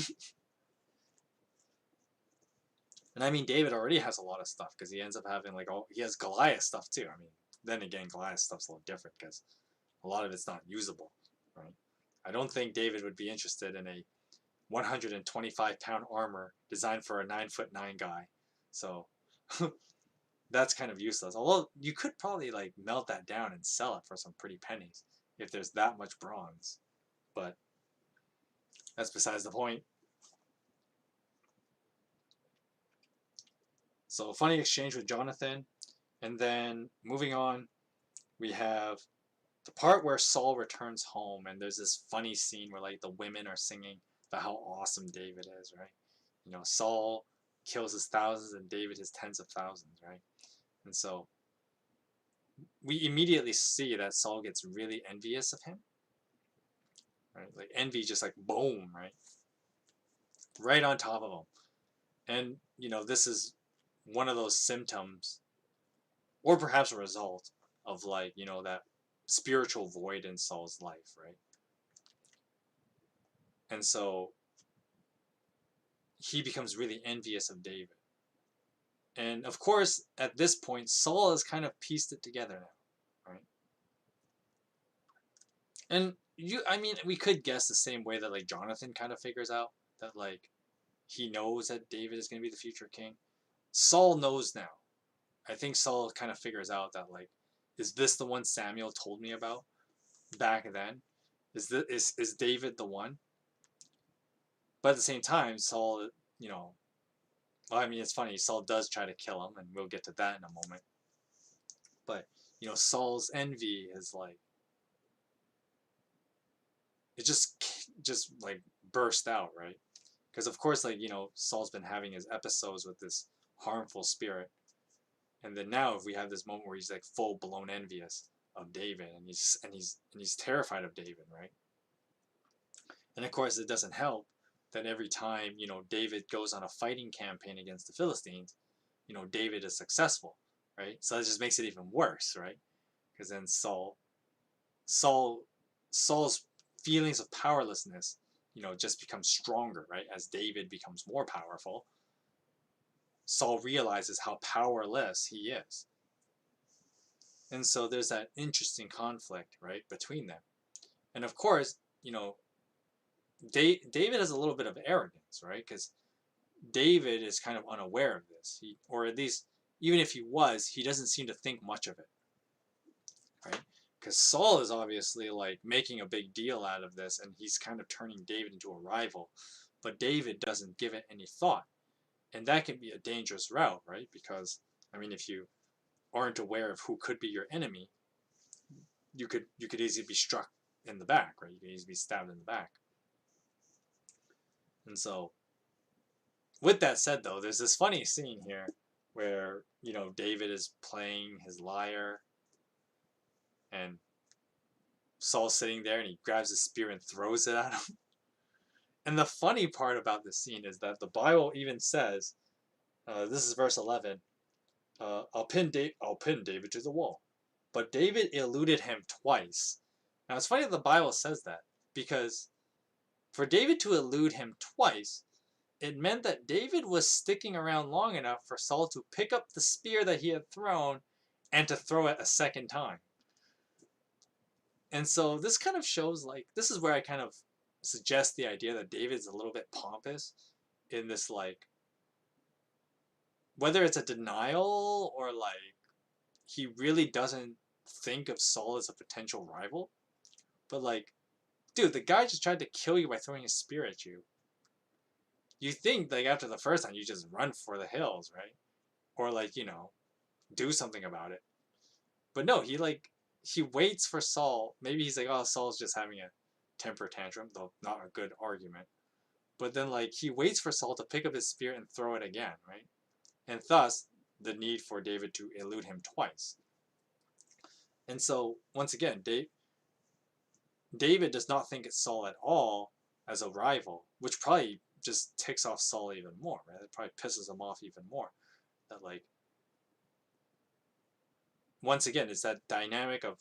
And I mean, David already has a lot of stuff because he ends up having like he has Goliath stuff too. I mean, then again, Goliath stuff's a little different because a lot of it's not usable, right? I don't think David would be interested in a 125-pound armor designed for a 9'9" guy. So that's kind of useless. Although you could probably like melt that down and sell it for some pretty pennies if there's that much bronze. But that's besides the point. So funny exchange with Jonathan. And then moving on, we have the part where Saul returns home, and there's this funny scene where like the women are singing about how awesome David is, right? Saul kills his thousands and David his tens of thousands, right? And so we immediately see that Saul gets really envious of him, right? Like envy just like boom, right on top of him. And this is one of those symptoms, or perhaps a result of like that spiritual void in Saul's life, right? And so he becomes really envious of David. And of course, at this point, Saul has kind of pieced it together now, right? And I mean, we could guess the same way that like Jonathan kind of figures out that like he knows that David is going to be the future king. Saul knows now. I think Saul kind of figures out that like, is this the one Samuel told me about back then? Is David the one? But at the same time, Saul, well, I mean, it's funny. Saul does try to kill him, and we'll get to that in a moment. But Saul's envy is like, it just like burst out, right? Because of course, like Saul's been having his episodes with this harmful spirit, and then now if we have this moment where he's like full blown envious of David, and he's terrified of David, right? And of course, it doesn't help that every time David goes on a fighting campaign against the Philistines, David is successful, right? So that just makes it even worse, right? Because then Saul's feelings of powerlessness, just becomes stronger, right? As David becomes more powerful, Saul realizes how powerless he is. And so there's that interesting conflict, right, between them. And of course, David has a little bit of arrogance, right? Because David is kind of unaware of this. Or at least, even if he was, he doesn't seem to think much of it, right? Because Saul is obviously like making a big deal out of this, and he's kind of turning David into a rival. But David doesn't give it any thought. And that can be a dangerous route, right? Because, I mean, if you aren't aware of who could be your enemy, you could easily be struck in the back, right? You could easily be stabbed in the back. And so, with that said, though, there's this funny scene here where, David is playing his lyre and Saul's sitting there and he grabs his spear and throws it at him. And the funny part about this scene is that the Bible even says, this is verse 11, I'll pin David to the wall. But David eluded him twice. Now it's funny that the Bible says that, because for David to elude him twice, it meant that David was sticking around long enough for Saul to pick up the spear that he had thrown and to throw it a second time. And so this kind of shows, like, this is where I kind of suggest the idea that David's a little bit pompous in this, like, whether it's a denial or, like, he really doesn't think of Saul as a potential rival. But, like, dude, the guy just tried to kill you by throwing a spear at you. You think, like, after the first time, you just run for the hills, right? Or, like, do something about it. But no, he waits for Saul. Maybe he's like, oh, Saul's just having a temper tantrum, though not a good argument. But then, like, he waits for Saul to pick up his spear and throw it again, right? And thus, the need for David to elude him twice. And so, once again, David does not think it's Saul at all as a rival, which probably just ticks off Saul even more, right? It probably pisses him off even more. That, like, once again, it's that dynamic of,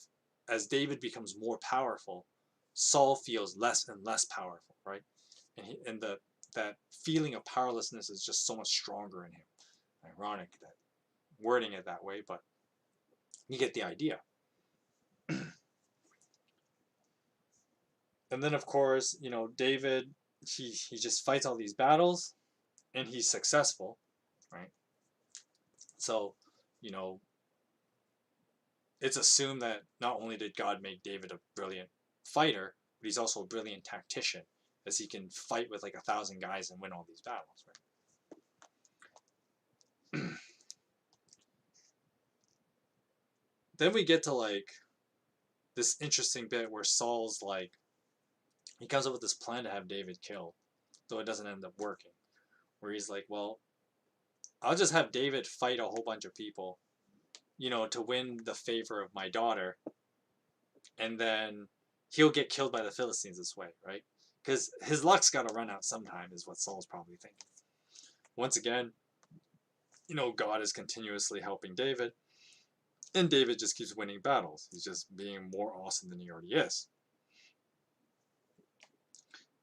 as David becomes more powerful, Saul feels less and less powerful, right? And that feeling of powerlessness is just so much stronger in him. Ironic that wording it that way, but you get the idea. And then, of course, David, he just fights all these battles, and he's successful, right? So, it's assumed that not only did God make David a brilliant fighter, but he's also a brilliant tactician, as he can fight with like 1,000 guys and win all these battles, right? Then we get to, like, this interesting bit where Saul's like, he comes up with this plan to have David killed, though it doesn't end up working. Where he's like, well, I'll just have David fight a whole bunch of people, to win the favor of my daughter, and then he'll get killed by the Philistines this way, right? Because his luck's got to run out sometime, is what Saul's probably thinking. Once again, God is continuously helping David, and David just keeps winning battles. He's just being more awesome than he already is.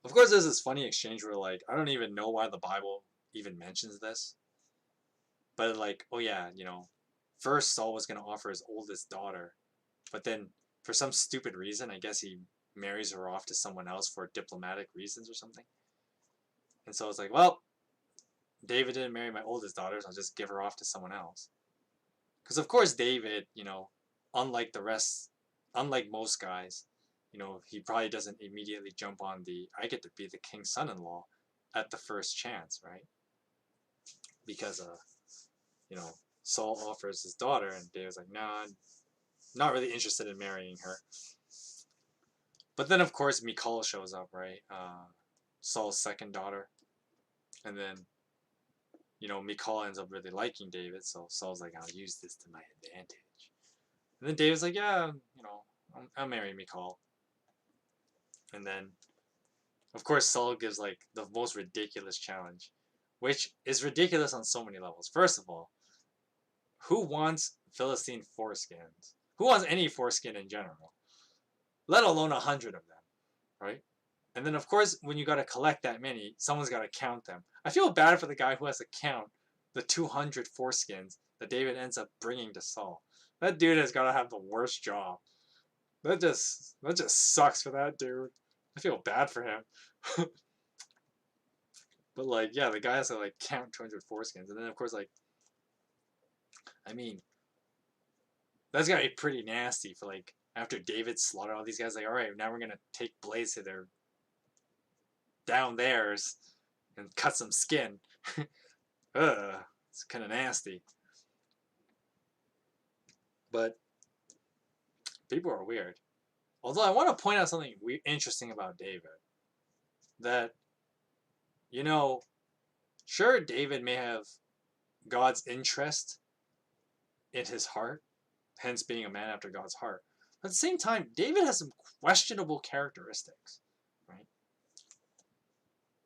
Of course, there's this funny exchange where, like, I don't even know why the Bible even mentions this, but, like, oh yeah, first Saul was going to offer his oldest daughter, but then for some stupid reason, I guess he marries her off to someone else for diplomatic reasons or something. And so it's like, well, David didn't marry my oldest daughter, so I'll just give her off to someone else. Because of course David, unlike most guys, he probably doesn't immediately jump on I get to be the king's son-in-law at the first chance, right? Because, Saul offers his daughter, and David's like, nah, not really interested in marrying her. But then, of course, Michal shows up, right? Saul's second daughter. And then, Michal ends up really liking David, so Saul's like, I'll use this to my advantage. And then David's like, yeah, I'll marry Michal. And then, of course, Saul gives, like, the most ridiculous challenge, which is ridiculous on so many levels. First of all, who wants Philistine foreskins? Who wants any foreskin in general? Let alone 100 of them, right? And then, of course, when you got to collect that many, someone's got to count them. I feel bad for the guy who has to count the 200 foreskins that David ends up bringing to Saul. That dude has got to have the worst job. That just sucks for that dude. I feel bad for him. But like, yeah, the guy has to like count 200 foreskins, and then of course, like, I mean, that's gotta be pretty nasty for like after David slaughtered all these guys. Like, all right, now we're gonna take blades to their down theirs and cut some skin. Ugh, it's kind of nasty. But people are weird. Although I want to point out something interesting about David. That, you know, sure, David may have God's interest in his heart, hence being a man after God's heart. But at the same time, David has some questionable characteristics, right?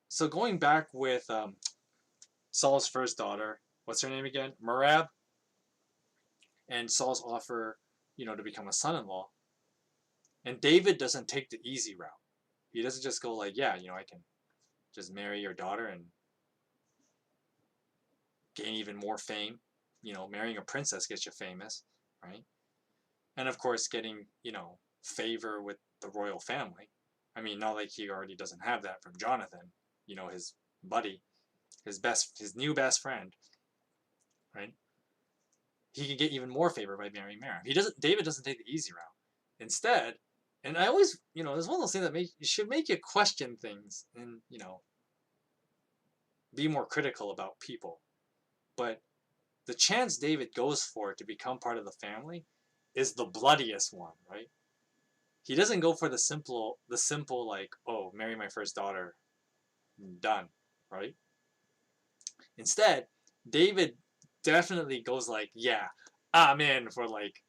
So going back with Saul's first daughter, what's her name again? Merab, and Saul's offer, to become a son-in-law. And David doesn't take the easy route. He doesn't just go like, yeah, I can just marry your daughter and gain even more fame. Marrying a princess gets you famous, right? And of course, getting, favor with the royal family. I mean, not like he already doesn't have that from Jonathan, his buddy, his new best friend, right? He can get even more favor by marrying Merab. David doesn't take the easy route. Instead, and I always, there's one of those things that should make you question things and, be more critical about people. But the chance David goes for to become part of the family is the bloodiest one, right? He doesn't go for the simple like, oh, marry my first daughter, done, right? Instead, David definitely goes like, yeah, I'm in for like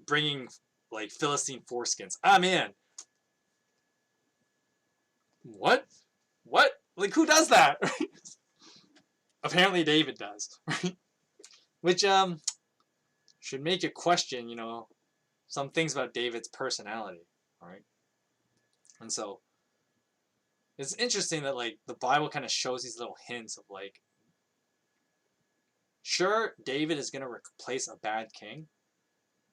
bringing like Philistine foreskins. I'm in. What? Like, who does that? Apparently David does, right? Which should make you question, some things about David's personality, right? And so it's interesting that like the Bible kind of shows these little hints of like, sure, David is going to replace a bad king,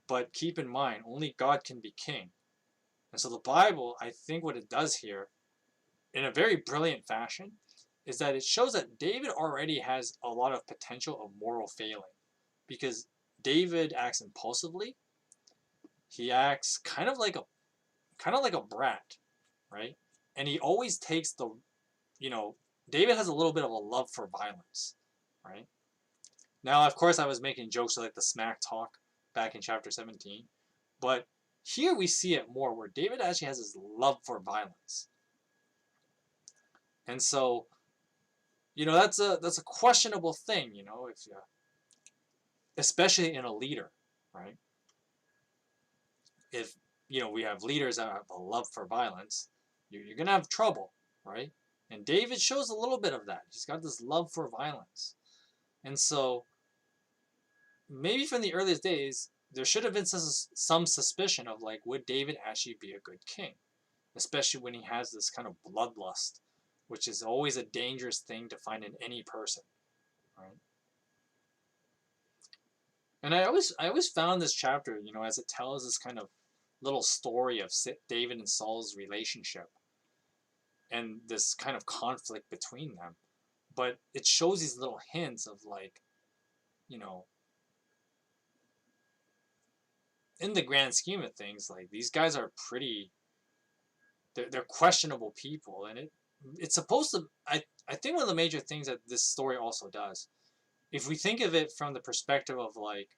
but keep in mind, only God can be king. And so the Bible, I think what it does here, in a very brilliant fashion, is that it shows that David already has a lot of potential of moral failing, because David acts impulsively. He acts kind of like a brat, right? And he always takes you know, David has a little bit of a love for violence, right? Now, of course, I was making jokes like the smack talk back in chapter 17, but here we see it more where David actually has his love for violence. And so, that's a questionable thing, if you, especially in a leader, right? If, we have leaders that have a love for violence, you're going to have trouble, right? And David shows a little bit of that. He's got this love for violence. And so, maybe from the earliest days, there should have been some suspicion of like, would David actually be a good king? Especially when he has this kind of bloodlust, which is always a dangerous thing to find in any person, right? And I always found this chapter, as it tells this kind of little story of David and Saul's relationship and this kind of conflict between them. But it shows these little hints of like, in the grand scheme of things, like these guys are they're questionable people, and it's supposed to. I think one of the major things that this story also does, if we think of it from the perspective of like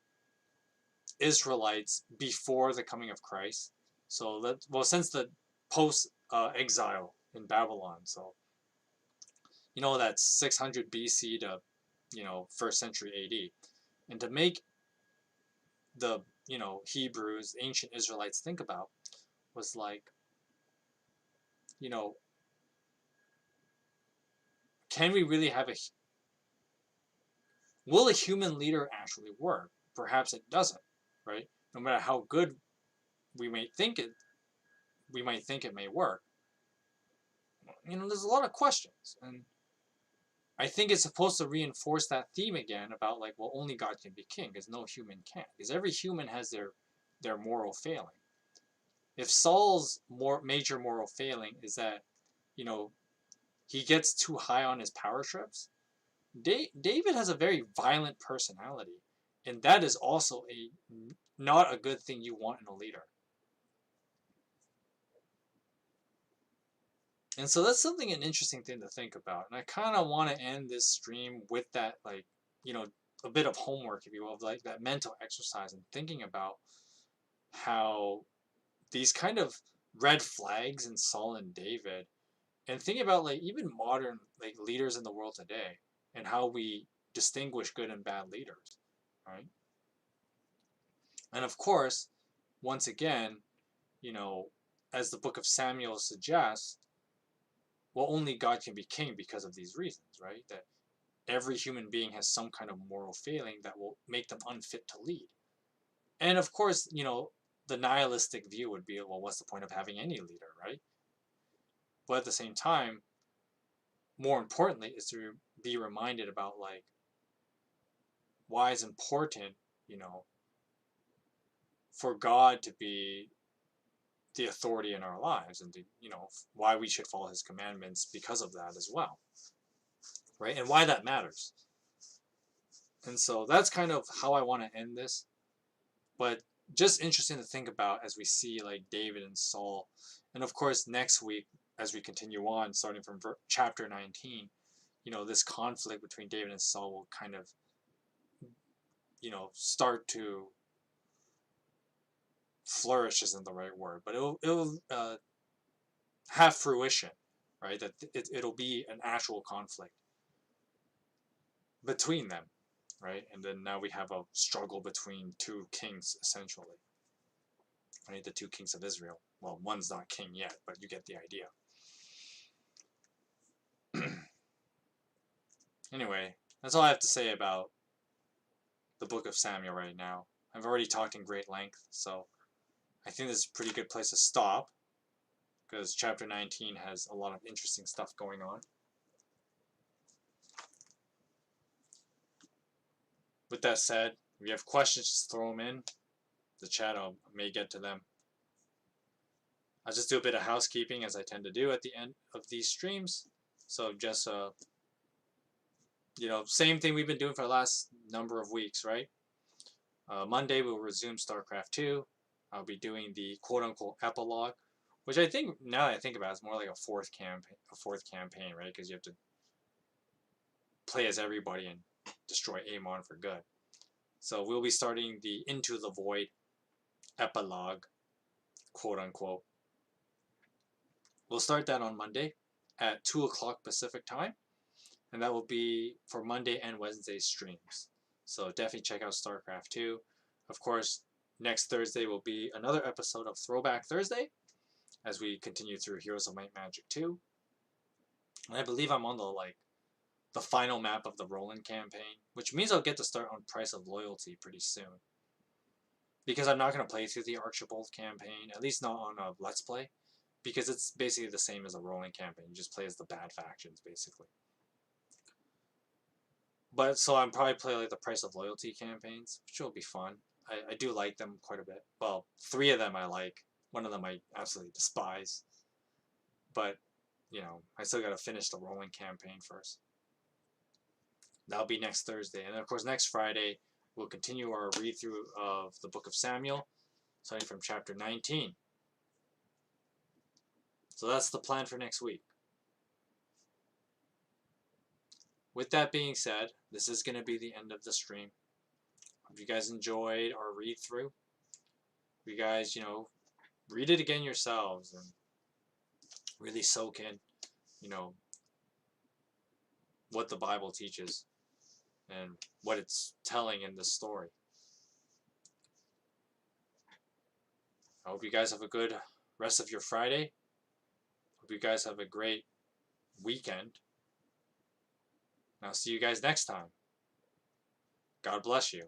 Israelites before the coming of Christ, so that since the post exile in Babylon, so that's 600 BC to first century AD, and to make the Hebrews, ancient Israelites think about was like, can we really have will a human leader actually work? Perhaps it doesn't, right? No matter how good we might think it may work. There's a lot of questions, and I think it's supposed to reinforce that theme again about like, well, only God can be king because no human can. Because every human has their moral failing. If Saul's major moral failing is that, you know, he gets too high on his power trips, David has a very violent personality, and that is also not a good thing you want in a leader. And so that's something an interesting thing to think about. And I kind of want to end this stream with that, like, you know, a bit of homework, if you will, like that mental exercise and thinking about how these kind of red flags in Saul and David, and thinking about like even modern like leaders in the world today and how we distinguish good and bad leaders, right? And of course, once again, you know, as the book of Samuel suggests, well, only God can be king because of these reasons, right? That every human being has some kind of moral failing that will make them unfit to lead. And of course, you know, the nihilistic view would be, well, what's the point of having any leader, right? But at the same time, more importantly, is to be reminded about like why it's important, you know, for God to be the authority in our lives, and to, you know, why we should follow his commandments because of that as well, right? And why that matters. And so that's kind of how I want to end this. But just interesting to think about as we see like David and Saul. And of course, next week, as we continue on, starting from chapter 19, you know, this conflict between David and Saul will kind of, you know, start to flourish isn't the right word, but it'll have fruition, right? That it'll be an actual conflict between them, right? And then now we have a struggle between two kings, essentially, right? The two kings of Israel. Well, one's not king yet, but you get the idea. Anyway, that's all I have to say about the book of Samuel right now. I've already talked in great length, so I think this is a pretty good place to stop, because chapter 19 has a lot of interesting stuff going on. With that said, if you have questions, just throw them in the chat. I may get to them. I'll just do a bit of housekeeping, as I tend to do at the end of these streams. So just, you know, same thing we've been doing for the last number of weeks, right? Monday we'll resume StarCraft 2. I'll be doing the quote-unquote epilogue, which I think, now that I think about it, it's more like a fourth campaign, right? Because you have to play as everybody and destroy Amon for good. So we'll be starting the Into the Void epilogue, quote-unquote. We'll start that on Monday at 2 o'clock Pacific time, and that will be for Monday and Wednesday streams. So definitely check out StarCraft 2. Of course, next Thursday will be another episode of Throwback Thursday, as we continue through Heroes of Might Magic 2. And I believe I'm on the final map of the Roland campaign, which means I'll get to start on Price of Loyalty pretty soon. Because I'm not going to play through the Archibald campaign, at least not on a Let's Play, because it's basically the same as a Roland campaign. You just play as the bad factions, basically. But so I'm probably play like the Price of Loyalty campaigns, which will be fun. I do like them quite a bit. Well, 3 of them I like. 1 of them I absolutely despise. But, you know, I still got to finish the Roland campaign first. That'll be next Thursday. And then, of course, next Friday, we'll continue our read-through of the Book of Samuel, starting from chapter 19. So that's the plan for next week. With that being said, this is going to be the end of the stream. Hope you guys enjoyed our read-through. You guys, you know, read it again yourselves and really soak in, you know, what the Bible teaches and what it's telling in this story. I hope you guys have a good rest of your Friday. Hope you guys have a great weekend. And I'll see you guys next time. God bless you.